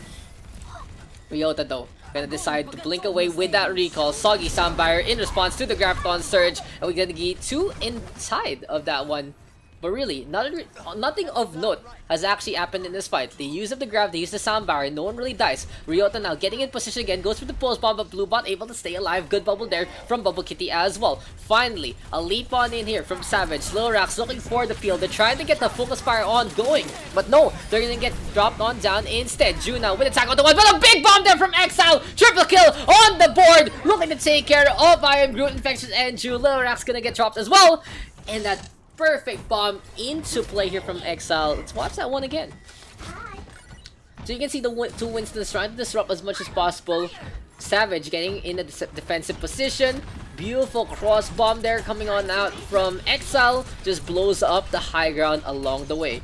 Ryota though gonna decide to blink away with that recall. Soggy Soundbire in response to the Graviton Surge, and we're gonna get 2 inside of that one. But really, nothing of note has actually happened in this fight. They use up the grab, they use the sound barrier, no one really dies. Ryota now getting in position again, goes for the pulse bomb, but Bluebot able to stay alive. Good bubble there from Bubble Kitty as well. Finally, a leap on in here from Savage. Lorax looking for the peel. They're trying to get the focus fire on going, but no, they're gonna get dropped on down instead. Juna with attack on the one, but a big bomb there from Exile. Triple kill on the board, looking to take care of I Am Groot, Infectious, and Ju. Lorax gonna get dropped as well, and that perfect bomb into play here from Exile. Let's watch that one again. So you can see the 2 Winstons trying to disrupt as much as possible. Savage getting in a defensive position. Beautiful cross bomb there coming on out from Exile. Just blows up the high ground along the way.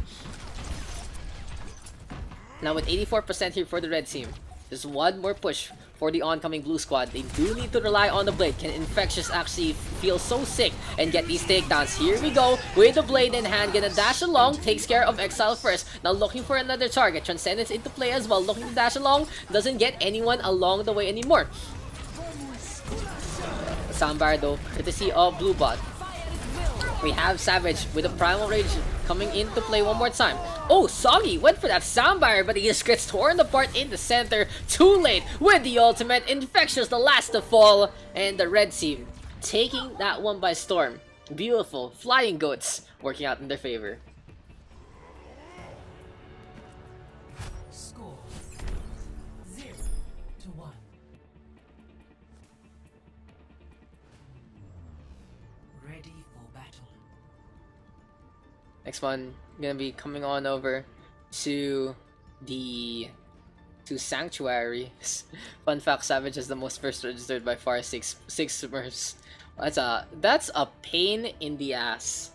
Now with 84% here for the red team. Just one more push for the oncoming blue squad. They do need to rely on the blade. Can Infectious actually feel so sick and get these takedowns? Here we go with the blade in hand. Gonna dash along. Takes care of Exile first. Now looking for another target. Transcendence into play as well. Looking to dash along. Doesn't get anyone along the way anymore. Soundbar though, courtesy of Bluebot. We have Savage with a Primal Rage coming into play one more time. Oh, Soggy went for that soundbar, but he just gets torn apart in the center. Too late with the ultimate. Infectious, the last to fall, and the red team taking that one by storm. Beautiful. Flying Goats working out in their favor. Score 0-1. Ready for battle. Next one gonna be coming on over to Sanctuary. Fun fact: Savage is the most first registered by far. Six Smurfs. That's a pain in the ass,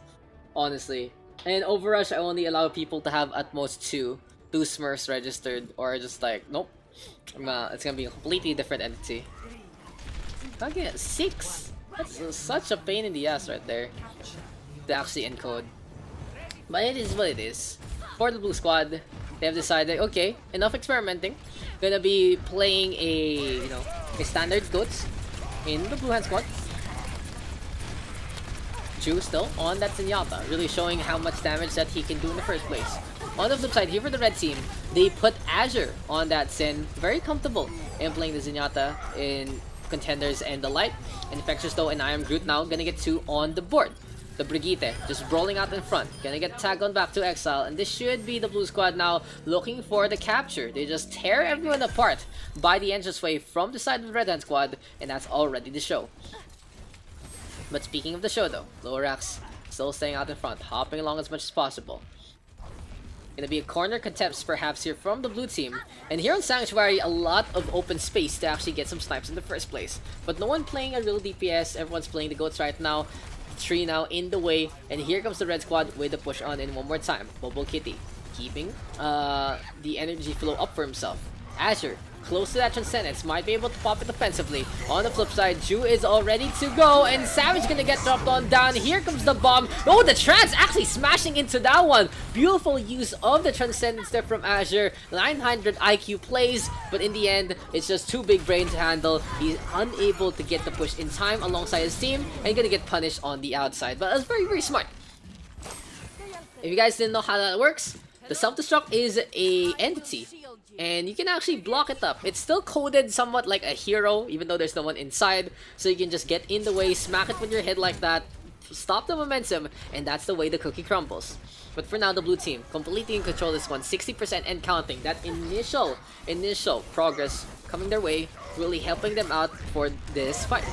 honestly. And Overrush, I only allow people to have at most two Smurfs registered, or just like nope. It's gonna be a completely different entity. Okay, 6. That's such a pain in the ass right there to actually encode. But it is what it is. For the blue squad, they have decided, okay, enough experimenting. Gonna be playing a standard goats in the blue hand squad. Chu still on that Zenyatta, really showing how much damage that he can do in the first place. On the flip side, here for the red team, they put Azure on that Zen, very comfortable in playing the Zenyatta in contenders and the light. Infectious though, and I Am Groot now gonna get 2 on the board. The Brigitte just rolling out in front, gonna get tagged on back to Exile, and this should be the blue squad now looking for the capture. They just tear everyone apart by the entranceway from the side of the red hand squad, and that's already the show. But speaking of the show though, Lorax still staying out in front, hopping along as much as possible. Gonna be a corner contempt perhaps here from the blue team. And here on Sanctuary, a lot of open space to actually get some snipes in the first place. But no one playing a real DPS, everyone's playing the goats right now. 3 now in the way, and here comes the red squad with the push on in one more time. Bubble Kitty keeping the energy flow up for himself. Azure close to that Transcendence, might be able to pop it offensively. On the flip side, Ju is all ready to go, and Savage gonna get dropped on down. Here comes the bomb. Oh, the Trans actually smashing into that one. Beautiful use of the Transcendence there from Azure. 900 IQ plays, but in the end, it's just too big brain to handle. He's unable to get the push in time alongside his team, and gonna get punished on the outside. But that's very, very smart. If you guys didn't know how that works, the self-destruct is a entity, and you can actually block it up. It's still coded somewhat like a hero, even though there's no one inside. So you can just get in the way, smack it with your head like that, stop the momentum, and that's the way the cookie crumbles. But for now, the blue team completely in control this one, 60% and counting. That initial progress coming their way, really helping them out for this fight.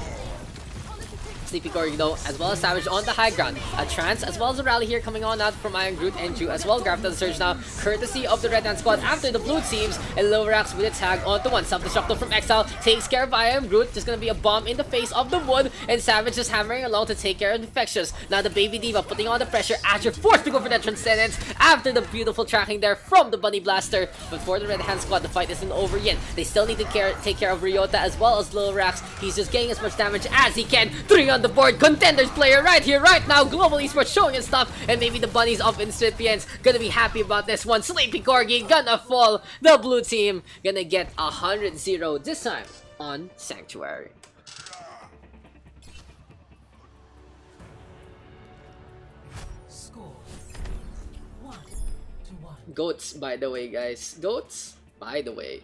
Sleepy Corgi though, as well as Savage on the high ground. A Trance as well as a rally here coming on out from Iron Groot and Ju as well. Grabbed on the surge now, courtesy of the red hand squad after the blue teams. And Lorax with a tag onto one. Self-destructor from Exile takes care of Iron Groot. Just gonna be a bomb in the face of the wood. And Savage just hammering along to take care of Infectious. Now the Baby Diva putting on the pressure. Azure forced to go for that Transcendence after the beautiful tracking there from the Bunny Blaster. But for the red hand squad, the fight isn't over yet. They still need to take care of Rialto as well as Lorax. He's just getting as much damage as he can. 3 on the board. Contenders player right here, right now. Global Esports showing his stuff. And maybe the bunnies of Incipients gonna be happy about this one. Sleepy Corgi gonna fall. The blue team gonna get 100-0 this time on Sanctuary. Score 1-1. Goats, by the way, guys. Goats, by the way.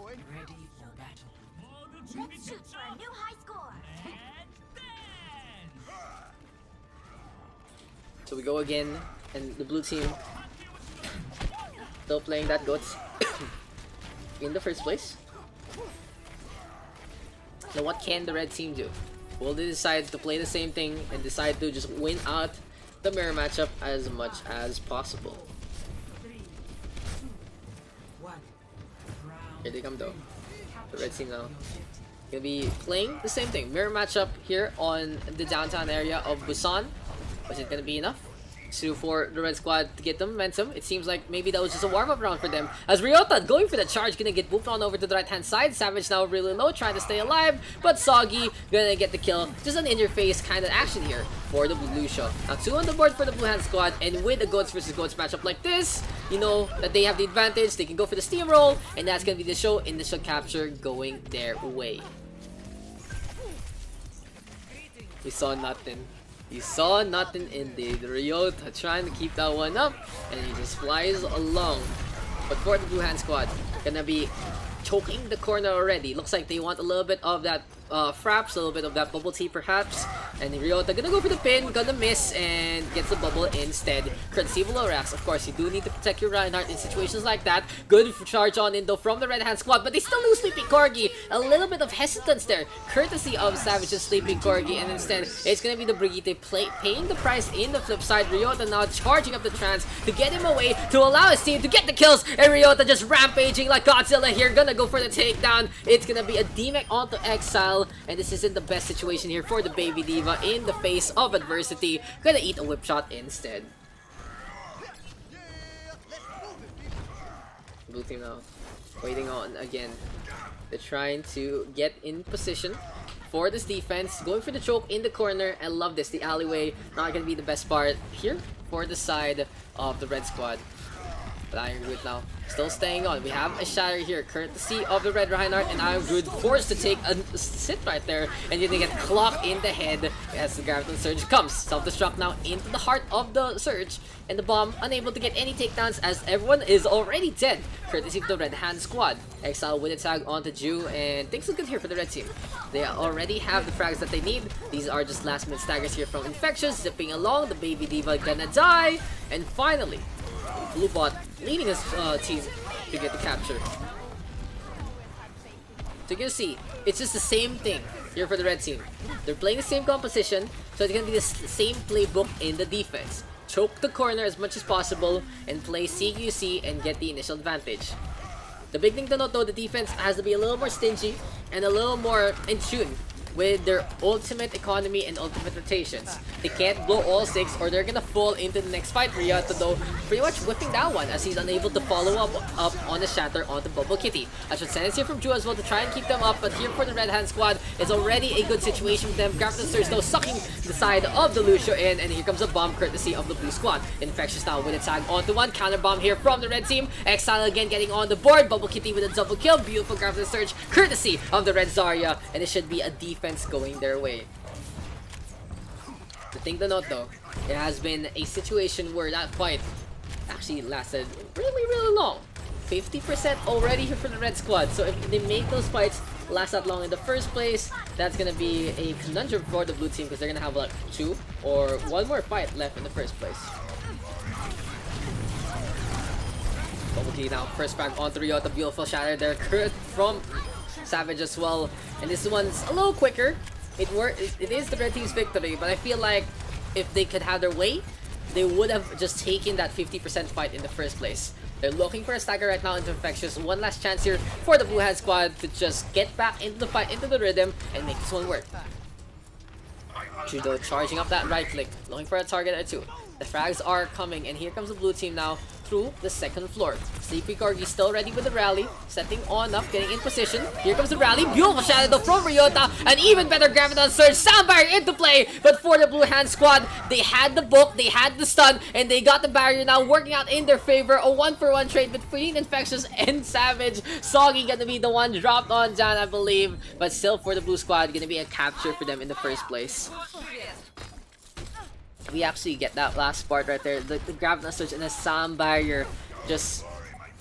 Ready for battle. Let's shoot for a new high score. So we go again, and the blue team still playing that goats in the first place. Now what can the red team do? Will they decide to play the same thing and decide to just win out the mirror matchup as much as possible? 3, 2, 1. Here they come though. The red team now gonna be playing the same thing. Mirror matchup here on the downtown area of Busan. Was it gonna be enough for the red squad to get the momentum? It seems like maybe that was just a warm-up round for them. As Rialto going for the charge, gonna get moved on over to the right-hand side. Savage now really low, trying to stay alive, but Soggy gonna get the kill. Just an in-your-face kind of action here for the blue show. Now 2 on the board for the blue hand squad, and with a goats versus goats matchup like this, you know that they have the advantage. They can go for the steamroll, and that's gonna be the show initial capture going their way. We saw nothing. He saw nothing indeed. Rialto trying to keep that one up, and he just flies along. But for the blue hand squad, gonna be choking the corner already. Looks like they want a little bit of that fraps, a little bit of that bubble tea perhaps. And Rialto gonna go for the pin, gonna miss, and gets the bubble instead. Courtesy of Lorax. Of course, you do need to protect your Reinhardt in situations like that. Good charge on in though from the red hand squad, but they still lose Sleepy Corgi. A little bit of hesitance there, courtesy of Savage's Sleepy Corgi, and instead it's gonna be the Brigitte paying the price in the flip side. Rialto now charging up the Trance to get him away, to allow his team to get the kills, and Rialto just rampaging like Godzilla here, gonna go for the takedown. It's gonna be a DMAC onto Exile, and this isn't the best situation here for the Baby Diva in the face of adversity. Gonna eat a whip shot instead. Blue team now waiting on again. They're trying to get in position for this defense, going for the choke in the corner. I love this. The alleyway not gonna be the best part here for the side of the red squad. But Iron Groot now still staying on. We have a shatter here, courtesy of the red Reinhardt, and Iron Groot forced to take a sit right there, and you're gonna get clocked in the head as the Graviton Surge comes. Self-destruct now into the heart of the Surge, and the bomb unable to get any takedowns as everyone is already dead, courtesy of the red hand squad. Exile with a tag onto Ju, and things look good here for the red team. They already have the frags that they need. These are just last minute staggers here from Infectious, zipping along. The Baby Diva gonna die, and finally Blue bot leading his team to get the capture. So you can see, it's just the same thing here for the red team. They're playing the same composition, so it's gonna be the same playbook in the defense. choke the corner as much as possible and play CQC and get the initial advantage. The big thing to note though, the defense has to be a little more stingy and a little more in tune with their ultimate economy and ultimate rotations. They can't blow all 6 or they're gonna fall into the next fight. Rialto though pretty much whipping that one as he's unable to follow up on the shatter onto Bubble Kitty. I should send it here from Drew as well to try and keep them up, but here for the Red Hand squad is already a good situation with them. Gravity Surge though sucking the side of the Lucio in, and here comes a bomb courtesy of the blue squad. Infectious now with a tag onto one. Counter bomb here from the red team. Exile again getting on the board. Bubble Kitty with a double kill. Beautiful Gravity Surge courtesy of the red Zarya, and it should be a defense going their way. The thing to note though, it has been a situation where that fight actually lasted really long. 50% already here for the red squad, so if they make those fights last that long in the first place, that's gonna be a conundrum for the blue team because they're gonna have like 2 or 1 more fight left in the first place. Bubble Key now, first frag onto Rialto, beautiful shatter there, crit from Savage as well, and this one's a little quicker. It is the red team's victory, but I feel like if they could have their way, they would have just taken that 50% fight in the first place. They're looking for a stagger right now into Infectious. One last chance here for the blue hand squad to just get back into the fight, into the rhythm, and make this one work. Judo charging up that right click, looking for a target or 2. The frags are coming, and here comes the blue team now through the second floor. Sleepy Corgi still ready with the rally, setting on up, getting in position. Here comes the rally, beautiful shadow from Rialto, and even better Graviton Surge, sound barrier into play. But for the blue hand squad, they had the book, they had the stun, and they got the barrier now working out in their favor. A 1-for-1 trade between Infectious and Savage. Soggy gonna be the one dropped on Jan, I believe, but still for the blue squad, gonna be a capture for them in the first place. We actually get that last part right there, the Graviton Surge and the sound barrier just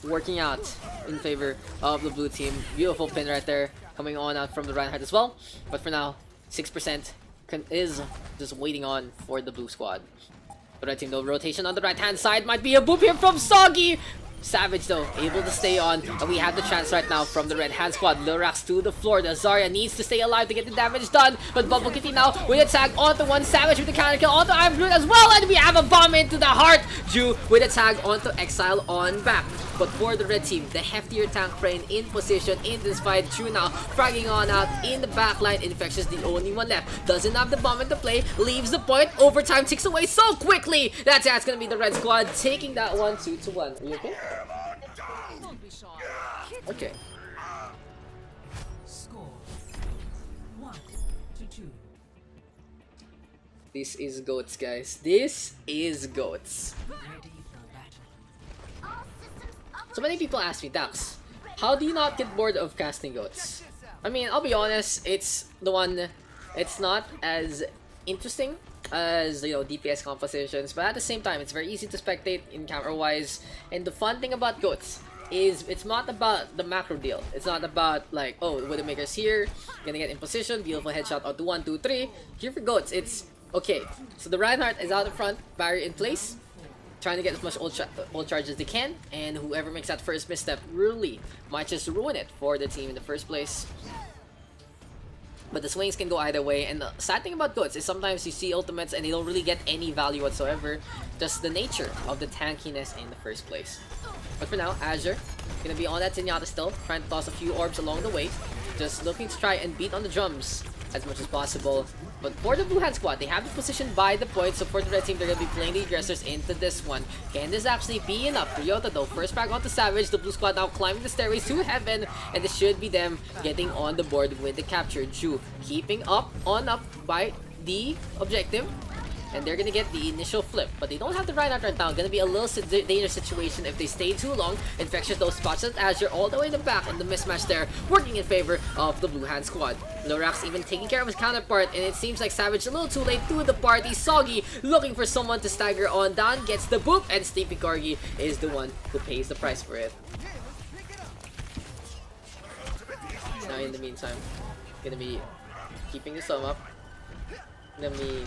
working out in favor of the blue team. Beautiful pin right there, coming on out from the Reinhardt as well. But for now, 6% is just waiting on for the blue squad. The red team though, rotation on the right hand side, might be a boop here from Soggy. Savage though, able to stay on, and we have the chance right now from the red hand squad. Lorax to the floor, the Zarya needs to stay alive to get the damage done, but Bubble Kitty now with a tag onto one, Savage with the counter kill onto Iron Blue as well, and we have a bomb into the heart. Ju with a tag onto Exile on back. But for the red team, the heftier tank brain in position in this fight. Ju now fragging on out in the backline. Infectious the only one left, doesn't have the bomb into play, leaves the point, overtime ticks away so quickly. That's gonna be the red squad taking that one 2-1. Are you okay? Okay. Score 1-2. This is goats, guys. This is goats. Ready for battle. So many people ask me, Daks, how do you not get bored of casting goats? I mean, I'll be honest, it's not as interesting as, you know, DPS compositions, but at the same time, it's very easy to spectate in camera-wise. And the fun thing about goats is it's not about the macro deal. It's not about like, oh, Widowmaker's here, gonna get in position, beautiful headshot onto 1, 2, 3. Here for goats, it's okay. So the Reinhardt is out in front, barrier in place, trying to get as much ult charge as they can, and whoever makes that first misstep really might just ruin it for the team in the first place. But the swings can go either way, and the sad thing about goats is sometimes you see ultimates and they don't really get any value whatsoever. Just the nature of the tankiness in the first place. But for now, Azure gonna be on that Zenyatta still, trying to toss a few orbs along the way. Just looking to try and beat on the drums as much as possible. But for the blue hand squad, they have the position by the point, so for the red team, they're gonna be playing the aggressors into this one. Can this actually be enough? Rialto though, first frag onto Savage, the blue squad now climbing the stairways to heaven, and this should be them getting on the board with the capture. Ju keeping up by the objective, and they're gonna get the initial flip, but they don't have the Reinhardt right now. Gonna be a little dangerous situation if they stay too long. Infectious though spots at Azure all the way in the back, and the mismatch there working in favor of the blue hand squad. Lorax even taking care of his counterpart, and it seems like Savage a little too late to the party. Soggy looking for someone to stagger on down, gets the boop, and Sleepy Corgi is the one who pays the price for it. Now in the meantime, gonna be keeping the sum up. Gonna be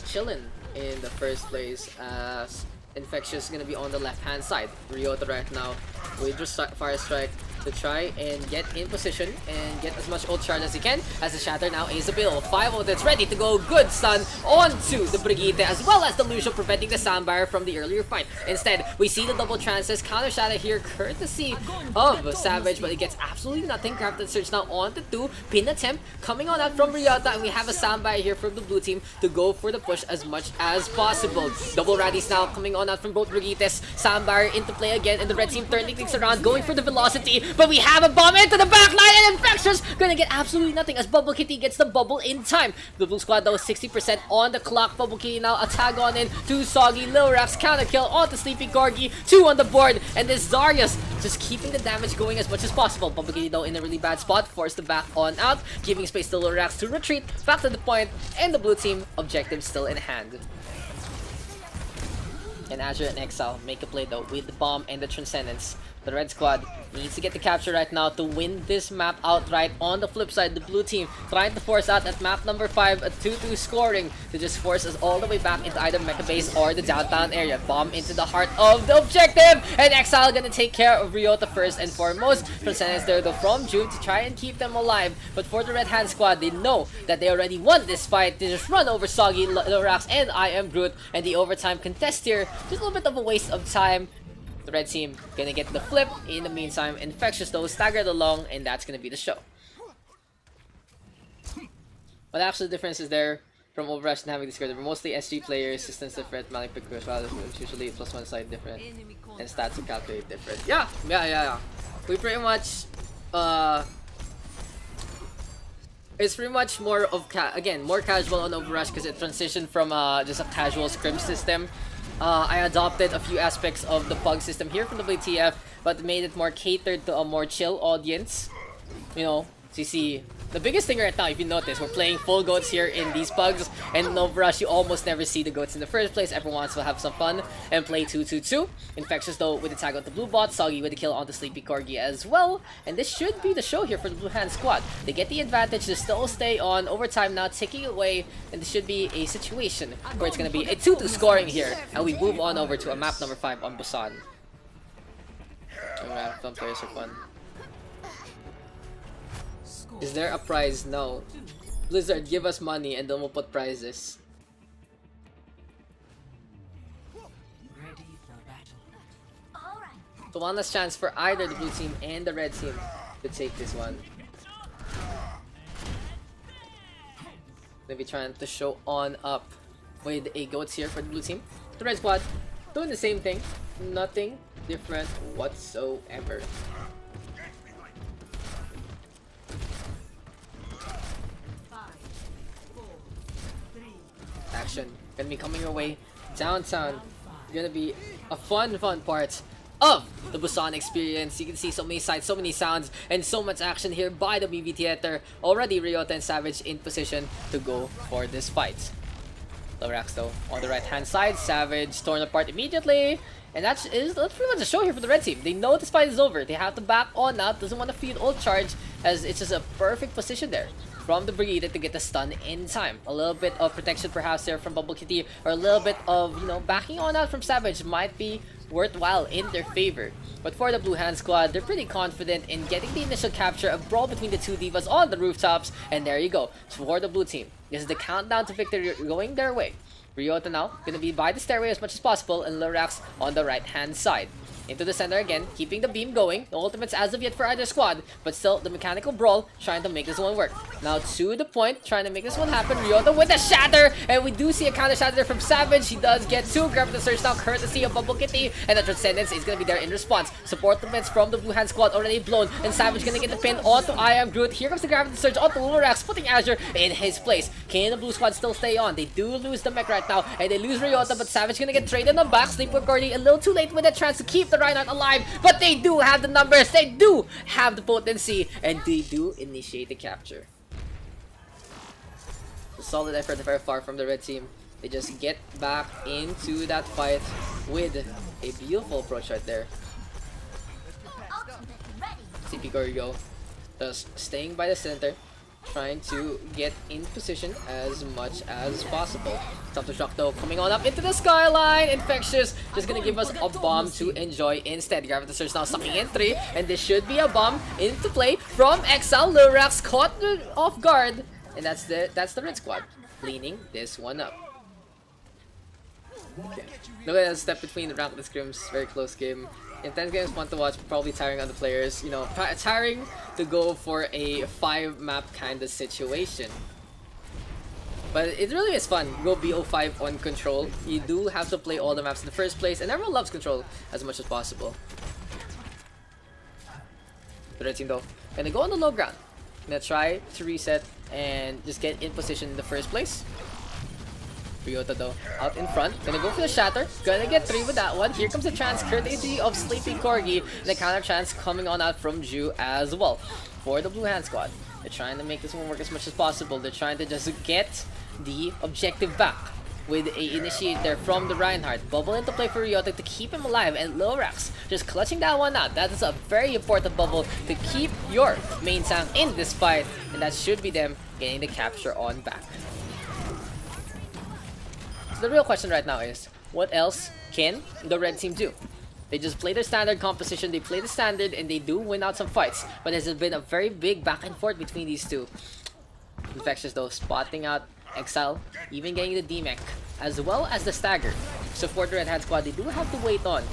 chilling in the first place as Infectious is gonna be on the left hand side. Rialto right now with just Fire Strike to try and get in position and get as much ult charge as he can, as the Shatter now is available. 5 ults ready to go. Good stun onto the Brigitte, as well as the Lucio preventing the Soundbarrier from the earlier fight. Instead, we see the double chances. Counter Shatter here, courtesy of Savage, but it gets absolutely nothing. Grab the search now onto 2. Pin attempt coming on out from Rialto, and we have a Soundbarrier here from the blue team to go for the push as much as possible. Double Raddies now coming on out from both Brigittes. Soundbarrier into play again, and the red team turning things around, going for the velocity, but we have a bomb into the back line, and Infectious gonna get absolutely nothing as Bubble Kitty gets the bubble in time. The blue squad though 60% on the clock. Bubble Kitty now a tag on in to Soggy. Lil Rax counter kill onto Sleepy Corgi. 2 on the board, and this Darius just keeping the damage going as much as possible. Bubble Kitty though in a really bad spot, forced to back on out, giving space to Lil Rax to retreat back to the point, and the blue team objective still in hand. And Azure and Exile make a play though with the bomb and the Transcendence. The red squad needs to get the capture right now to win this map outright. On the flip side, the blue team trying to force out at map number 5 a 2-2 scoring to just force us all the way back into either Mecha Base or the downtown area. Bomb into the heart of the objective, and Exile gonna take care of Rialto first and foremost. Transcendence there though from June to try and keep them alive, but for the red hand squad, they know that they already won this fight. They just run over Soggy, Lorax, and I Am Groot, and the overtime contest here, just a little bit of a waste of time. The red team gonna get the flip. In the meantime, Infectious though staggered along, and that's gonna be the show. But actually the difference is there from Overrush and having this card. They're mostly SG players, systems different, Malik pick well, usually +1 side different, and stats to calculate different. Yeah. We pretty much it's pretty much more of again more casual on Overrush because it transitioned from just a casual scrim system. I adopted a few aspects of the Pug system here from the WTF, but made it more catered to a more chill audience. You know, so you see, the biggest thing right now, if you notice, we're playing full goats here in these Pugs, and in Overrush, you almost never see the goats in the first place. Everyone wants to have some fun and play 2-2-2. Infectious though with the tag on the blue bot, Soggy with the kill on the Sleepy Corgi as well, and this should be the show here for the blue hand squad. They get the advantage to still stay on. Overtime now ticking away, and this should be a situation where it's going to be a 2-2 scoring here, and we move on over to a map number 5 on Busan. Alright, some players are fun. Is there a prize? No. Blizzard, give us money and then we'll put prizes. Ready for battle. Alright. So one last chance for either the blue team and the red team to take this one. Maybe trying to show on up with a goats here for the blue team. The red squad doing the same thing. Nothing different whatsoever. Action gonna be coming your way downtown. Gonna be a fun part of the Busan experience. You can see so many sights, so many sounds, and so much action here by the BB Theater. Already Rialto and Savage in position to go for this fight. Lorax though on the right hand side, Savage torn apart immediately. And that's pretty much a show here for the red team. They know this fight is over. They have to back on out. Doesn't want to feed ult charge, as it's just a perfect position there from the Brigade to get the stun in time. A little bit of protection perhaps there from Bubble Kitty, or a little bit of, you know, backing on out from Savage might be worthwhile in their favor. But for the Blue Hand squad, they're pretty confident in getting the initial capture, a brawl between the two divas on the rooftops, and there you go. For the blue team, this is the countdown to victory going their way. Rialto now gonna be by the stairway as much as possible, and Lorax on the right hand side. Into the center again, keeping the beam going. No ultimates as of yet for either squad, but still the mechanical brawl trying to make this one work. Now to the point, trying to make this one happen. Rialto with a shatter, and we do see a counter shatter from Savage. He does get 2, grab the surge now, courtesy of Bubble Kitty, and the Transcendence is gonna be there in response. Support ultimates from the Blue Hand squad already blown, and Savage gonna get the pin onto I Am Groot. Here comes the gravity surge onto Lorax, putting Azure in his place. Can the blue squad still stay on? They do lose the mech right now, and they lose Rialto, but Savage gonna get traded on back. Sleepy Corgi a little too late with a chance to keep the Reinhardt alive, but they do have the numbers, they do have the potency, and they do initiate the capture. A solid effort very far from the red team. They just get back into that fight with a beautiful approach right there. Ultimate ready. CP Corgi just staying by the center, trying to get in position as much as possible. Top shock though coming on up into the skyline. Infectious just gonna give us a bomb to enjoy instead. Gravity Surge now sucking in 3, and this should be a bomb into play from Exile. Lurax caught off guard, and that's the red squad cleaning this one up. Okay. Look at that step between the rank and the scrims. Very close game. Intense games, fun to watch, probably tiring on the players. You know, tiring to go for a 5-map kind of situation. But it really is fun. Go BO5 on control. You do have to play all the maps in the first place, and everyone loves control as much as possible. The red team though, gonna go on the low ground. Gonna try to reset and just get in position in the first place. Rialto though, out in front, gonna go for the shatter, gonna get 3 with that one. Here comes the chance courtesy of Sleepy Corgi, and the counter chance coming on out from Ju as well. For the Blue Hand Squad, they're trying to make this one work as much as possible. They're trying to just get the objective back with a initiate there from the Reinhardt. Bubble into play for Rialto to keep him alive, and Lorax just clutching that one out. That is a very important bubble to keep your main tank in this fight, and that should be them getting the capture on back. The real question right now is, what else can the red team do? They just play their standard composition, they play the standard, and they do win out some fights. But there's been a very big back and forth between these two. Infectious though, spotting out Exile, even getting the D-Mech, as well as the stagger. So for the Red Hand Squad, they do have to wait on.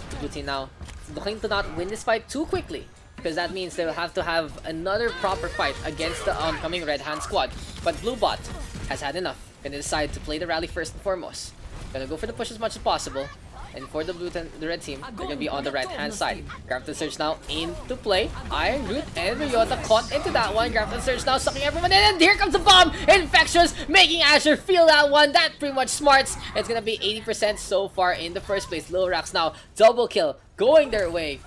The blue team now looking to not win this fight too quickly, because that means they'll have to have another proper fight against the oncoming Red Hand Squad. But Blue Bot has had enough. Gonna decide to play the rally first and foremost. Gonna go for the push as much as possible. And for the the red team, they're gonna be on the right hand side. Grafton Surge now into play. Iron Root and Rialto caught into that one. Grafton Surge now sucking everyone in, and here comes the bomb! Infectious making Azure feel that one. That pretty much smarts. It's gonna be 80% so far in the first place. Lorax now double kill going their way.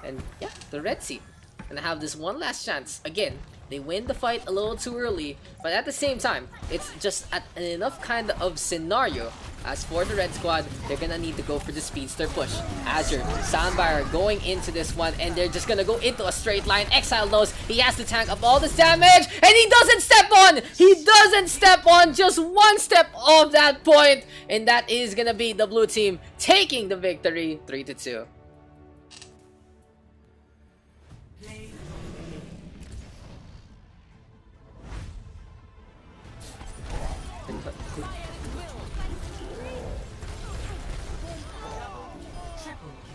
And yeah, the red team gonna have this one last chance. Again, they win the fight a little too early, but at the same time, it's just at an enough kind of scenario. As for the red squad, they're gonna need to go for the speedster push. Azure, Soundbire going into this one, and they're just gonna go into a straight line. Exile knows he has to tank up all this damage, and he doesn't step on! He doesn't step on! Just one step off that point, and that is gonna be the blue team taking the victory 3-2.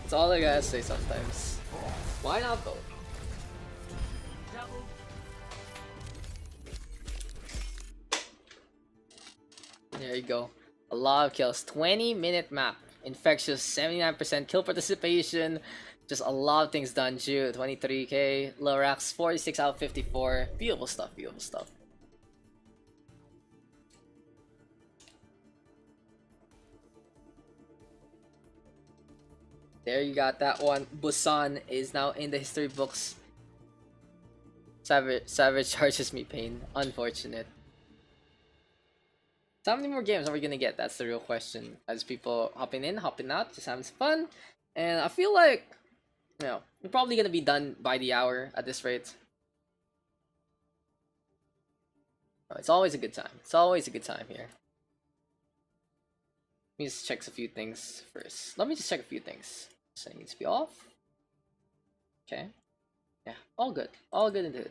That's all I gotta say sometimes. Why not though? There you go. A lot of kills. 20-minute map. Infectious, 79% kill participation. Just a lot of things done. Ju, 23k. Lorax, 46 out of 54. Beautiful stuff, beautiful stuff. There you got that one. Busan is now in the history books. Savage charges me pain. Unfortunate. So how many more games are we gonna get? That's the real question. As people hopping in, hopping out, just having some fun. And I feel like, you know, we're probably gonna be done by the hour at this rate. Oh, it's always a good time. It's always a good time here. Let me just check a few things first. Let me just check a few things. So it needs to be off. Okay. Yeah, all good. All good indeed.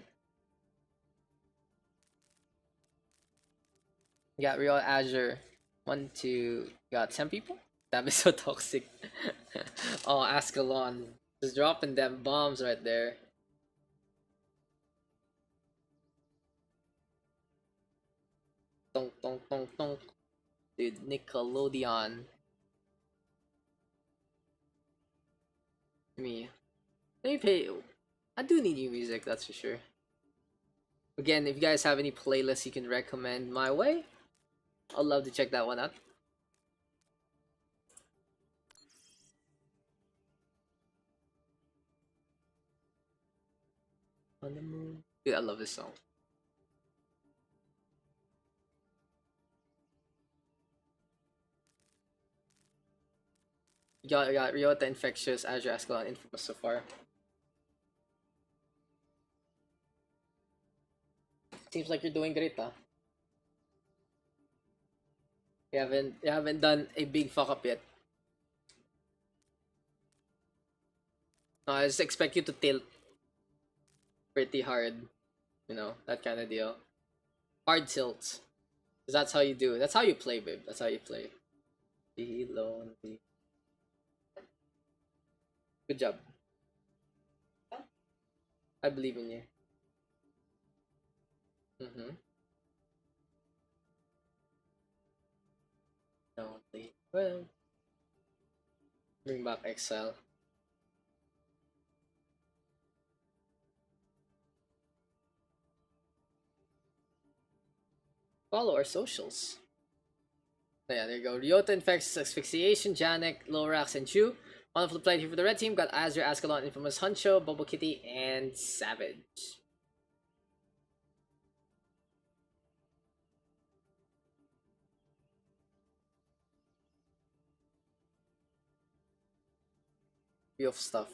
We got Real Azure. 1, 2, got 10 people? That is so toxic. Oh, Ascalon. Just dropping them bombs right there. Tonk, tonk, tonk, tonk. Dude, Nickelodeon. Let me pay. I do need new music, that's for sure. Again, if you guys have any playlists you can recommend my way, I'd love to check that one out. On the moon. Dude, I love this song. You got Rialto, Infectious, Azure, Ascalon, Infamous so far. Seems like you're doing great, huh? You haven't done a big fuck up yet. No, I just expect you to tilt pretty hard. You know, that kind of deal. Hard tilts. 'Cause that's how you do it. That's how you play, babe. That's how you play. Be lonely. Good job. I believe in you. Lonely. Well, bring back Exile. Follow our socials. So yeah, there you go. Rialto, Infectious Asphyxiation, Janek, Lorax, and Chu. On the flip side here for the red team, got Azure, Ascalon, Infamous Huncho, Bubble Kitty, and Savage. View of stuff.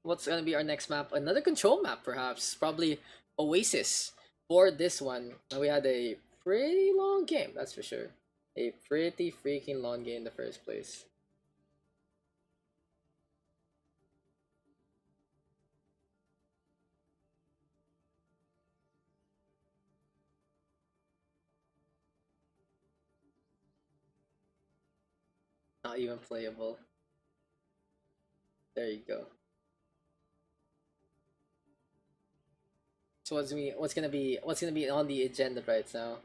What's gonna be our next map? Another control map, perhaps. Probably Oasis. For this one, we had a pretty long game, that's for sure. A pretty freaking long game in the first place. Not even playable. There you go. So what's gonna be on the agenda right now?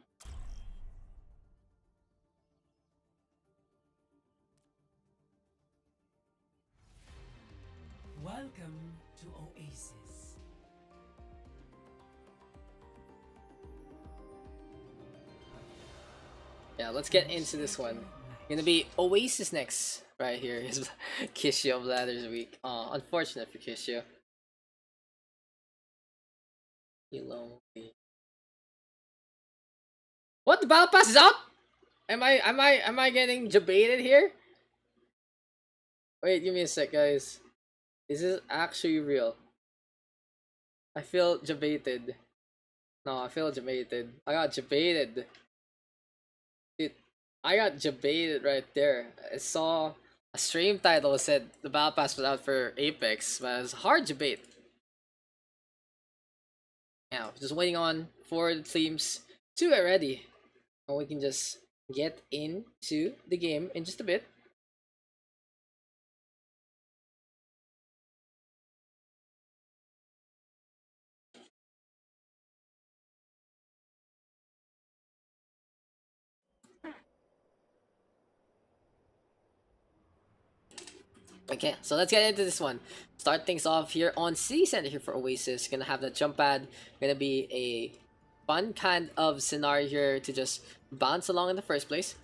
Welcome to Oasis. Yeah, let's get into this one. Gonna be Oasis next, right here. Is Kishio of Ladders Week. Unfortunate for Kishio. You lonely. What? The battle pass is out? Am I getting debated here? Wait, give me a sec, guys. Is this actually real? I feel debated. No, I feel debated. I got debated. Dude, I got debated right there. I saw a stream title said the battle pass was out for Apex, but it was a hard debate. Now, just waiting on for the teams to get ready. And we can just get into the game in just a bit. Okay, so let's get into this one. Start things off here on City Center here for Oasis. Gonna have the jump pad. Gonna be a fun kind of scenario here to just bounce along in the first place.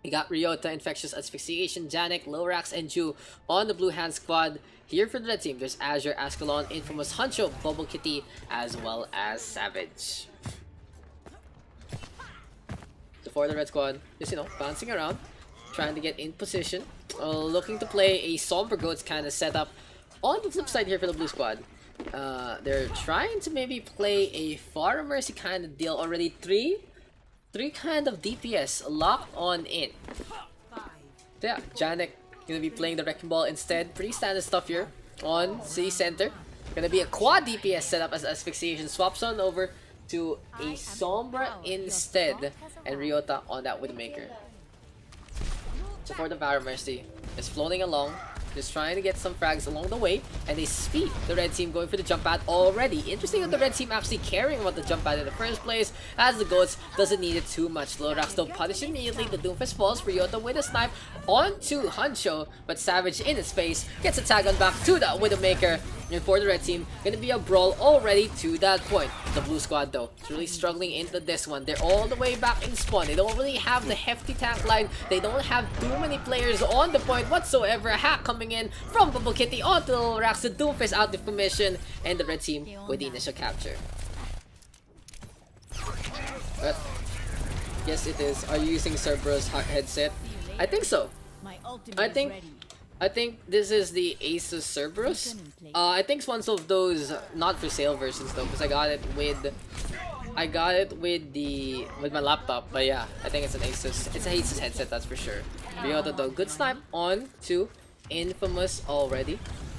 We got Ryota, Infectious Asphyxiation, Janek, Lorax, and Ju on the blue hand squad. Here for the red team, there's Azure, Ascalon, Infamous Huncho, Bubble Kitty, as well as Savage. So for the red squad, just, you know, bouncing around, trying to get in position, looking to play a Somber Goats kind of setup. On the flip side here for the blue squad, they're trying to maybe play a Far Mercy kind of deal already. Three kind of DPS locked on in. So yeah, Janek gonna be playing the Wrecking Ball instead. Pretty standard stuff here on City Center. Gonna be a quad DPS setup as Asphyxiation swaps on over to a Sombra instead, and Ryota on that Widowmaker. So for the Far Mercy, is floating along, just trying to get some frags along the way, and they speed the red team going for the jump pad already. Interesting that the red team actually caring about the jump pad in the first place, as the Goats doesn't need it too much. Lorax though punished immediately, the Doomfist falls, Ryota with a snipe onto Huncho, but Savage in his face gets a tag on back to the Widowmaker. And for the red team, gonna be a brawl already to that point. The blue squad though, is really struggling into this one. They're all the way back in spawn. They don't really have the hefty tank line. They don't have too many players on the point whatsoever. A hack coming in from Bubble Kitty onto the Lorax. The Doomfist out of commission, and the red team with the initial capture. But yes, it is. Are you using Cerberus headset? I think so. I think I think this is the Asus Cerberus. I think it's one of those not for sale versions though, because I got it with my laptop. But yeah, I think it's an Asus. It's a Asus headset, that's for sure. Rialto though, good snipe on to Infamous already.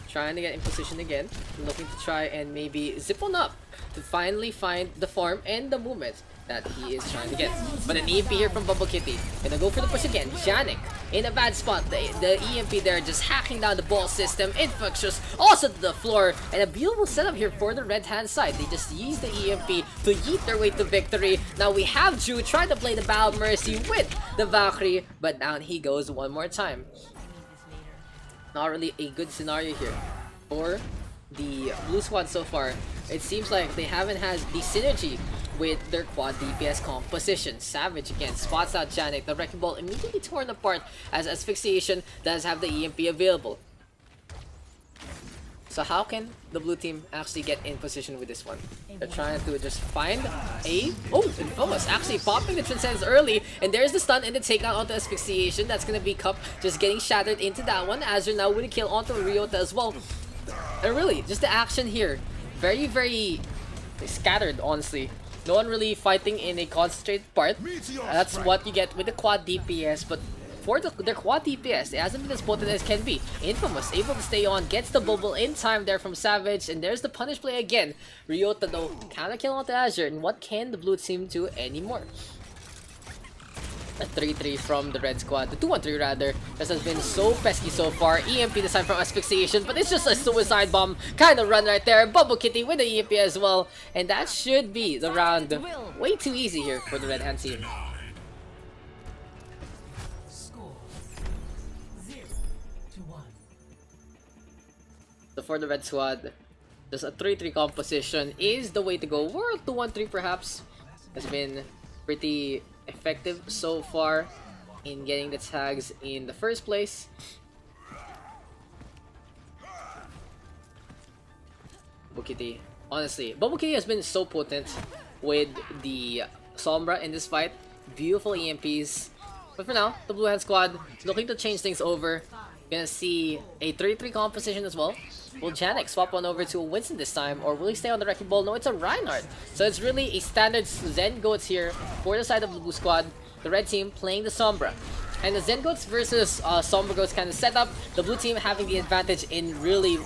Trying to get in position again, looking to try and maybe zip on up to finally find the form and the movement that he is trying to get. But an EMP here from Bubble Kitty. Gonna go for the push again. Janik in a bad spot. The EMP there just hacking down the ball system. Infectious also to the floor. And a beautiful setup here for the red hand side. They just use the EMP to yeet their way to victory. Now we have Drew trying to play the Battle Mercy with the Valkyrie. But down he goes one more time. Not really a good scenario here for the blue squad so far. It seems like they haven't had the synergy with their quad DPS composition. Savage again spots out Janik. The Wrecking Ball immediately torn apart as Asphyxiation does have the EMP available. So how can the blue team actually get in position with this one? They're trying to just find a... Oh, Infamous actually popping the Transcends early. And there's the stun and the takedown onto Asphyxiation. That's going to be Cup just getting shattered into that one. Azure now with a kill onto Rialto as well. And really, just the action here. Very, very scattered, honestly. No one really fighting in a concentrated part. That's what you get with the quad DPS. But for their quad DPS, it hasn't been as potent as can be. Infamous able to stay on, gets the bubble in time there from Savage, and there's the punish play again. Rialto though, counter kill onto Azure, and what can the blue team do anymore? A 3-3 from the red squad, the 2-1-3 rather. This has been so pesky so far. EMP this time from Asphyxiation, but it's just a suicide bomb kind of run right there. Bubble Kitty with the EMP as well, and that should be the round. Way too easy here for the red hand team. So for the red squad, just a 3-3 composition is the way to go. World 2-1-3 perhaps has been pretty effective so far in getting the tags in the first place. Bubble Kitty, honestly, Bubble Kitty has been so potent with the Sombra in this fight. Beautiful EMPs. But for now, the blue hand squad is looking to change things over. Gonna see a 3-3 composition as well. Will Janik swap on over to a Winston this time, or will he stay on the Wrecking Ball? No, it's a Reinhardt. So it's really a standard Zen Goats here for the side of the blue squad. The red team playing the Sombra. And the Zen Goats versus Sombra Goats kind of setup. The blue team having the advantage in really,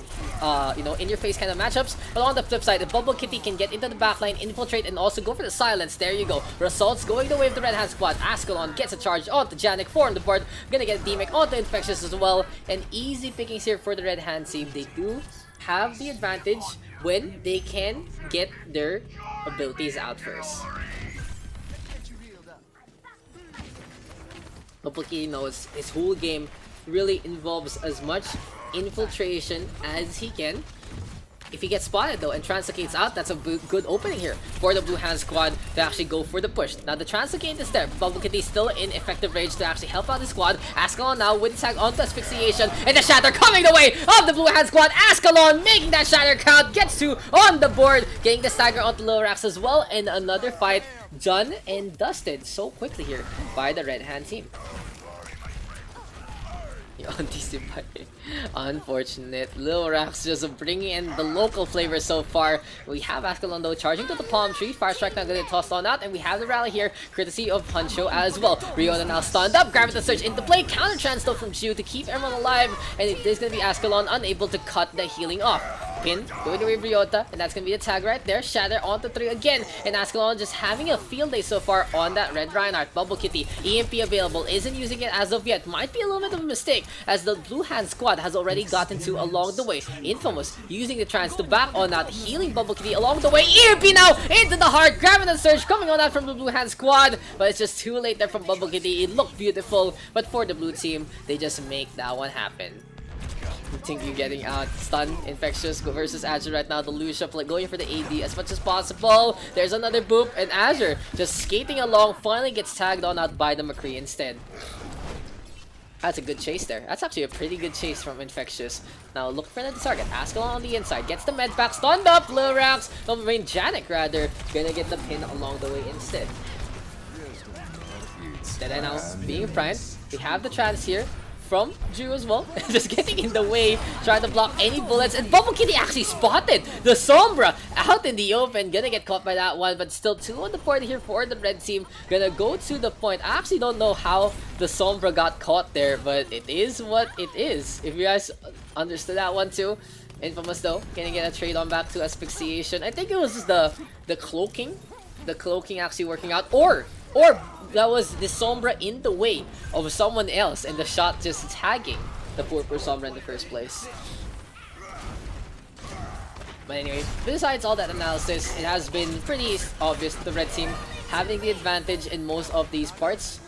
in-your-face kind of matchups. But on the flip side, if Bubble Kitty can get into the backline, infiltrate, and also go for the silence, there you go. Results going the way of the red hand squad. Ascalon gets a charge onto Janik, 4 on the board. Gonna get a D-Mech onto Infectious as well. And easy pickings here for the red hand team. They do have the advantage when they can get their abilities out first. Bubble Kitty knows his whole game really involves as much infiltration as he can. If he gets spotted though and translocates out, that's a good opening here for the blue hand squad to actually go for the push. Now the translocate is there. Bubble Kitty still in effective range to actually help out the squad. Ascalon now with the tag onto Asphyxiation, and the shatter coming the way of the blue hand squad. Ascalon making that shatter count, gets 2 on the board, getting the stagger onto Lorax as well, and another fight done and dusted so quickly here by the red hand team. Unfortunate. Lil Rax just bringing in the local flavor so far. We have Ascalon though charging to the palm tree. Fire Strike now gonna toss on out, and we have the rally here courtesy of Puncho as well. Riona now stunned up, grabbing the surge into play. Counter trans though from Chu to keep everyone alive, and it is gonna be Ascalon unable to cut the healing off. Pin going away Riota, and that's gonna be the tag right there. Shatter onto 3 again, and Ascalon just having a field day so far on that red Reinhardt. Bubble Kitty, EMP available, isn't using it as of yet. Might be a little bit of a mistake, as the blue hand squad has already gotten to along the way. Infamous using the trance to back on that, healing Bubble Kitty along the way. EMP now into the heart, grabbing the surge, coming on out from the blue hand squad, but it's just too late there from Bubble Kitty. It looked beautiful, but for the blue team, they just make that one happen. Tinky getting out, stun, Infectious versus Azure right now. The Lucia going for the AD as much as possible. There's another boop, and Azure just skating along, finally gets tagged on out by the McCree instead. That's a good chase there. That's actually a pretty good chase from Infectious. Now look for the target. Ascalon on the inside, gets the med back, stunned up, Lil Rax, Janik rather, gonna get the pin along the way instead. Now being primed, we have the trans here from Ju as well. Just getting in the way, trying to block any bullets. And Bubble Kitty actually spotted the Sombra out in the open. Gonna get caught by that one, but still 2 on the board here for the red team. Gonna go to the point. I actually don't know how the Sombra got caught there, but it is what it is. If you guys understood that one too. Infamous though, gonna get a trade on back to Asphyxiation. I think it was just the cloaking. The cloaking actually working out. Or that was the Sombra in the way of someone else and the shot just tagging the poor Sombra in the first place. But anyway, besides all that analysis, it has been pretty obvious the red team having the advantage in most of these parts.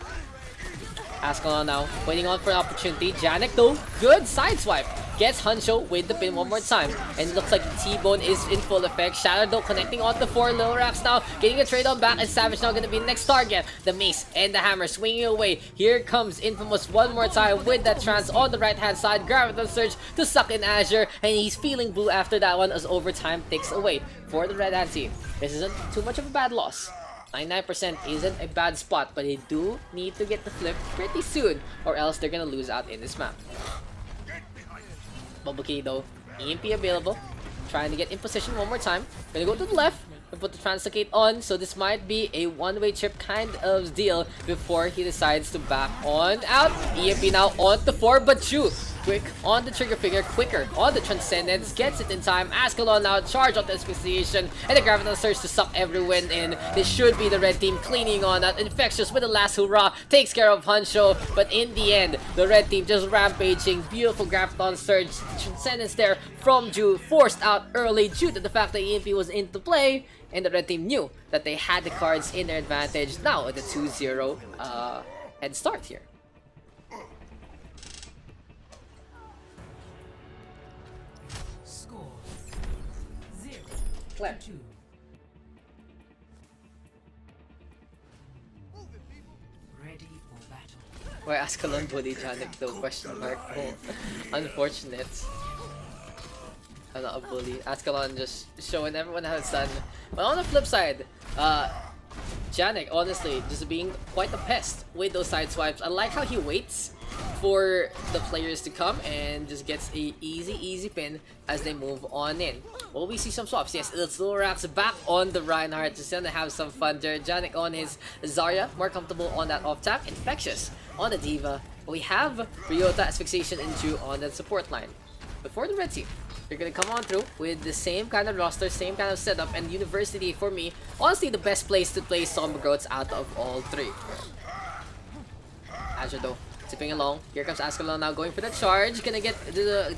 Ascalon now, waiting on for an opportunity. Janek though, good side swipe. Gets Huncho with the pin one more time. And it looks like the T-Bone is in full effect. Shadow though connecting on the 4. Lil Rax now getting a trade on back. And Savage now gonna be next target. The mace and the hammer swinging away. Here comes Infamous one more time with that trance on the right hand side. Graviton Surge to suck in Azure. And he's feeling blue after that one as overtime ticks away for the red hand team. This isn't too much of a bad loss. 99% isn't a bad spot, but they do need to get the flip pretty soon or else they're gonna lose out in this map. Bubble Kitty though, EMP available, trying to get in position one more time. Gonna go to the left and put the Translocate on, so this might be a one-way trip kind of deal before he decides to back on out. EMP now on the 4, but Ju quick on the trigger finger, quicker on the Transcendence, gets it in time. Ascalon now charge on the Asphyxiation, and the Graviton Surge to suck everyone in. This should be the red team cleaning on that. Infectious with the last hurrah, takes care of Huncho, but in the end, the red team just rampaging. Beautiful Graviton Surge, Transcendence there from Ju, forced out early due to the fact that EMP was into play, and the red team knew that they had the cards in their advantage. Now at the 2-0 head start here. Score 0 Claire. 2. Ready for battle. Why Ascalon bully Janek though? Question mark. Oh, unfortunate. I'm not a bully. Ascalon just showing everyone how it's done. But on the flip side, Janek honestly just being quite a pest with those side swipes. I like how he waits for the players to come and just gets a easy pin as they move on in. Will we see some swaps? Yes, it's Lil Rax back on the Reinhardt, just gonna have some fun there. Janek on his Zarya, more comfortable on that off tap. Infectious on the Diva. We have Rialto, Asphyxiation, and Ju on the support line. Before the red team, they're gonna come on through with the same kind of roster, same kind of setup, and University for me, honestly the best place to play Sombra Goats out of all three. Azure though, tipping along. Here comes Ascalon now going for the charge. Gonna get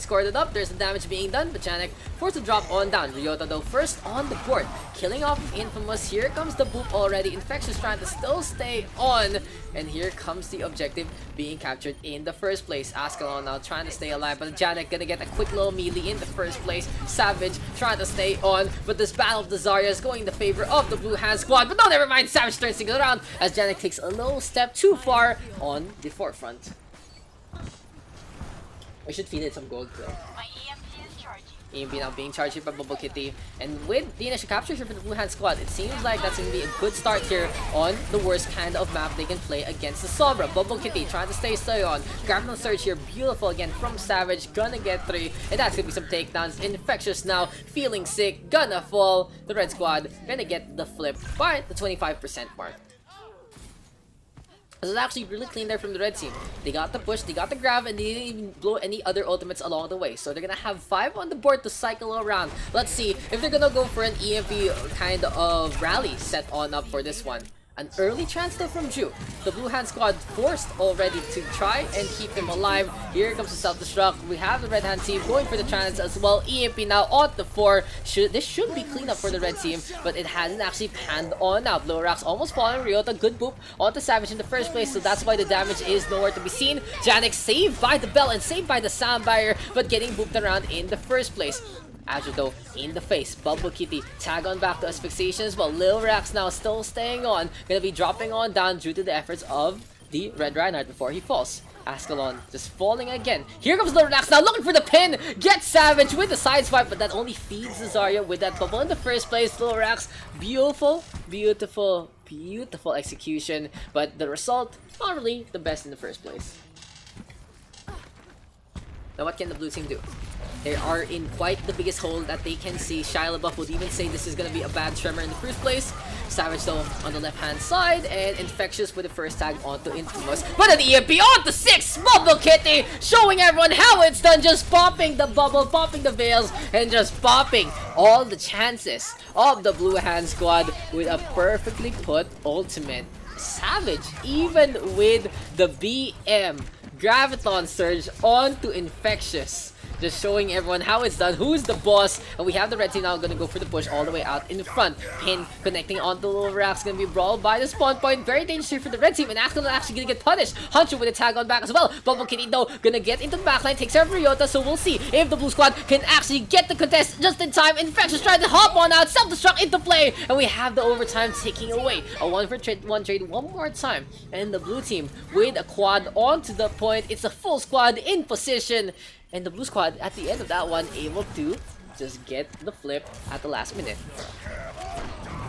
scored it up. There's the damage being done, but Janek forced to drop on down. Rialto though first on the board, killing off Infamous. Here comes the boop already. Infectious trying to still stay on. And here comes the objective being captured in the first place. Ascalon now trying to stay alive, but Janek gonna get a quick little melee in the first place. Savage trying to stay on, but this battle of the Zarya is going in the favor of the Blue Hand Squad. But no, never mind. Savage turns things around as Janek takes a little step too far on the forefront. We should feed it some gold though. My EMP is charging. EMP now being charged here by Bubble Kitty. And with the initial capture here for the Blue Hand Squad, it seems like that's going to be a good start here on the worst kind of map they can play against the Sombra. Bubble Kitty trying to stay on. Graviton Surge here, beautiful again from Savage. Gonna get 3, and that's going to be some takedowns. Infectious now, feeling sick, gonna fall. The Red Squad gonna get the flip by the 25% mark. This is actually really clean there from the red team. They got the push, they got the grab, and they didn't even blow any other ultimates along the way. So they're gonna have 5 on the board to cycle around. Let's see if they're gonna go for an EMP kind of rally set on up for this one. An early chance though from Ju. The Blue Hand Squad forced already to try and keep him alive. Here comes the self-destruct. We have the Red Hand team going for the chance as well. EMP now on the 4. This should be clean up for the red team, but it hasn't actually panned on out. Blue Rax almost falling. Rialto, good boop onto Savage in the first place, so that's why the damage is nowhere to be seen. Janek saved by the bell and saved by the sound barrier, but getting booped around in the first place. Azure though in the face. Bubble Kitty tag on back to Asphyxiation as well. Lil Rax now still staying on. Gonna be dropping on down due to the efforts of the Red Reinhardt before he falls. Ascalon just falling again. Here comes Lil Rax now looking for the pin. Gets Savage with the side swipe, but that only feeds the Zarya with that bubble in the first place. Lil Rax, beautiful execution, but the result not really the best in the first place. Now what can the blue team do? They are in quite the biggest hole that they can see. Shia LaBeouf would even say this is going to be a bad tremor in the first place. Savage though on the left hand side, and Infectious with the first tag onto Infamous. But an EMP onto 6! Bubble Kitty showing everyone how it's done, just popping the bubble, popping the veils, and just popping all the chances of the Blue Hand squad with a perfectly put ultimate. Savage, even with the BM Graviton Surge onto Infectious. Just showing everyone how it's done, who's the boss, and we have the red team now gonna go for the push all the way out in the front. Pin connecting onto Lorax, gonna be brawled by the spawn point. Very dangerous for the red team, and Axel actually gonna get punished. Hunter with a tag on back as well. Bubble Kitty though gonna get into the backline, takes care of Rialto, so we'll see if the blue squad can actually get the contest just in time. Infectious trying to hop on out, self-destruct into play, and we have the overtime taking away. A one trade one more time, and the blue team with a quad onto the point. It's a full squad in position. And the blue squad, at the end of that one, able to just get the flip at the last minute.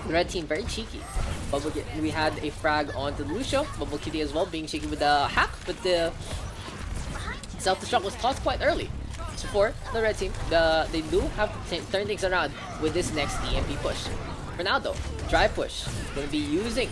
The red team, very cheeky. We had a frag onto Lucio. Bubble Kitty as well, being cheeky with the hack, but the self-destruct was tossed quite early. So for the red team, they do have to turn things around with this next EMP push. For now though, dry push. Gonna be using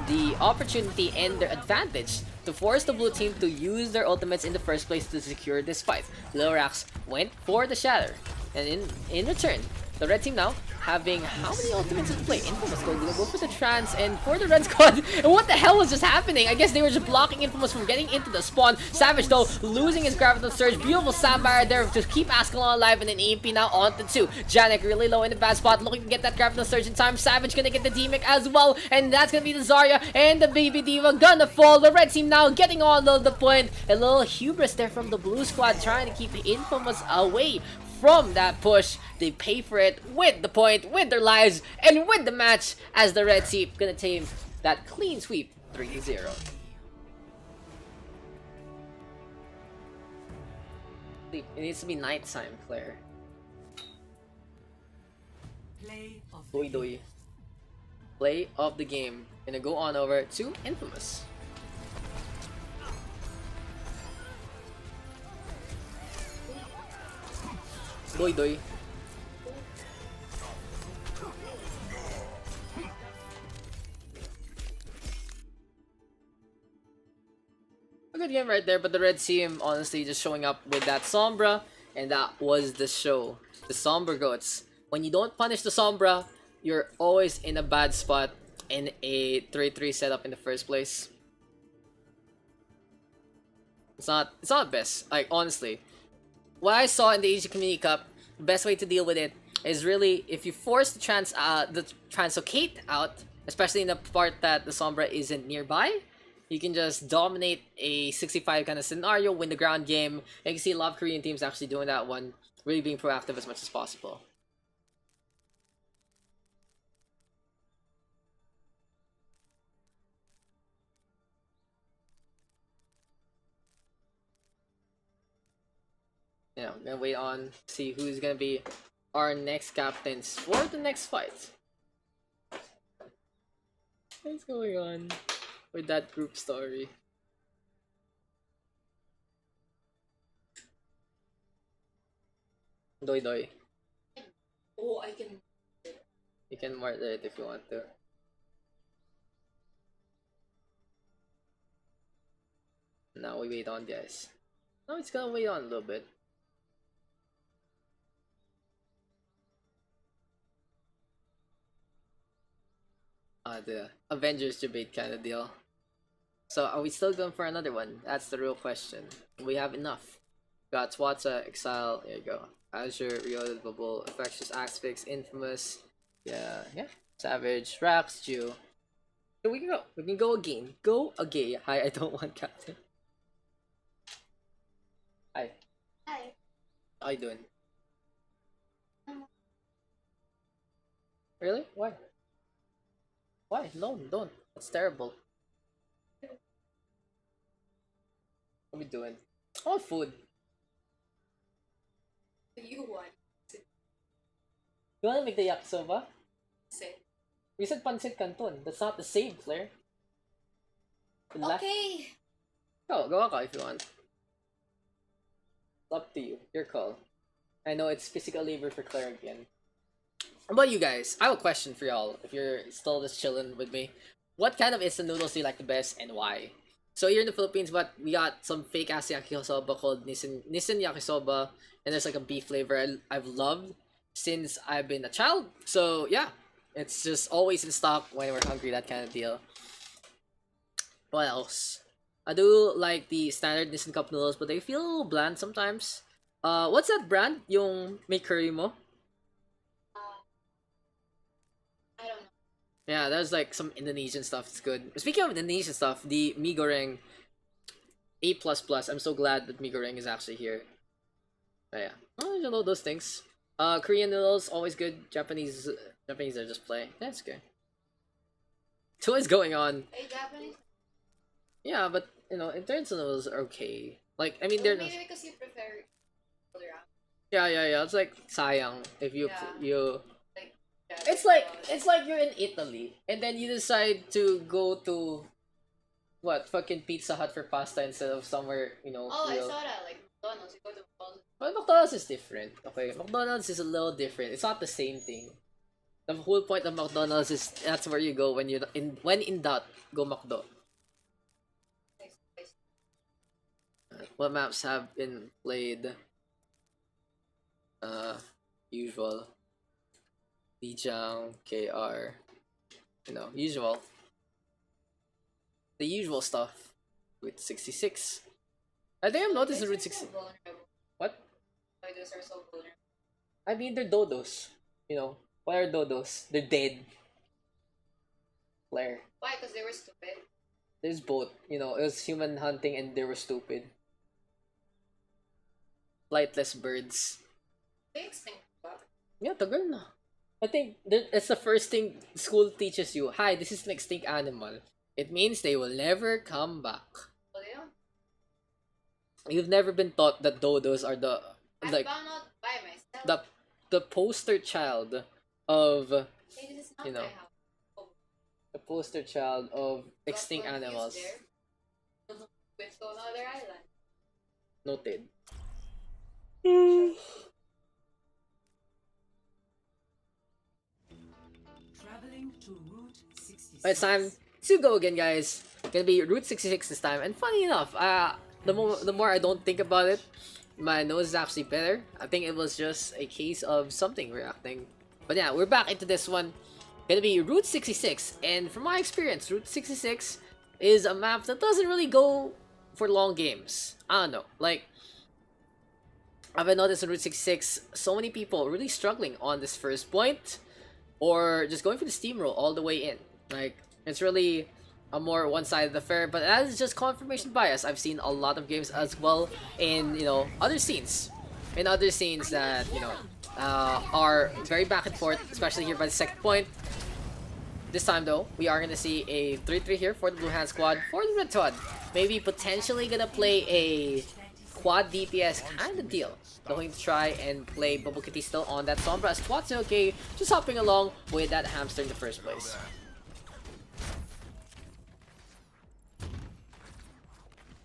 the opportunity and their advantage to force the blue team to use their ultimates in the first place to secure this fight. Lorax went for the shatter, and in return, the red team now having how many ultimates in play? Infamous gonna go for the trance, and for the red squad, and what the hell was just happening? I guess they were just blocking Infamous from getting into the spawn. Savage though losing his Graviton Surge, beautiful sound barrier there to keep Ascalon alive, and then EMP now on to 2. Janek really low in the bad spot, looking to get that Graviton Surge in time. Savage gonna get the D-Mic as well, and that's gonna be the Zarya and the Baby Diva gonna fall. The red team now getting all of the point. A little hubris there from the blue squad trying to keep Infamous away from that push. They pay for it with the point, with their lives, and with the match, as the red team gonna tame that clean sweep 3-0. It needs to be nighttime, Claire. Play of Doi doi. Play of the game. Gonna go on over to Infamous. Doi doi. A good game right there, but the red team honestly just showing up with that Sombra, and that was the show. The Sombra goats. When you don't punish the Sombra, you're always in a bad spot in a 3-3 setup in the first place. It's not best. Like, honestly. What I saw in the Asian Community Cup, the best way to deal with it is really if you force the translocate out, especially in the part that the Sombra isn't nearby, you can just dominate a 65 kind of scenario, win the ground game. And you can see a lot of Korean teams actually doing that one, really being proactive as much as possible. Yeah, I'm gonna wait on see who's gonna be our next captains for the next fight. What's going on with that group story? Doi doi. Oh, I can. You can murder it if you want to. Now we wait on, guys. Now it's gonna wait on a little bit. The Avengers debate kind of deal. So are we still going for another one? That's the real question. We have enough. Got Twata, Exile, there you go. Azure, Reloaded Bubble, Infectious, Axfix, Infamous, yeah, Savage, Rax, Jew. So we can go again. Go again. Hi, I don't want captain. Hi. Hi. How you doing? Really? Why? Why? No, don't. That's terrible. What are we doing? I want food. You want You wanna make the yakisoba? say. We said pancit canton. That's not the same, Claire. Okay. Go ako if you want. Up to you. Your call. I know it's physical labor for Claire again. How about you guys? I have a question for y'all. If you're still just chilling with me, what kind of instant noodles do you like the best and why? So here in the Philippines, but we got some fake ass yakisoba called Nissin Yakisoba, and there's like a beef flavor I've loved since I've been a child. So yeah, it's just always in stock when we're hungry. That kind of deal. What else? I do like the standard Nissin cup noodles, but they feel a little bland sometimes. What's that brand? Yung may curry mo? I don't know. Yeah, there's like some Indonesian stuff. It's good. Speaking of Indonesian stuff, the mee goreng A++. I'm so glad that mee goreng is actually here. But yeah, you know those things. Korean noodles always good. Japanese are just play. That's good. So what's going on? Hey, Japanese. Yeah, but you know, in terms of noodles are okay. Like I mean, they're Maybe because you prefer older out. yeah. It's like sayang if you Yeah. you. Like, It's like you're in Italy and then you decide to go to what fucking Pizza Hut for pasta instead of somewhere Oh, I real. saw that. Like McDonald's, you go to McDonald's. But McDonald's is different. Okay, McDonald's is a little different. It's not the same thing. The whole point of McDonald's is that's where you go when when in doubt, go McDo. What maps have been played? Usual. Lijiang, KR. Usual. The usual stuff. With 66. I think I've noticed the Route 60. What? Why those are so vulnerable? I mean, they're dodos. Why are dodos? They're dead. Claire. Why? Because they were stupid. There's both. It was human hunting and they were stupid. Flightless birds. They extinct. Yeah, tagal na. I think that's the first thing school teaches you. Hi, this is an extinct animal. It means they will never come back. So they don't. You've never been taught that dodos are the I like found out by myself. the poster child of Hey, this is not you know. my house. Oh, the poster child of got extinct confused animals. there. Let's go another island. Noted. Traveling to Route 66. It's time to go again, guys. Gonna be Route 66 this time. And funny enough, the more I don't think about it, my nose is actually better. I think it was just a case of something reacting. But yeah, we're back into this one. Gonna be Route 66. And from my experience, Route 66 is a map that doesn't really go for long games. I don't know. Like, I've noticed in Route 66, so many people really struggling on this first point. Or just going for the steamroll all the way in. Like, it's really a more one-sided affair, but that is just confirmation bias. I've seen a lot of games as well in, other scenes. In other scenes that, are very back and forth, especially here by the second point. This time, though, we are going to see a 3-3 here for the Blue Hand Squad. For the Red Squad, maybe potentially going to play a quad DPS kind of deal. Going to try and play Bubble Kitty still on that Sombra as Twatsuke just hopping along with that hamster in the first place.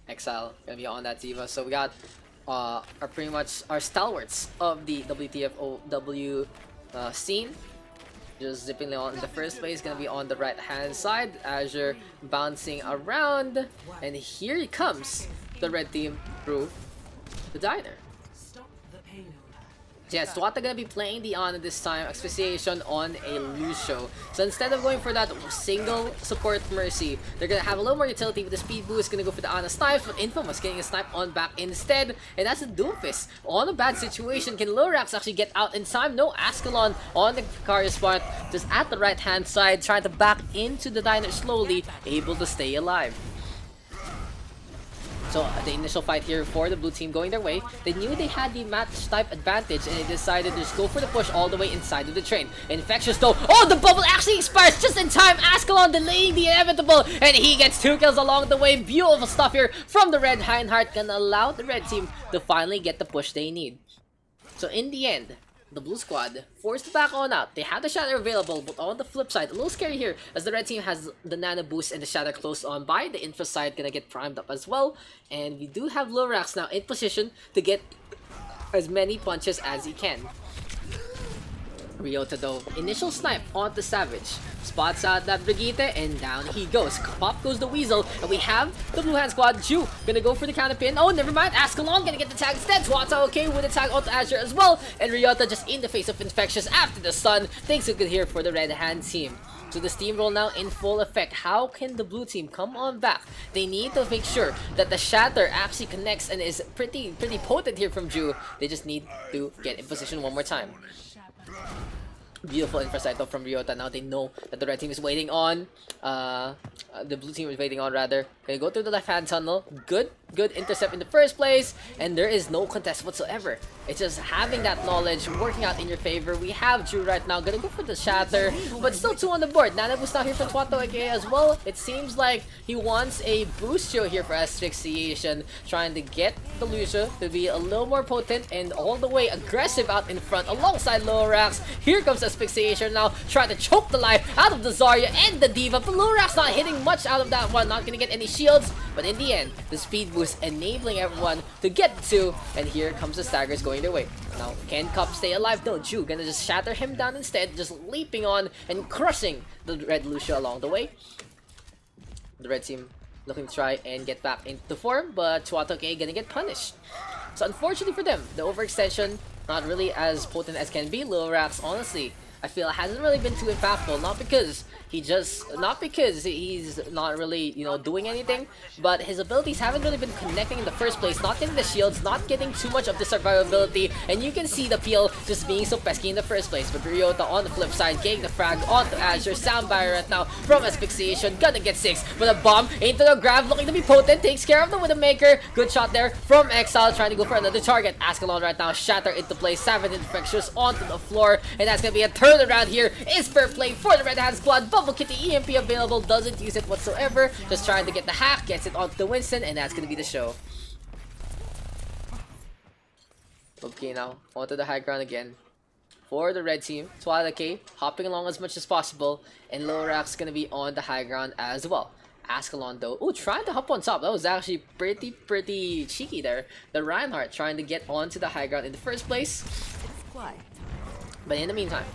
Exile gonna be on that Diva. So we got pretty much our stalwarts of the WTF Ow scene. Just zipping on in the first place, gonna be on the right hand side. Azure bouncing around, and here it comes the red team through the diner. Stop the payload. Yeah, Swata gonna be playing the Ana this time, Asphyxiation on a Lucio. So instead of going for that single support Mercy, they're gonna have a little more utility with the speed boost, gonna go for the Ana snipe, but Infamous getting a snipe on back instead. And that's a Doofus on a bad situation. Can Lorax actually get out in time? No, Ascalon on the Karius part, just at the right hand side, trying to back into the diner slowly, able to stay alive. So the initial fight here for the blue team going their way. They knew they had the match type advantage and they decided to just go for the push all the way inside of the train. Infectious though. Oh, the bubble actually expires just in time. Ascalon delaying the inevitable and he gets 2 kills along the way. Beautiful stuff here from the red Heinhardt, gonna allow the red team to finally get the push they need. So in the end, The blue squad forced to back on out. They have the shatter available, but on the flip side, a little scary here as the red team has the nano boost and the shatter close on by. The infra side gonna get primed up as well. And we do have Lorax now in position to get as many punches as he can. Rialto though, initial snipe onto Savage. Spots out that Brigitte and down he goes. Pop goes the Weasel and we have the Blue Hand Squad. Ju gonna go for the counter pin. Oh, never mind. Ascalon gonna get the tag instead. Twata okay with the tag onto Azure as well. And Rialto just in the face of Infectious after the stun. Things are good here for the Red Hand team. So the steamroll now in full effect. How can the blue team come on back? They need to make sure that the shatter actually connects and is pretty potent here from Ju. They just need to get in position one more time. Beautiful infrastructure from Ryota. Now they know that the red team is waiting on. The blue team is waiting on rather. Gonna go through the left hand tunnel. Good intercept in the first place, and there is no contest whatsoever. It's just having that knowledge working out in your favor. We have Drew right now gonna go for the shatter, but still 2 on the board. Nana boost now here from Twato again as well. It seems like he wants a boost show here for Asphyxiation, trying to get the Lucia to be a little more potent and all the way aggressive out in front alongside Lorax. Here comes Asphyxiation now, trying to choke the life out of the Zarya and the Diva, but Lorax not hitting much out of that one, not gonna get any shields, but in the end, the speed boost enabling everyone to get the 2, and here comes the staggers going their way. Now, can Cup stay alive? No, Ju gonna just shatter him down instead, just leaping on and crushing the red Lucia along the way. The red team looking to try and get back into form, but Tuatoke gonna get punished. So unfortunately for them, the overextension not really as potent as can be. Lorax, honestly, I feel hasn't really been too impactful, not because he's not really, you know, doing anything, but his abilities haven't really been connecting in the first place, not getting the shields, not getting too much of the survivability, and you can see the peel just being so pesky in the first place. But Ryota on the flip side, getting the frag onto Azure, sound barrier right now from Asphyxiation, gonna get 6, but a bomb into the grab, looking to be potent, takes care of the Widowmaker. Good shot there from Exile, trying to go for another target. Ascalon right now, shatter into play, Savage Infectious onto the floor, and that's gonna be a turnaround here. Is fair play for the Red Hand Squad. Bubble Kitty EMP available, doesn't use it whatsoever, just trying to get the hack, gets it onto Winston, and that's gonna be the show. Okay, now onto the high ground again for the red team. Twilight K hopping along as much as possible, and Lorax gonna be on the high ground as well. Ascalon though, oh, trying to hop on top. That was actually pretty cheeky there. The Reinhardt trying to get onto the high ground in the first place. But in the meantime,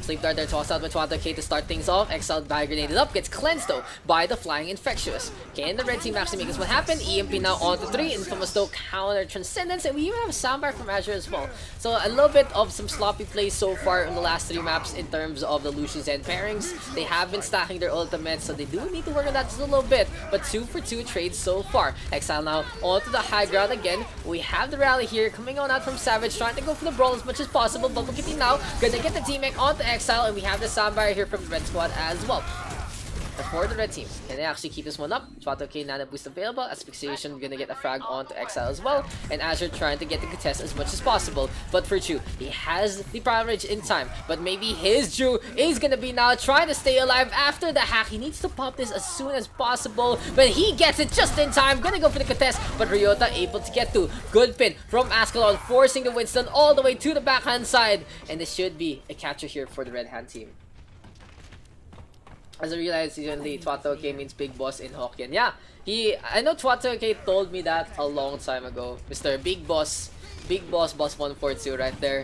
Sleep Dart there tossed out by Twata K to start things off. Exiled by grenaded up, gets cleansed though by the Flying Infectious. Can the red team actually make this one happen? EMP now onto 3, Infamous though counter Transcendence, and we even have a soundbar from Azure as well. So a little bit of some sloppy plays so far in the last 3 maps in terms of the Lucians and pairings. They have been stacking their ultimates, so they do need to work on that just a little bit. But 2 for 2 trades so far. Exile now onto the high ground again. We have the rally here coming on out from Savage, trying to go for the brawl as much as possible. Bubble Kitty now gonna get the teammate onto Exile, and we have the soundbar here from the red squad as well. But for the red team, can they actually keep this one up? Twato K Nana boost available. Asphyxiation gonna get a frag onto Exile as well, and Azure trying to get the contest as much as possible. But for Chu, he has the privilege in time, but maybe his Drew is gonna be now trying to stay alive after the hack. He needs to pop this as soon as possible, but he gets it just in time. Gonna go for the contest, but Ryota able to get to. Good pin from Ascalon, forcing the Winston all the way to the backhand side, and this should be a capture here for the red hand team. As I realized, usually Twato K means big boss in Hokkien. Yeah, I know Twato K told me that a long time ago. Mr. Big Boss, boss 142 right there.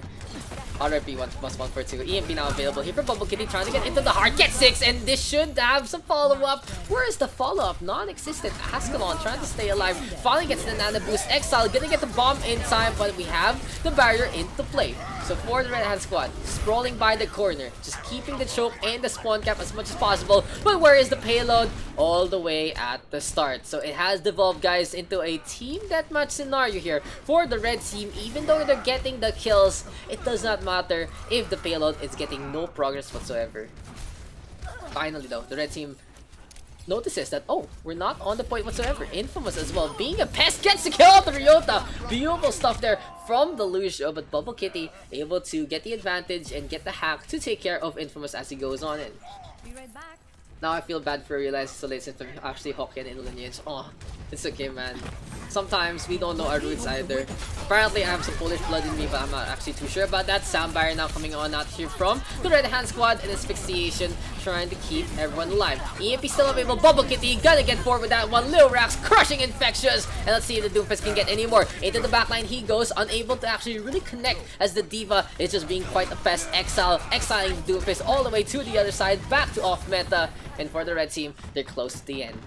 RP boss 142. EMP now available here for Bubble Kitty, trying to get into the heart. Get 6, and this should have some follow-up. Where is the follow-up? Non-existent. Ascalon trying to stay alive. Finally gets the Nana boost. Exile gonna get the bomb in time, but we have the barrier into play. So for the Red Hand Squad, sprawling by the corner, just keeping the choke and the spawn cap as much as possible. But where is the payload? All the way at the start. So it has devolved, guys, into a team deathmatch scenario here for the red team. Even though they're getting the kills, it does not matter if the payload is getting no progress whatsoever. Finally though, the red team notices that, oh, we're not on the point whatsoever. Infamous as well, being a pest, gets the kill out of Ryota. Beautiful stuff there from the Lucio, but Bubble Kitty able to get the advantage and get the hack to take care of Infamous as he goes on in. Be right back. Now I feel bad for realizing so late since I'm actually Hokkien in lineage. Oh, It's okay, man. Sometimes we don't know our roots either. Apparently, I have some Polish blood in me, but I'm not actually too sure about that. Sound barrier now coming on out here from the Red Hand Squad and asphyxiation, trying to keep everyone alive. EMP still available. Bubble Kitty gonna get forward with that one. Lil Rax crushing Infectious, and let's see if the Doomfist can get any more. Into the backline he goes, unable to actually really connect as the Diva is just being quite a pest. Exiling the Doomfist all the way to the other side, back to off meta, and for the red team, they're close to the end.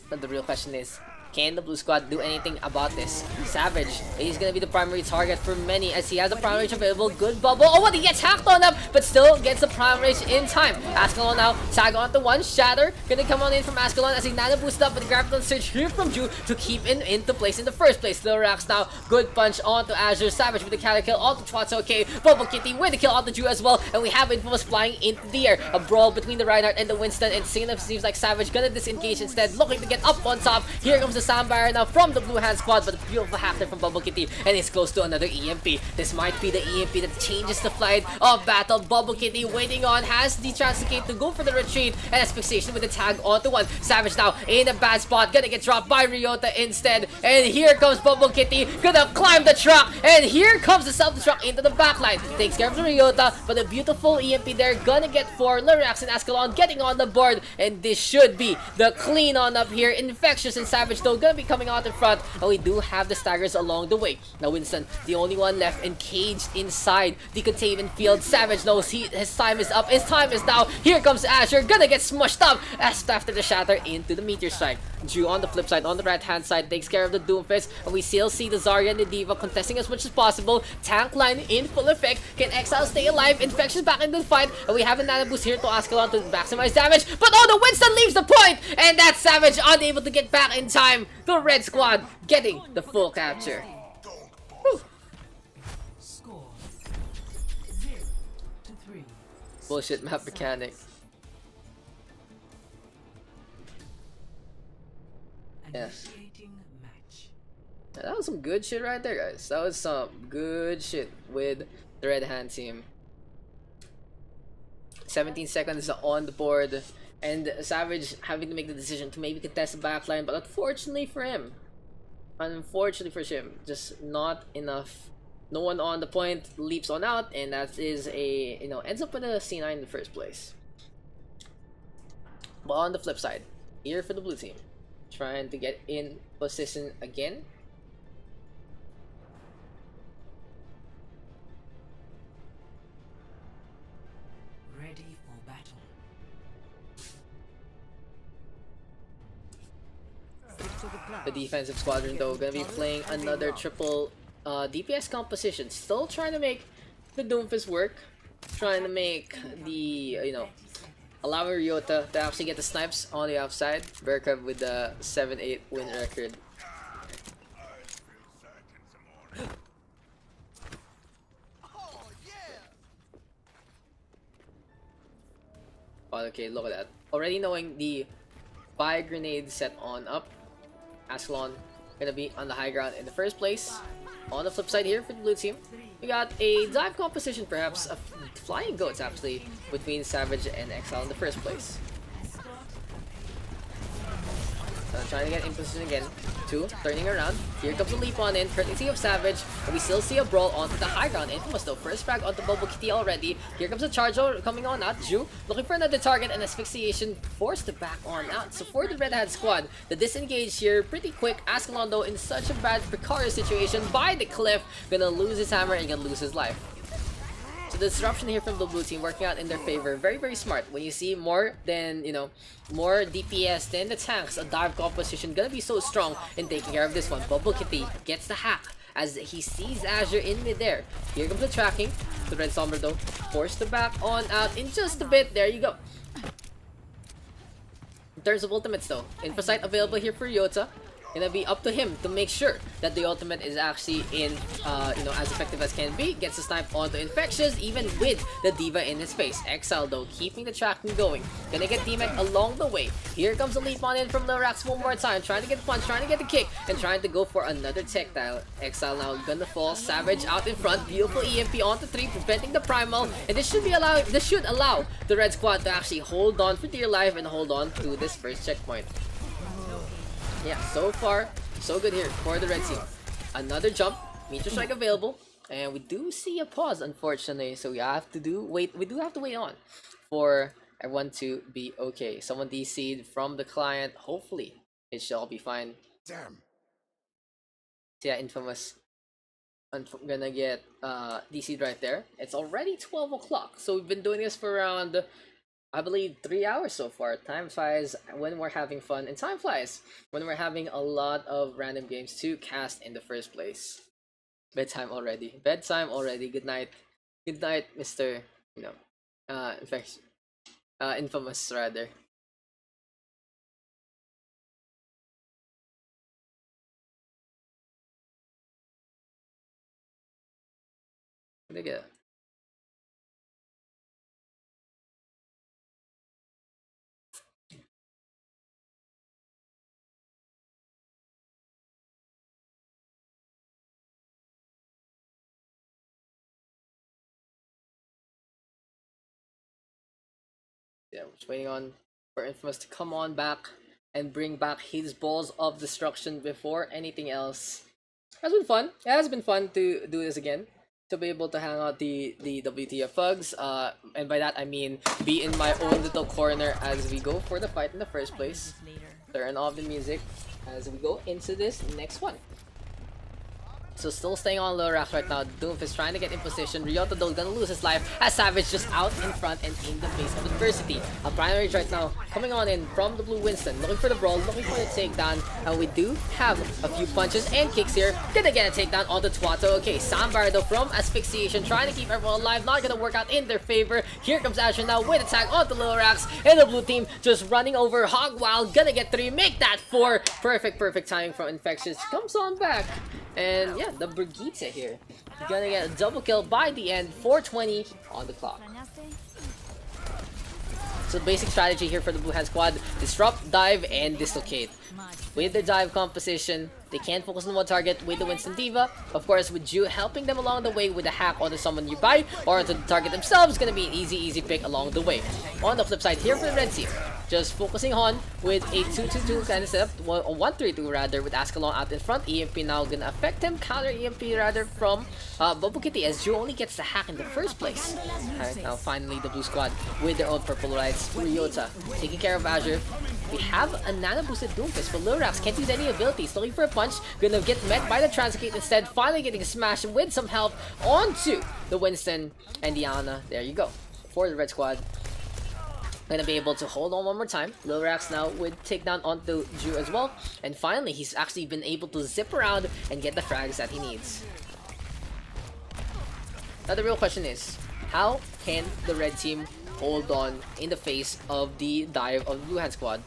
But the real question is, can the blue squad do anything about this? Savage, he's gonna be the primary target for many as he has a prime rage available. Good bubble. Oh, what? He gets hacked on up, but still gets the prime rage in time. Ascalon now, tag on to one. Shatter gonna come on in from Ascalon as he nano boost up with the Graviton Surge here from Ju to keep him into place in the first place. Lil Rax now, good punch onto Azure. Savage with the Cali kill onto Twats. Okay, Bubble Kitty with the kill onto Ju as well, and we have Infamous flying into the air. A brawl between the Reinhardt and the Winston, and seems like Savage gonna disengage instead, looking to get up on top. Here comes the sound barrier now from the Blue Hand Squad, but a beautiful hack there from Bubble Kitty, and it's close to another EMP. This might be the EMP that changes the flight of battle. Bubble Kitty waiting on, has the Translicate to go for the retreat, and asphyxiation with the tag onto one. Savage now in a bad spot, gonna get dropped by Ryota instead, and here comes Bubble Kitty, gonna climb the truck, and here comes the self-destruct into the backline. Takes care of the Ryota, but a beautiful EMP there, gonna get 4. Lyrax and Ascalon getting on the board, and this should be the clean on up here. Infectious and Savage though gonna be coming out in front, and we do have the staggers along the way. Now Winston, the only one left encaged inside the containment field. Savage knows his time is up. His time is now. Here comes Azure, gonna get smushed up as after the shatter into the meteor strike. Ju on the flip side, on the right hand side, takes care of the Doomfist, and we still see the Zarya and the Diva contesting as much as possible. Tank line in full effect. Can Exile stay alive? Infectious back into the fight, and we have a nano boost here to Ascalon to maximize damage, but oh, the Winston leaves the point, and that's Savage unable to get back in time. The red squad getting the full capture. Whew. Score 0-3. Bullshit map mechanic. Yeah. Initiating match. That was some good shit right there, guys. That was some good shit with the red hand team. 17 seconds on the board, and Savage having to make the decision to maybe contest the backline, but unfortunately for him, just not enough. No one on the point, leaps on out, and that is a, ends up with a C9 in the first place. But on the flip side, here for the blue team, trying to get in position again. Ready for battle. Stick to the plan. The defensive squadron though gonna be playing another triple DPS composition, still trying to make the Doomfist work, trying to make the allowing Ryota to actually get the snipes on the outside. Berka with the 7-8 win record. Oh, okay, look at that. Already knowing the fire grenade set on up, Ascalon gonna be on the high ground in the first place. On the flip side here for the blue team, we got a dive composition, perhaps a flying goats actually, between Savage and Exile in the first place. So trying to get in position again. 2, turning around. Here comes a leap on in, courtesy of Savage, and we still see a brawl onto the high ground. Infamous though, first frag onto Bubble Kitty already. Here comes a charge coming on out. Ju looking for another target, and asphyxiation forced to back on out. So for the Red Hat squad, the disengage here pretty quick. Ascalon though in such a bad precarious situation by the cliff, gonna lose his hammer and gonna lose his life. So the disruption here from the blue team working out in their favor. Very, very smart. When you see more than, more DPS than the tanks, a dive composition gonna be so strong in taking care of this one. Bubble Kitty gets the hack as he sees Azure in midair. Here comes the tracking. The Red Sombra though, forced to back on out in just a bit. There you go. In terms of ultimates though, Infosight available here for Ryota. gonna be up to him to make sure that the ultimate is actually in, as effective as can be. Gets a snipe onto Infectious, even with the D.Va in his face. Exile though, keeping the tracking going. Gonna get D-Mech along the way. Here comes the leap on in from Lorax one more time, trying to get the punch, trying to get the kick, and trying to go for another tactile. Exile now gonna fall. Savage out in front. Beautiful EMP onto 3, preventing the primal, and this should allow the red squad to actually hold on for dear life and hold on to this first checkpoint. Yeah, so far, so good here for the red team. Another jump, meter strike available, and we do see a pause, unfortunately. So we have to wait on for everyone to be okay. Someone DC'd from the client. Hopefully, it shall be fine. Damn. Yeah, infamous. I'm gonna get DC'd right there. It's already 12 o'clock, so we've been doing this for around, I believe, 3 hours so far. Time flies when we're having fun, and time flies when we're having a lot of random games to cast in the first place. Bedtime already. Bedtime already. Good night. Good night, Mr. In fact, infamous rather. Look at that. Yeah, we're just waiting on for Infamous to come on back and bring back his balls of destruction before anything else. Has been fun. It has been fun to do this again. To be able to hang out the WTF Pugs. And by that I mean be in my own little corner as we go for the fight in the first place. Turn off the music as we go into this next one. So still staying on Lorax right now. Doomfist trying to get in position. Rialto though gonna lose his life as Savage just out in front and in the face of adversity. A primary right now coming on in from the blue Winston. Looking for the brawl, looking for the takedown. And we do have a few punches and kicks here. Gonna get a takedown on the Twato. Okay, Sambar though from Asphyxiation trying to keep everyone alive. Not gonna work out in their favor. Here comes Asher now with attack onto Lorax. And the blue team just running over Hog Wild. Gonna get 3. Make that 4. Perfect timing from Infectious. Comes on back. And yeah, the Brigitte here. Gonna get a double kill by the end. 4:20 on the clock. So the basic strategy here for the Blue Hand Squad: disrupt, dive, and dislocate. With the dive composition, they can focus on one target with the Winston D.Va. Of course, with Ju helping them along the way with a hack onto someone nearby or onto the target themselves, gonna be an easy pick along the way. On the flip side here for the red team, just focusing on with a 2-2-2 kind of setup, a 1-3-2 rather, with Ascalon out in front. EMP now gonna affect him. Counter EMP rather from Bubble Kitty as Ju only gets the hack in the first place. Alright, now finally the blue squad with their own purple lights. Ryota taking care of Azure. We have a nano boosted Doomfist, but Lorax can't use any abilities. Looking for a punch, gonna get met by the Transcate instead. Finally getting a smash with some help onto the Winston and Diana. There you go. For the red squad. Gonna be able to hold on one more time. Lorax now with takedown onto Ju as well. And finally, he's actually been able to zip around and get the frags that he needs. Now the real question is, how can the red team hold on in the face of the dive of the Blue Hand Squad?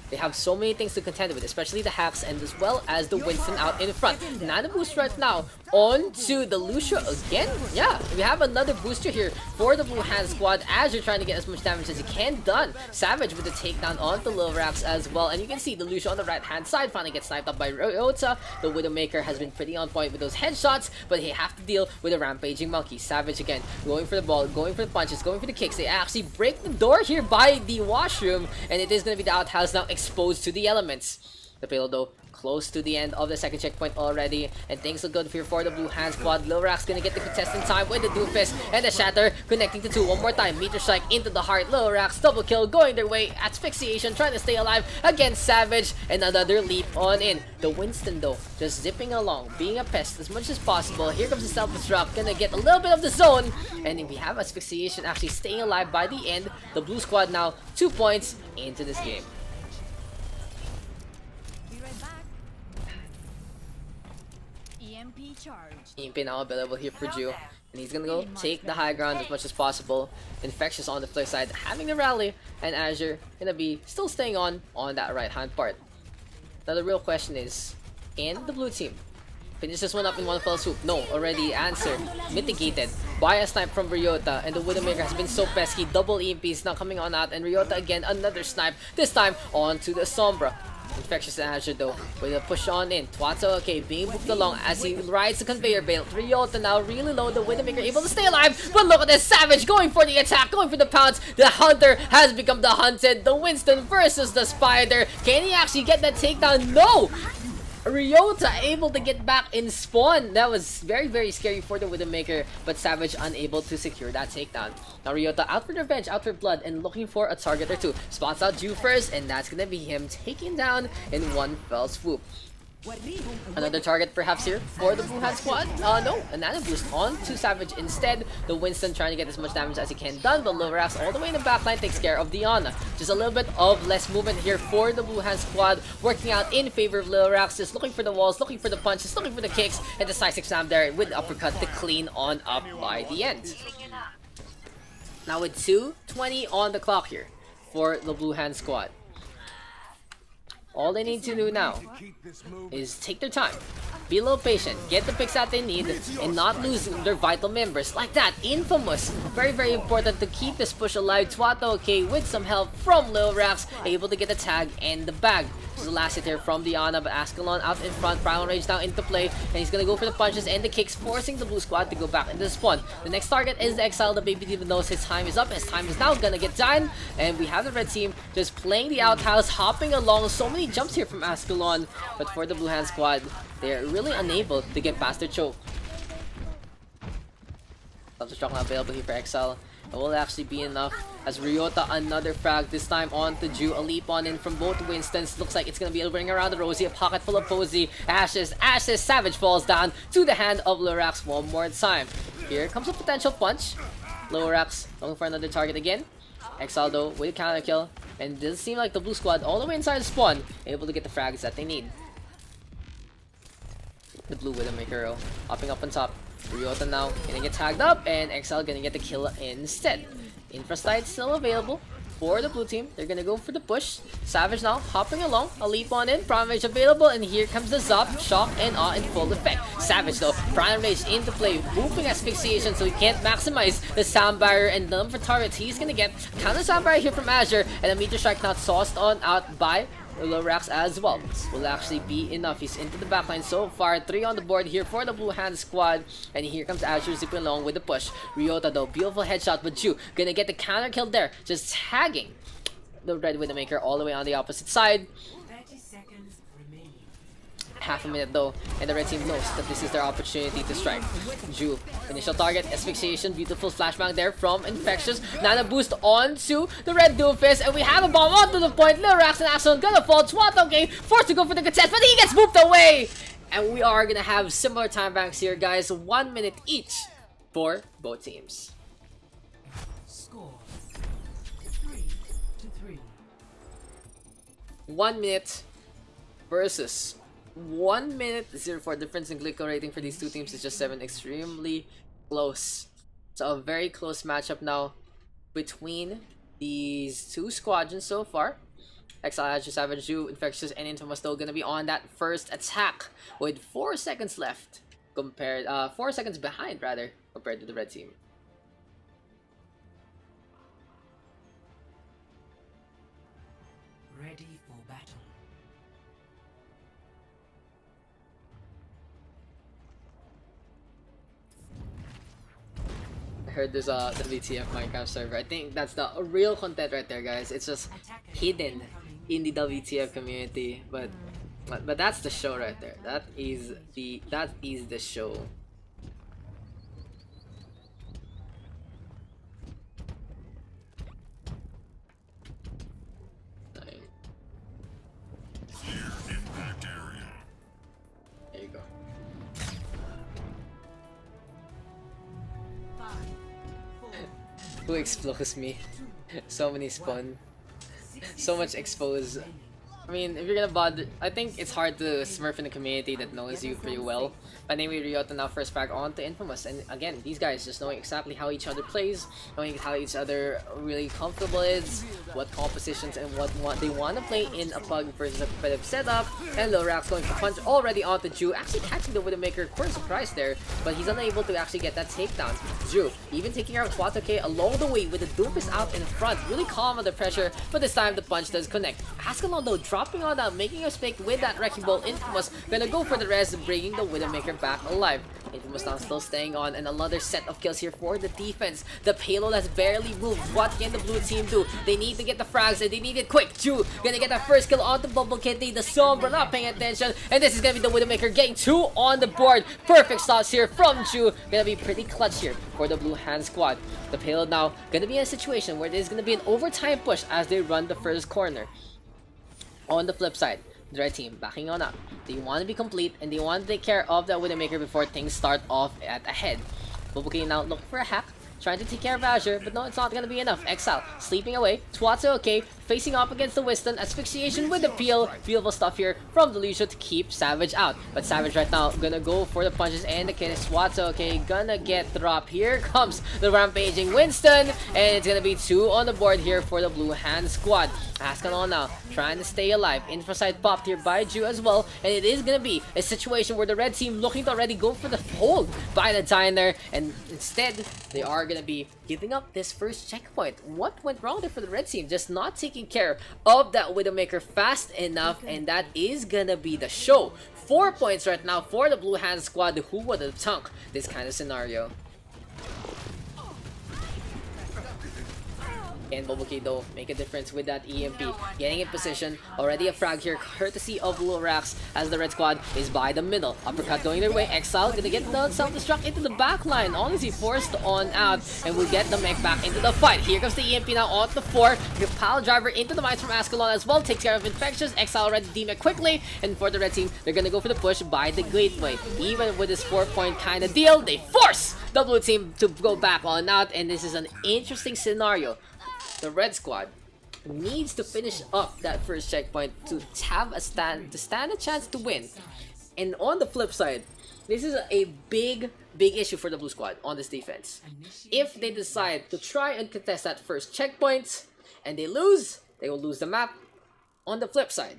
They have so many things to contend with, especially the hacks and as well as the Winston out in front. Nano boost right now onto the Lucio again. Yeah, we have another booster here for the Blue Hand Squad as you're trying to get as much damage as you can done. Savage with the takedown onto Lorax as well. And you can see the Lucio on the right hand side finally gets sniped up by Ryota. The Widowmaker has been pretty on point with those headshots, but they have to deal with a rampaging monkey. Savage again, going for the ball, going for the punches, going for the kicks. They actually break the door here by the washroom, and it is going to be the outhouse now exposed to the elements. The payload though close to the end of the second checkpoint already, and things look good here for the Blue Hand Squad. Lorax gonna get the contestant time with the Doomfist and the Shatter connecting to 2 one more time. Meter strike into the heart. Lorax double kill going their way. Asphyxiation trying to stay alive against Savage, and another leap on in. The Winston though just zipping along, being a pest as much as possible. Here comes the self-destruct, gonna get a little bit of the zone, and we have Asphyxiation actually staying alive by the end. The Blue Squad now 2 points into this game. EMP now available here for Ju, and he's gonna go take the high ground as much as possible. Infectious on the flip side having the rally, and Azure gonna be still staying on that right hand part. Now the real question is, can the blue team finish this one up in one fell swoop? No, already answer mitigated by a snipe from Rialto, and the Widowmaker has been so pesky. Double EMPs now coming on out, and Rialto again, another snipe, this time onto the Sombra. Infectious Azure though, with a push on in. Twatso, okay, being booked along as he rides the conveyor belt. Rialto now really low, the Widowmaker able to stay alive, but look at this Savage going for the attack, going for the pounce. The Hunter has become the hunted. The Winston versus the Spider. Can he actually get that takedown? No! Rialto able to get back in spawn. That was very, very scary for the Widowmaker, but Savage unable to secure that takedown. Now Rialto out for revenge, out for blood, and looking for a target or two. Spots out Ju first, and that's gonna be him taken down in one fell swoop. Another target perhaps here for the Blue Hand squad. No, a nano boost on to Savage instead. The Winston trying to get as much damage as he can done, but Lorax all the way in the backline takes care of Diana. Just a little bit of less movement here for the Blue Hand squad, working out in favor of Lorax, just looking for the walls, looking for the punches, looking for the kicks, and the side 6 slam there with the uppercut to clean on up by the end. Now with 2:20 on the clock here for the Blue Hand squad. All they need to do now is take their time, be a little patient, get the picks that they need, and not lose their vital members. Like that, Infamous. Very, very important to keep this push alive. Twato, okay, with some help from Lil Rax, able to get the tag and the bag. This is the last hit here from Diana, but Ascalon out in front. Primal Rage now into play, and he's gonna go for the punches and the kicks, forcing the blue squad to go back into the spawn. The next target is the Exile. The baby even knows his time is up. His time is now gonna get done, and we have the red team just playing the outhouse, hopping along. So many jumps here from Ascalon, but for the Blue Hand squad, they're really unable to get past their choke. Love the shock now available here for Exile. It will actually be enough as Rialto another frag, this time on to Ju. A leap on in from both Winstons. Looks like it's gonna be a ring around the Rosie, a pocket full of Posey. Ashes, Savage falls down to the hand of Lorax one more time. Here comes a potential punch. Lorax looking for another target again. Exile though with a counter kill, and it doesn't seem like the blue squad all the way inside the spawn able to get the frags that they need. The blue Widowmaker hopping up on top. Rialto now gonna get tagged up, and Exile gonna get the kill instead. Infrastite still available for the blue team. They're gonna go for the push. Savage now hopping along, a leap on in, Prime Rage available, and here comes the Zop, Shock, and Awe in full effect. Savage though, Prime Rage into play, whooping asphyxiation so he can't maximize the sound barrier, and the number of targets he's gonna get. Counter sound barrier here from Azure, and a Meteor Strike now sauced on out by Lorax as well. Will actually be enough. He's into the backline so far. 3 on the board here for the Blue Hand squad. And here comes Azure zipping along with the push. Rialto though, beautiful headshot, but Ju gonna get the counter kill there. Just tagging the red Widowmaker all the way on the opposite side. 30 seconds remaining. Half a minute though, and the red team knows that this is their opportunity to strike. Ju, initial target, asphyxiation, beautiful flashbang there from Infectious. Nano boost onto the red Doofus, and we have a bomb onto the point. Lil Rax and Axel gonna fall. Swat, okay, forced to go for the contest, but he gets moved away! And we are gonna have similar time banks here, guys. 1 minute each for both teams. Score 3-3. 1 minute versus 1 minute 0-4. Difference in glyco rating for these two teams is just 7. Extremely close. So a very close matchup now between these two squadrons so far. Exile, Azure, Savage, Ju, Infectious, and Infamous though gonna be on that first attack with 4 seconds left compared 4 seconds behind rather compared to the red team. Ready for battle. I heard there's a WTF Minecraft server. I think that's the real content right there, guys. It's just hidden in the WTF community, but that's the show right there. That is the show. There you go. 5, 4, Who exposed me? So many spawn. So much expose. I mean, if you're gonna bother, I think it's hard to smurf in a community that knows you pretty well. But anyway, Rialto now first frag on to Infamous, and again, these guys just knowing exactly how each other plays, knowing how each other really comfortable is, what compositions and what they want to play in a Pug versus a competitive setup. And Lorax going for punch already onto Ju, actually catching the Widowmaker, quite surprised there, but he's unable to actually get that takedown. Ju even taking out Wtf along the way with the Doofus out in front, really calm under pressure, but this time the punch does connect. Ascalon though dropping on that, making a mistake with that Wrecking Ball. Infamous gonna go for the rest, bringing the Widowmaker back alive. Infamous now still staying on, and another set of kills here for the defense. The payload has barely moved. What can the blue team do? They need to get the frags, and they need it quick. Ju gonna get that first kill onto Bubble Kitty. The Sombra not paying attention, and this is gonna be the Widowmaker getting 2 on the board. Perfect stops here from Ju. Gonna be pretty clutch here for the blue hand squad. The payload now gonna be in a situation where there's gonna be an overtime push as they run the first corner. On the flip side, the red team backing on up. They want to be complete and they want to take care of that Widowmaker before things start off at a head. Bubble now looking for a hack, trying to take care of Azure, but no, it's not gonna be enough. Exile sleeping away. Wtf facing up against the Wisdom. Asphyxiation with the peel. Beautiful stuff here from Delucia to keep Savage out. But Savage right now gonna go for the punches and the kills. Wtf gonna get dropped. Here comes the rampaging Winston, and it's gonna be 2 on the board here for the blue hand squad. Ascalon now trying to stay alive. Infraside popped here by Ju as well, and it is gonna be a situation where the red team looking to already go for the hold by the diner, and instead they are gonna be giving up this first checkpoint. What went wrong there for the red team? Just not taking care of that Widowmaker fast enough, and that is gonna be the show. 4 points right now for the blue hand squad. Who would have thunk this kind of scenario? And Boboki though make a difference with that EMP. Getting in position. Already a frag here courtesy of Lorax as the red squad is by the middle. Uppercut going their way. Exile gonna get the self-destruct into the back line. Honestly forced on out, and we'll get the mech back into the fight. Here comes the EMP now on the 4. The pile driver into the mines from Ascalon as well. Takes care of Infectious. Exile already demech quickly. And for the red team, they're gonna go for the push by the gateway. Even with this 4-point kind of deal, they force the blue team to go back on out. And this is an interesting scenario. The red squad needs to finish up that first checkpoint to have a stand a chance to win. And on the flip side, this is a big issue for the blue squad on this defense. If they decide to try and contest that first checkpoint and they lose, they will lose the map. On the flip side,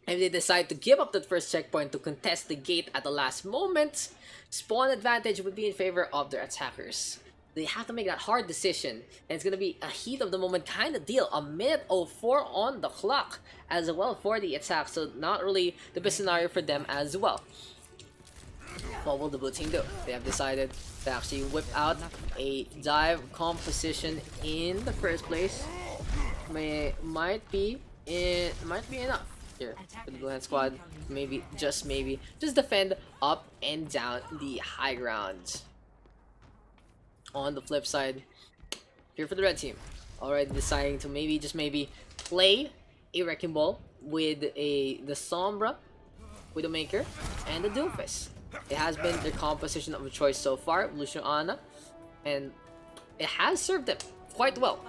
if they decide to give up that first checkpoint to contest the gate at the last moment, spawn advantage would be in favor of their attackers. They have to make that hard decision, and it's gonna be a heat of the moment kind of deal. A minute 04 on the clock as well for the attack, so not really the best scenario for them as well. What will the blue team do? They have decided to actually whip out a dive composition in the first place. Might be enough here for the blue hand squad. Maybe, just defend up and down the high ground. On the flip side, here for the red team, already deciding to maybe play a Wrecking Ball with the Sombra, Widowmaker, and the Doofus. It has been their composition of choice so far, Luciana, and it has served them quite well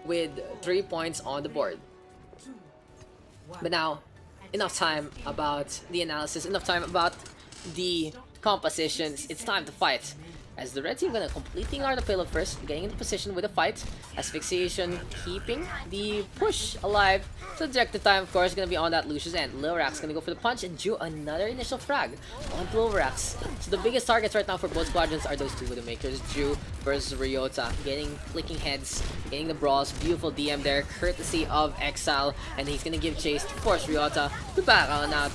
with 3 points on the board. But now, enough time about the analysis, enough time about the compositions. It's time to fight. As the red team gonna completely ignore the payload first, getting into position with a fight. Asphyxiation keeping the push alive. So directed time, of course, gonna be on that Lucius end. Lorax gonna go for the punch and do another initial frag on Lorax. So the biggest targets right now for both squadrons are those two Widowmakers, Ju versus Rialto. Getting clicking heads, getting the brawls. Beautiful DM there, courtesy of Exile, and he's gonna give chase to force Rialto to back on out.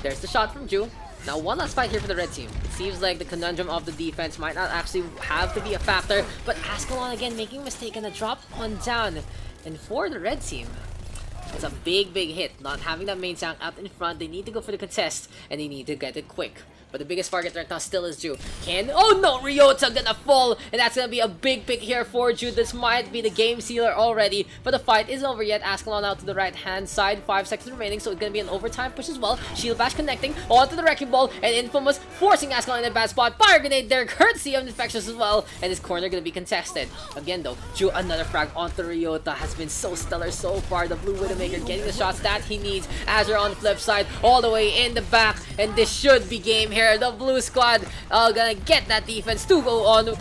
There's the shot from Ju. Now, one last fight here for the red team. It seems like the conundrum of the defense might not actually have to be a factor, but Ascalon again making a mistake and a drop on down. And for the red team, it's a big hit. Not having that main tank out in front, they need to go for the contest, and they need to get it quick. But the biggest target right now still is Ju. Oh no, Rialto gonna fall, and that's gonna be a big pick here for Ju. This might be the game sealer already, but the fight isn't over yet. Ascalon out to the right hand side, 5 seconds remaining, so it's gonna be an overtime push as well. Shield bash connecting onto the Wrecking Ball, and Infamous forcing Ascalon in a bad spot. Fire grenade there, courtesy of Infectious as well, and this corner gonna be contested. Again though, Ju another frag onto Rialto has been so stellar so far. The Blue Widowmaker getting the shots that he needs. Azure on the flip side, all the way in the back, and this should be game here. The blue squad gonna get that defense to go on.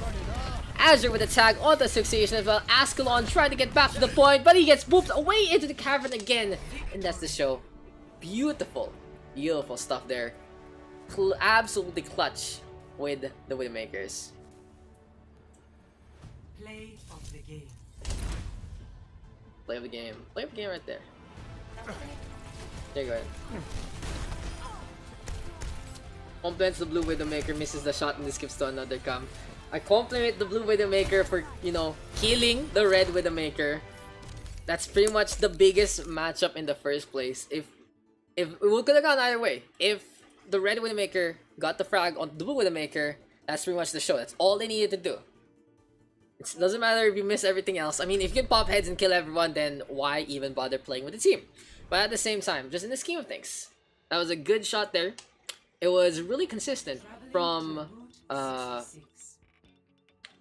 Azure with a tag on the situation as well. Ascalon trying to get back to the point, but he gets booped away into the cavern again. And that's the show. Beautiful. Beautiful stuff there. Absolutely clutch with the Widowmakers. Play of the game. Play of the game. Play of the game right there. There you go. Compliments the Blue Widowmaker, misses the shot and this gives to another cam. I compliment the Blue Widowmaker for, you know, killing the Red Widowmaker. That's pretty much the biggest matchup in the first place. If it could have gone either way. If the Red Widowmaker got the frag on the Blue Widowmaker, that's pretty much the show. That's all they needed to do. It doesn't matter if you miss everything else. I mean, if you can pop heads and kill everyone, then why even bother playing with the team? But at the same time, just in the scheme of things, that was a good shot there. It was really consistent from the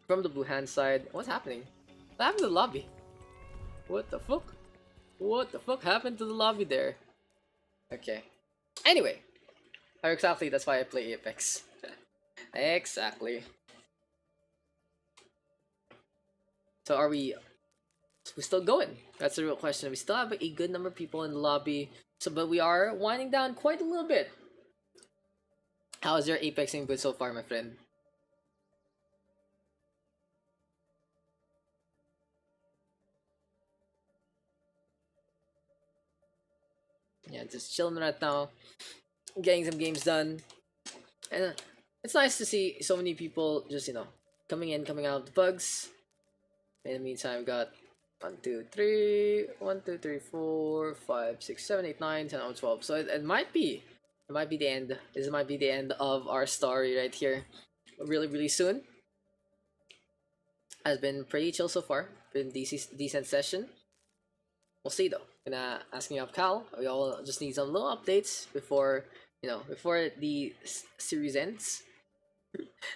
blue hand side. What's happening? What happened to the lobby? What the fuck? What the fuck happened to the lobby there? Okay. Anyway, exactly. That's why I play Apex. Exactly. So are we still going? That's the real question. We still have a good number of people in the lobby. So, but we are winding down quite a little bit. How's your Apexing good so far, my friend? Yeah, just chilling right now, getting some games done, and it's nice to see so many people just, you know, coming in, coming out of the Pugs. In the meantime, we got 1, 2, 3, 1, 2, 3, 4, 5, 6, 7, 8, 9, 10, 11, 12. So it might be the end. This might be the end of our story right here. Really soon. Has been pretty chill so far. Been decent session. We'll see though. Gonna asking up Cal. We all just need some little updates before, you know, before the series ends.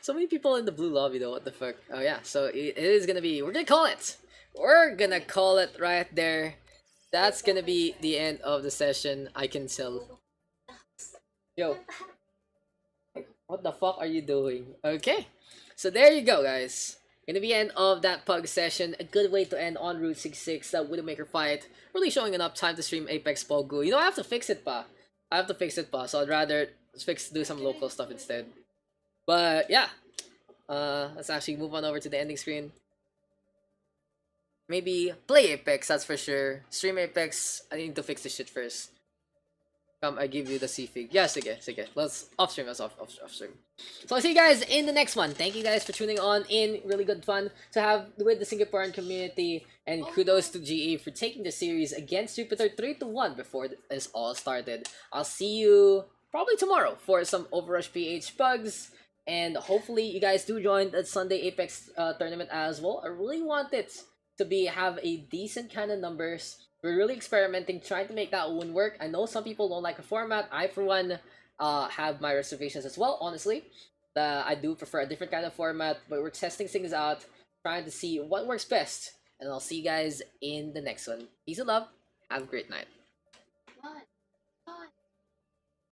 So many people in the blue lobby though. What the fuck? Oh yeah. So it is gonna be. We're gonna call it. We're gonna call it right there. That's gonna be the end of the session. I can tell. Yo, what the fuck are you doing? Okay, so there you go, guys. Gonna be end of that Pug session. A good way to end on Route 66. That Widowmaker fight. Really showing enough time to stream Apex Pogu. You know, I have to fix it, pa. So I'd rather do some local stuff instead. But yeah, let's actually move on over to the ending screen. Maybe play Apex, that's for sure. Stream Apex, I need to fix this shit first. Come, I give you the C-Fig. Yeah, sige. Let's off-stream, off-stream. So I'll see you guys in the next one. Thank you guys for tuning on in. Really good fun to have with the Singaporean community. And kudos to GE for taking the series against Jupiter 3-1 before this all started. I'll see you probably tomorrow for some Overrush PH Pugs. And hopefully you guys do join the Sunday Apex tournament as well. I really want it to have a decent kind of numbers. We're really experimenting, trying to make that one work. I know some people don't like the format. I, for one, have my reservations as well, honestly. I do prefer a different kind of format, but we're testing things out, trying to see what works best. And I'll see you guys in the next one. Peace and love. Have a great night. Come on.